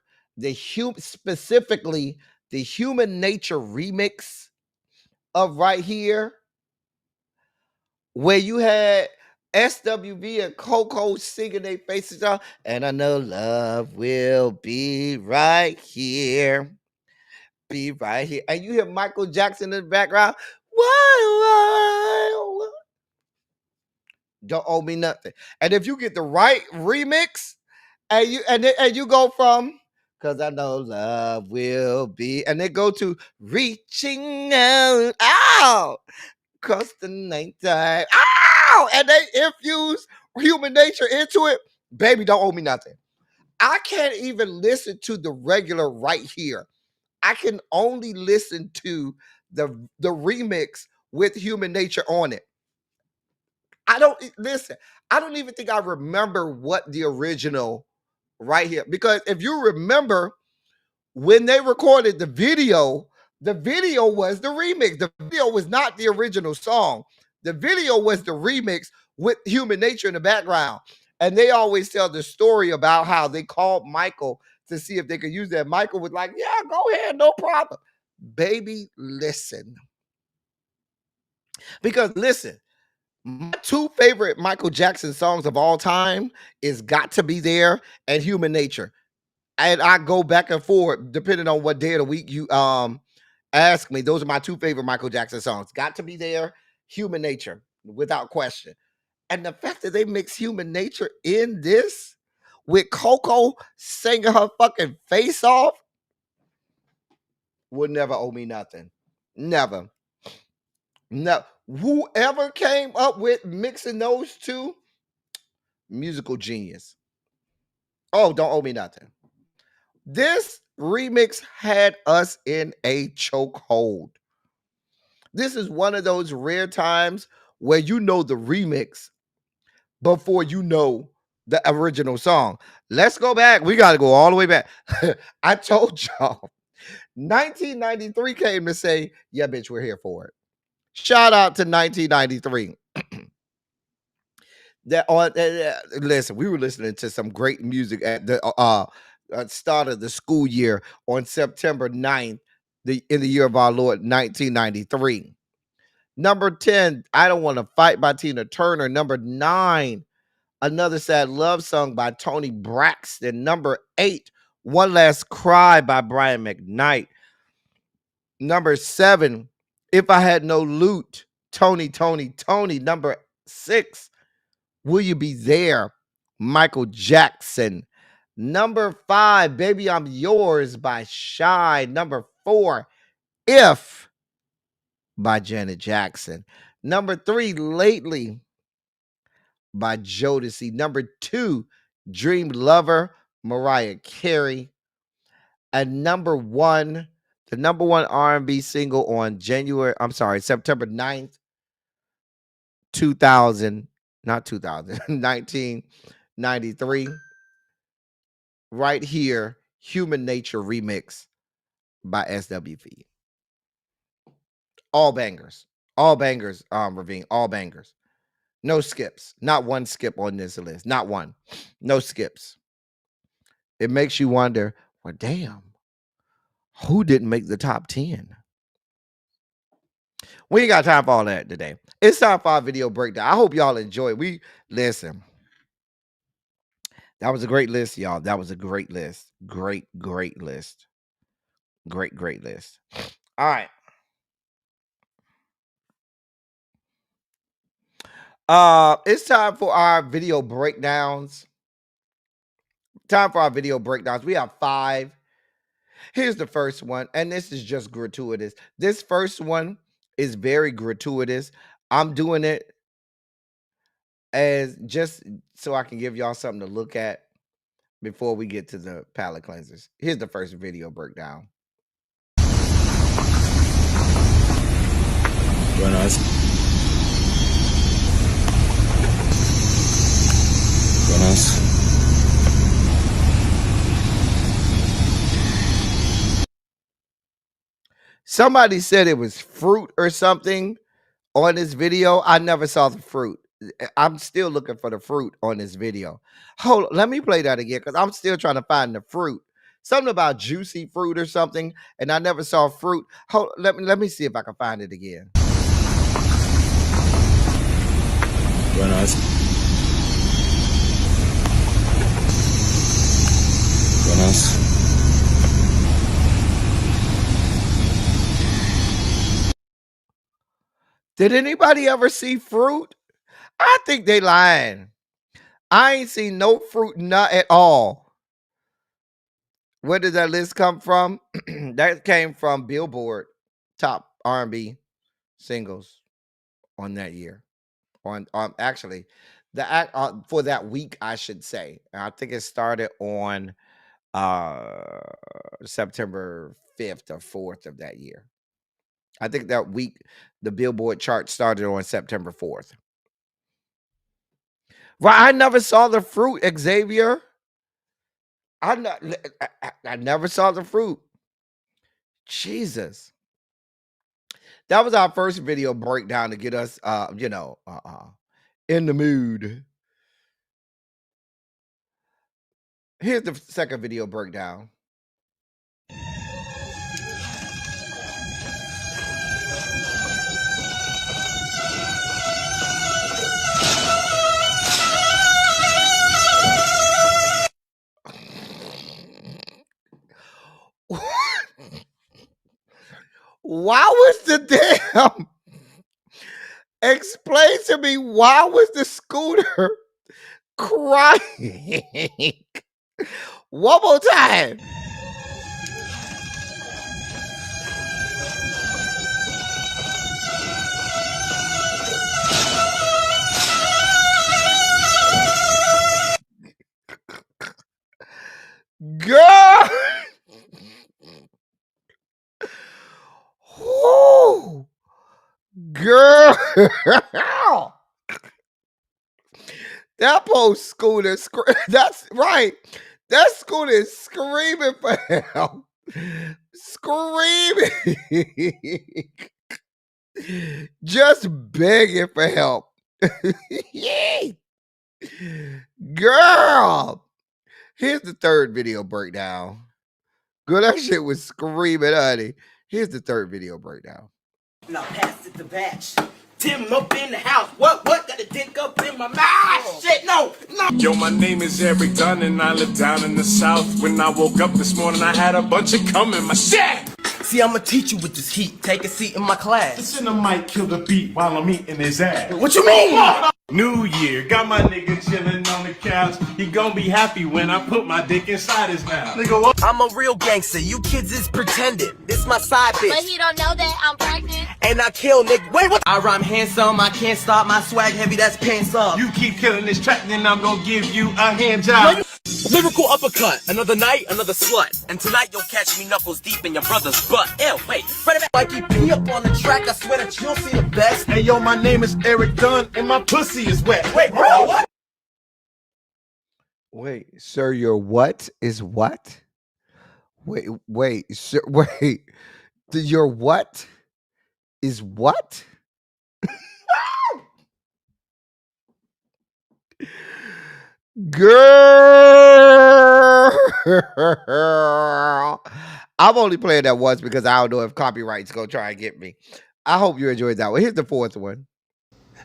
specifically the Human Nature remix of Right Here, where you had SWV and Coco singing their faces off, and I know love will be right here. Be right here. And you hear Michael Jackson in the background. Why? Don't owe me nothing. And if you get the right remix, and you go from because I know love will be, and then go to reaching out across the nighttime. Ow! And they infuse Human Nature into it. Baby, don't owe me nothing. I can't even listen to the regular Right Here. I can only listen to the remix with Human Nature on it. I don't even think I remember what the original Right Here, because if you remember when they recorded the video was the remix. The video was not the original song. The video was the remix with Human Nature in the background. And they always tell the story about how they called Michael to see if they could use that. Michael was like, yeah, go ahead, no problem. Baby, listen. Because listen, my two favorite Michael Jackson songs of all time is Got to Be There and Human Nature. And I go back and forth depending on what day of the week you ask me. Those are my two favorite Michael Jackson songs. Got to Be There, Human Nature, without question. And the fact that they mix Human Nature in this with Coco singing her fucking face off would never owe me nothing. Never. No. Whoever came up with mixing those two, musical genius. Oh, don't owe me nothing. This remix had us in a chokehold. This is one of those rare times where you know the remix before you know the original song. Let's go back. We got to go all the way back. I told y'all, 1993 came to say, yeah, bitch, we're here for it. Shout out to 1993. Listen, we were listening to some great music at the start of the school year on September 9th, in the year of our Lord, 1993. Number 10, I Don't Want to Fight by Tina Turner. Number 9, Another Sad Love Song by Toni Braxton. Number 8, One Last Cry by Brian McKnight. Number 7, If I Had No Loot, Tony. Number 6, Will You Be There, Michael Jackson. Number 5, Baby I'm Yours by Shy. Number 4, If by Janet Jackson. Number 3, Lately by Jodeci. Number 2, Dream Lover, Mariah Carey. And number 1, the number 1 R&B single on September 9th, 1993. Right Here, Human Nature remix by SWV. All bangers. Ravine, all bangers. No skips. Not one skip on this list. Not one. No skips. It makes you wonder, well, damn, who didn't make the top 10? We ain't got time for all that today. It's time for our video breakdown. I hope y'all enjoy. Listen. That was a great list, y'all. That was a great list. Great list. Great list. All right. It's time for our video breakdowns. We have 5. Here's the first one, and this is just gratuitous. This first one is very gratuitous. I'm doing it as just so I can give y'all something to look at before we get to the palate cleansers. Here's the first video breakdown. Buenas. Somebody said it was fruit or something on this video. I never saw the fruit. I'm still looking for the fruit on this video. Hold on, let me play that again because I'm still trying to find the fruit. Something about juicy fruit or something, and I never saw fruit. Hold, let me see if I can find it again. Buenas. Buenas. Did anybody ever see fruit? I think they lying. I ain't seen no fruit, nut at all. Where did that list come from? That came from Billboard top R&B singles on that year. On actually, the for that week, I should say. I think it started on September 5th or 4th of that year. I think that week the Billboard chart started on September 4th. Right, I never saw the fruit, Xavier. I never saw the fruit. Jesus. That was our first video breakdown to get us in the mood. Here's the second video breakdown. Why was the damn explain to me why was the scooter crying? One more time. Girl. Whoo. Girl. That poor scooter, that's right. That scooter is screaming for help. Screaming. Just begging for help. Girl. Here's the third video breakdown. Girl, that shit was screaming, honey. Here's the third video breakdown. Now pass it the batch. Tim up in the house. What? Got a dick up in my mouth. Shit, no. Yo, my name is Eric Dunn and I live down in the South. When I woke up this morning, I had a bunch of cum in my shit. See, I'ma teach you with this heat. Take a seat in my class. Listen, I might kill the beat while I'm eating his ass. What you mean? New Year, got my nigga chilling on the couch. He gon' be happy when I put my dick inside his mouth. Nigga, what? I'm a real gangster. You kids is pretending. This my side bitch. But he don't know that I'm pregnant. And I kill nigga. Wait, what? I rhyme handsome. I can't stop my swag heavy. That's pants up. You keep killing this track, then I'm gonna give you a hand job. Lyrical uppercut. Another night, another slut. And tonight you'll catch me knuckles deep in your brother's butt. Ew, wait. Right back. Like you pee up on the track. I swear that you'll see the best. Hey, yo, my name is Eric Dunn and my pussy is wet. Wait, bro, what? Wait, sir, your what is what? Wait, sir, wait. Your what is what? Girl. I'm only playing that once because I don't know if copyright's gonna try and get me. I hope you enjoyed that one. Here's the fourth one.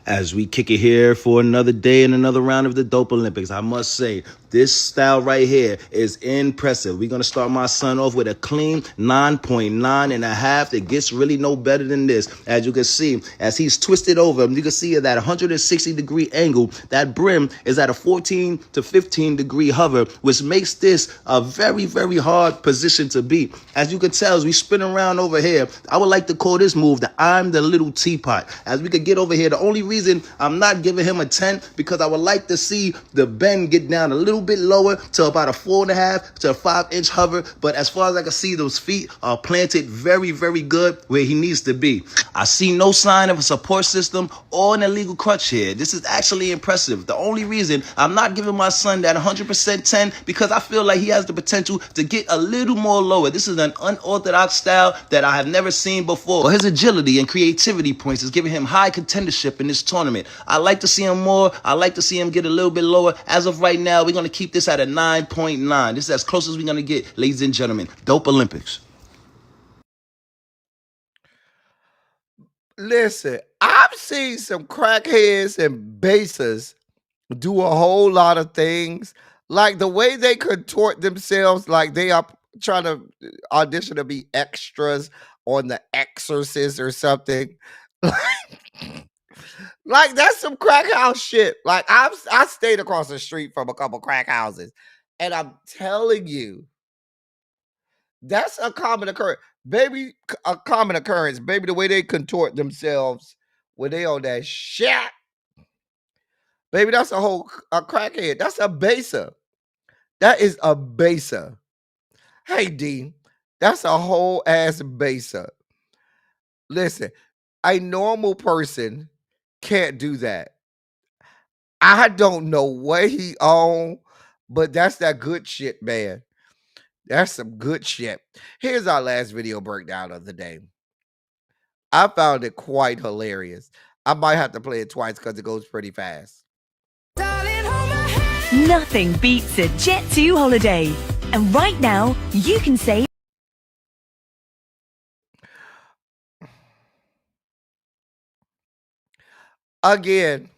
As we kick it here for another day and another round of the Dope Olympics, I must say, this style right here is impressive. We're going to start my son off with a clean 9.9 and a half. It gets really no better than this. As you can see, as he's twisted over, you can see at that 160-degree angle, that brim is at a 14 to 15-degree hover, which makes this a very, very hard position to beat. As you can tell, as we spin around over here, I would like to call this move the I'm the little teapot. As we could get over here, the only reason I'm not giving him a 10 because I would like to see the bend get down a little little bit lower to about a 4.5 to a 5-inch hover. But as far as I can see, those feet are planted very, very good where he needs to be. I see no sign of a support system or an illegal crutch here. This is actually impressive. The only reason I'm not giving my son that 100% 10 because I feel like he has the potential to get a little more lower. This is an unorthodox style that I have never seen before. But his agility and creativity points is giving him high contendership in this tournament. I like to see him more. I like to see him get a little bit lower. As of right now, we're going to keep this at a 9.9. This is as close as we're going to get, ladies and gentlemen. Dope Olympics. Listen, I've seen some crackheads and basers do a whole lot of things. Like the way they contort themselves, like they are trying to audition to be extras on The Exorcist or something. Like that's some crack house shit. Like I stayed across the street from a couple crack houses, and I'm telling you, that's a common occurrence, baby. A common occurrence, baby. The way they contort themselves when they on that shit, baby. That's a crackhead. That's a baser. That is a baser. Hey D, that's a whole ass baser. Listen, a normal person can't do that. I don't know what he on, but that's that good shit, man. That's some good shit. Here's our last video breakdown of the day. I found it quite hilarious. I might have to play it twice because it goes pretty fast. Nothing beats a Jet2 holiday. And right now, you can save. Again,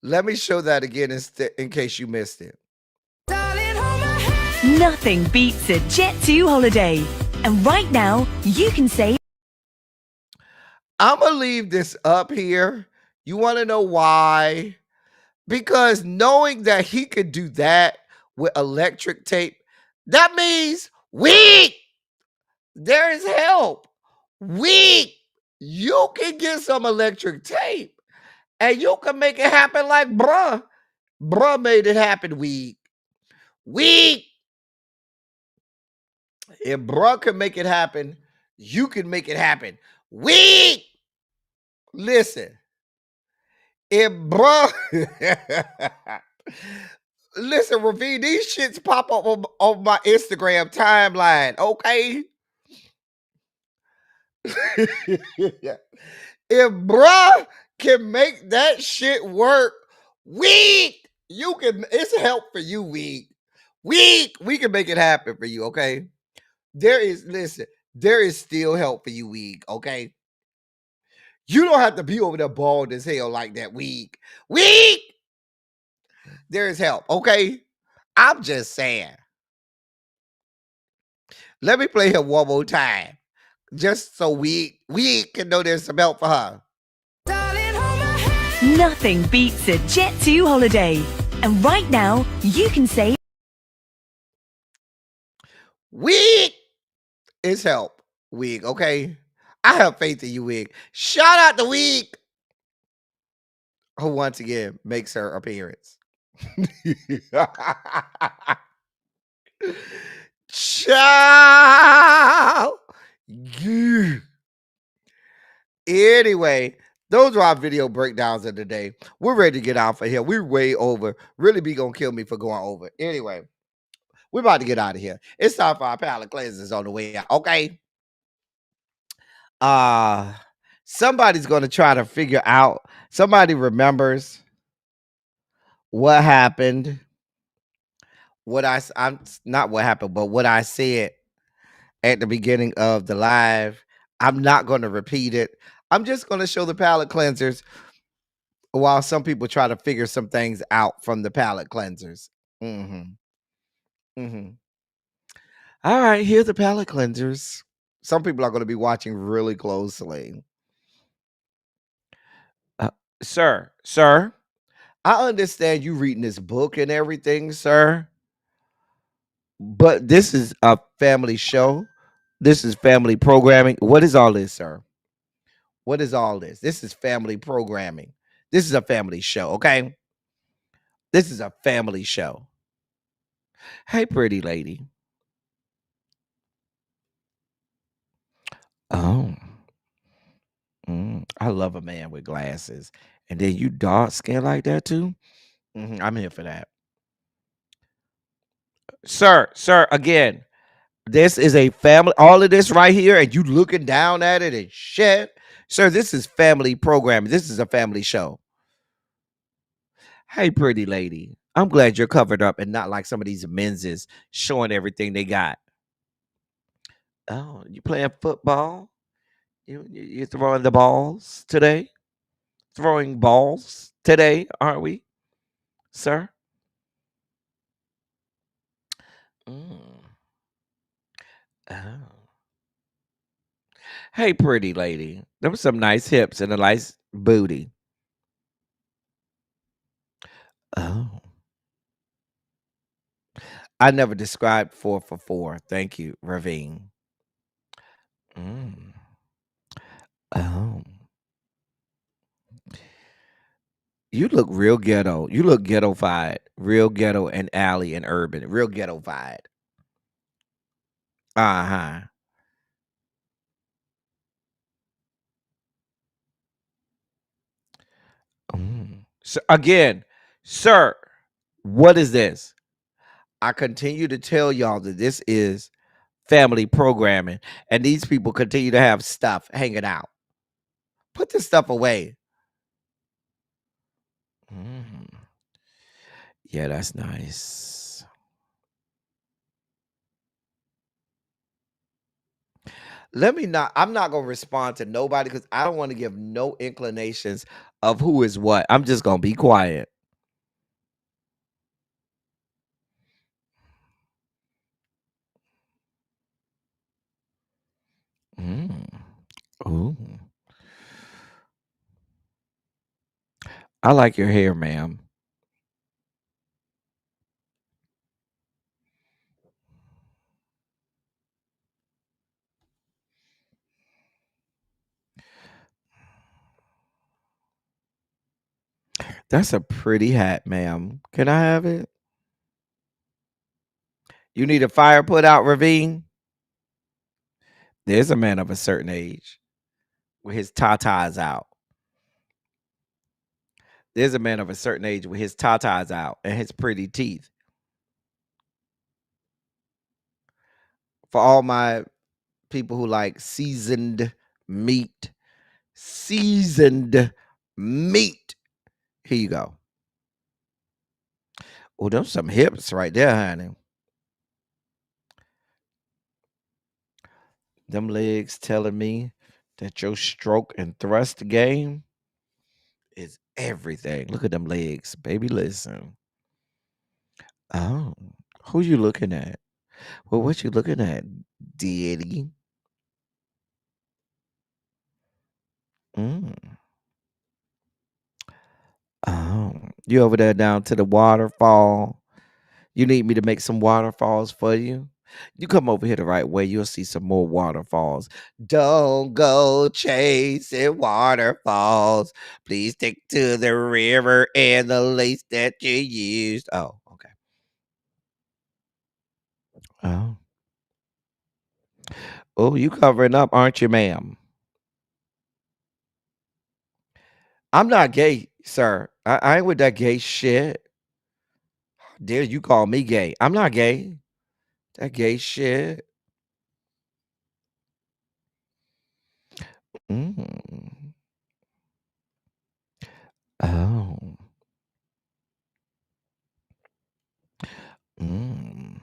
let me show that again in case you missed it. Nothing beats a Jet2 holiday. And right now, you can save. I'm going to leave this up here. You want to know why? Because knowing that he could do that with electric tape, that means there is help. You can get some electric tape and you can make it happen like bruh. Bruh made it happen If bruh can make it happen, you can make it happen. Listen. If bruh listen, Ravine, these shits pop up on my Instagram timeline, okay? If bruh can make that shit work, you can. It's help for you, we can make it happen for you, okay? There is still help for you, okay? You don't have to be over there bald as hell like that, there is help, okay? I'm just saying. Let me play him one more time, just so we can know there's some help for her. Nothing beats a Jet2 holiday. And right now, you can save. It's help, okay? I have faith in you, Shout out to who once again makes her appearance. Ciao. Anyway, those are our video breakdowns of the day. We're ready to get out for here. We're way over. Really be gonna kill me for going over. Anyway, we're about to get out of here. It's time for our palate cleansers on the way out. Okay. Somebody's gonna try to figure out. Somebody remembers what happened. I'm not what happened, but what I said at the beginning of the live. I'm not going to repeat it. I'm just going to show the palate cleansers while some people try to figure some things out from the palate cleansers. All right, here's the palate cleansers. Some people are going to be watching really closely. Sir, I understand you reading this book and everything, sir. But this is a family show. This is family programming. What is all this, sir? What is all this? This is family programming. This is a family show, okay? This is a family show. Hey, pretty lady. Oh. I love a man with glasses. And then you dark skin like that too? I'm here for that. Sir, again, this is a family, all of this right here, and you looking down at it and shit. Sir, this is family programming. This is a family show. Hey, pretty lady. I'm glad you're covered up and not like some of these menses showing everything they got. Oh, you playing football? You throwing the balls today? Throwing balls today, aren't we, sir? Mm. Oh. Hey, pretty lady. There was some nice hips and a nice booty. Oh. I never described 4 for 4. Thank you, Ravine. Mm. Oh. You look real ghetto. You look ghetto-fied. Real ghetto and alley and urban. Real ghetto-fied. Uh-huh. So again, sir, what is this? I continue to tell y'all that this is family programming, and these people continue to have stuff hanging out. Put this stuff away. Mm. Yeah, that's nice. Let me not. I'm not gonna respond to nobody because I don't want to give no inclinations of who is what. I'm just gonna be quiet. Mm. Ooh. I like your hair, ma'am. That's a pretty hat, ma'am. Can I have it? You need a fire put out, Ravine? There's a man of a certain age with his tatas out. There's a man of a certain age with his tatas out and his pretty teeth. For all my people who like meat, seasoned meat. Here you go. Oh, those some hips right there, honey. Them legs telling me that your stroke and thrust game is everything. Look at them legs, baby. Listen. Oh, who you looking at? Well, what you looking at, Diddy? Mm. Oh, you over there down to the waterfall? You need me to make some waterfalls for you? You come over here the right way, you'll see some more waterfalls. Don't go chasing waterfalls. Please stick to the river and the lace that you used. Oh, okay. Oh. Oh, you covering up, aren't you, ma'am? I'm not gay, sir. I ain't with that gay shit. Dare you call me gay? I'm not gay. That gay shit. Mm. Oh. Mm.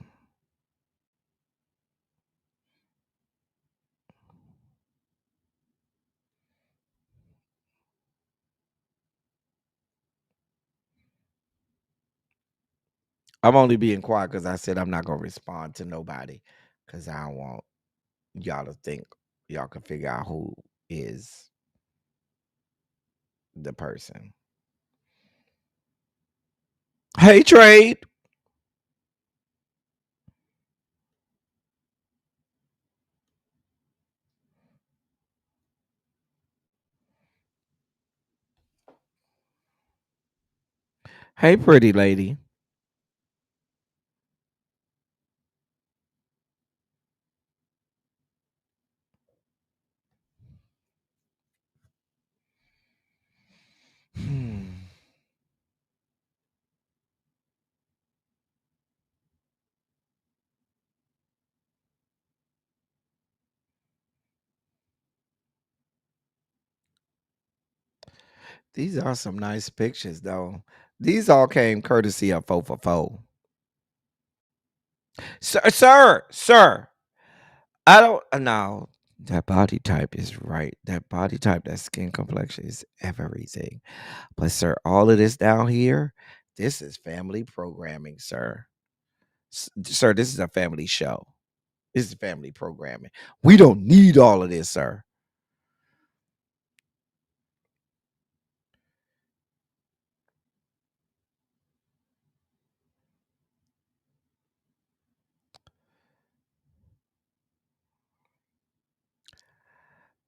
I'm only being quiet because I said I'm not gonna respond to nobody because I don't want y'all to think y'all can figure out who is the person. Hey, Trade. Hey, pretty lady. These are some nice pictures, though. These all came courtesy of 4 for 4. Sir. I don't no. That body type is right. That body type, that skin complexion is everything. But sir, all of this down here, this is family programming, sir. Sir, this is a family show. This is family programming. We don't need all of this, sir.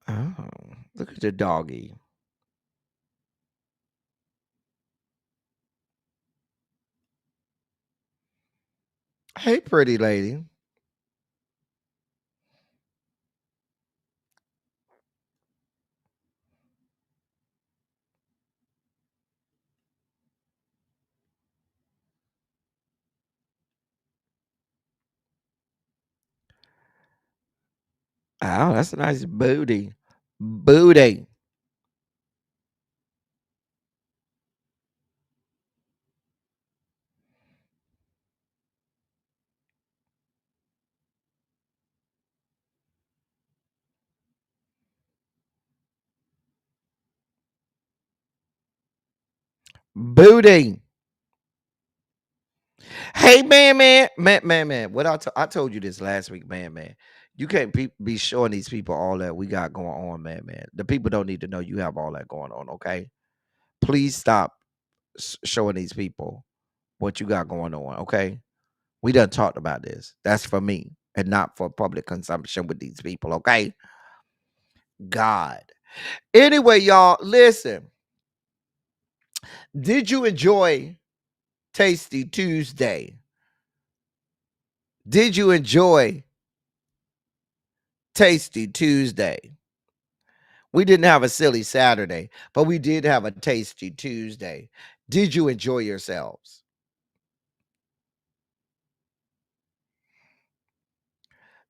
Oh, look at the doggy. Hey, pretty lady. Oh, that's a nice booty. Booty. Booty. Hey, man. What I told you this last week, man. You can't be showing these people all that we got going on, man. The people don't need to know you have all that going on, okay? Please stop showing these people what you got going on, okay? We done talked about this. That's for me and not for public consumption with these people, okay? God. Anyway, y'all, listen. Did you enjoy Tasty Tuesday? Did you enjoy Tasty Tuesday? We didn't have a silly Saturday, but we did have a Tasty Tuesday. Did you enjoy yourselves?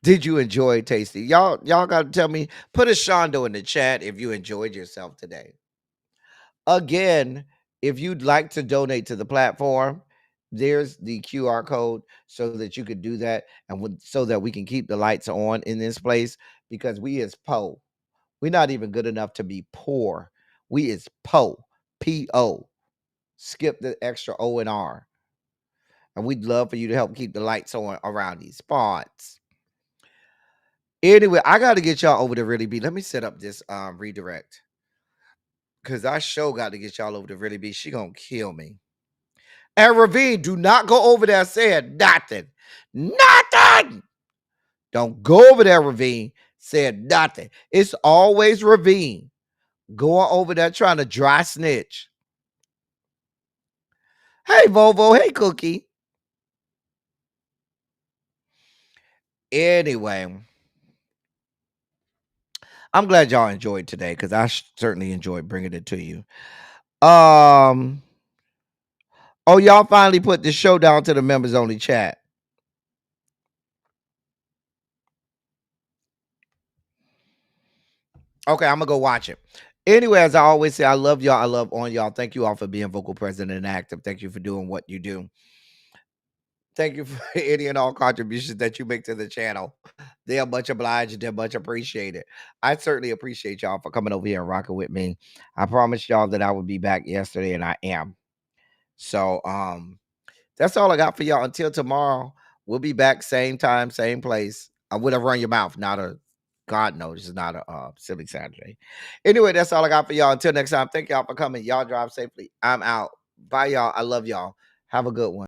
Did you enjoy Tasty? Y'all got to tell me. Put a Shondo in the chat if you enjoyed yourself today. Again, if you'd like to donate to the platform, there's the QR code so that you could do that and so that we can keep the lights on in this place because we is po. We're not even good enough to be poor. We is po. P-O. Skip the extra O and R. And we'd love for you to help keep the lights on around these spots. Anyway, I got to get y'all over to Really Be. Let me set up this redirect. Because our show got to get y'all over to Really Be. She going to kill me. And Ravine, do not go over there saying nothing. Nothing. Don't go over there, Ravine, saying nothing. It's always Ravine going over there trying to dry snitch. Hey, Volvo. Hey, Cookie. Anyway, I'm glad y'all enjoyed today because I certainly enjoyed bringing it to you. Oh, y'all finally put the show down to the members only chat. Okay, I'm gonna go watch it. Anyway, as I always say, I love y'all. I love on y'all. Thank you all for being vocal, present, and active. Thank you for doing what you do. Thank you for any and all contributions that you make to the channel. They are much obliged. They're much appreciated. I certainly appreciate y'all for coming over here and rocking with me. I promised y'all that I would be back yesterday, and I am. So, that's all I got for y'all. Until tomorrow, we'll be back same time, same place. I would have run your mouth, not a God knows it's not a silly Saturday. Anyway, that's all I got for y'all. Until next time, thank y'all for coming. Y'all drive safely. I'm out. Bye, y'all. I love y'all. Have a good one.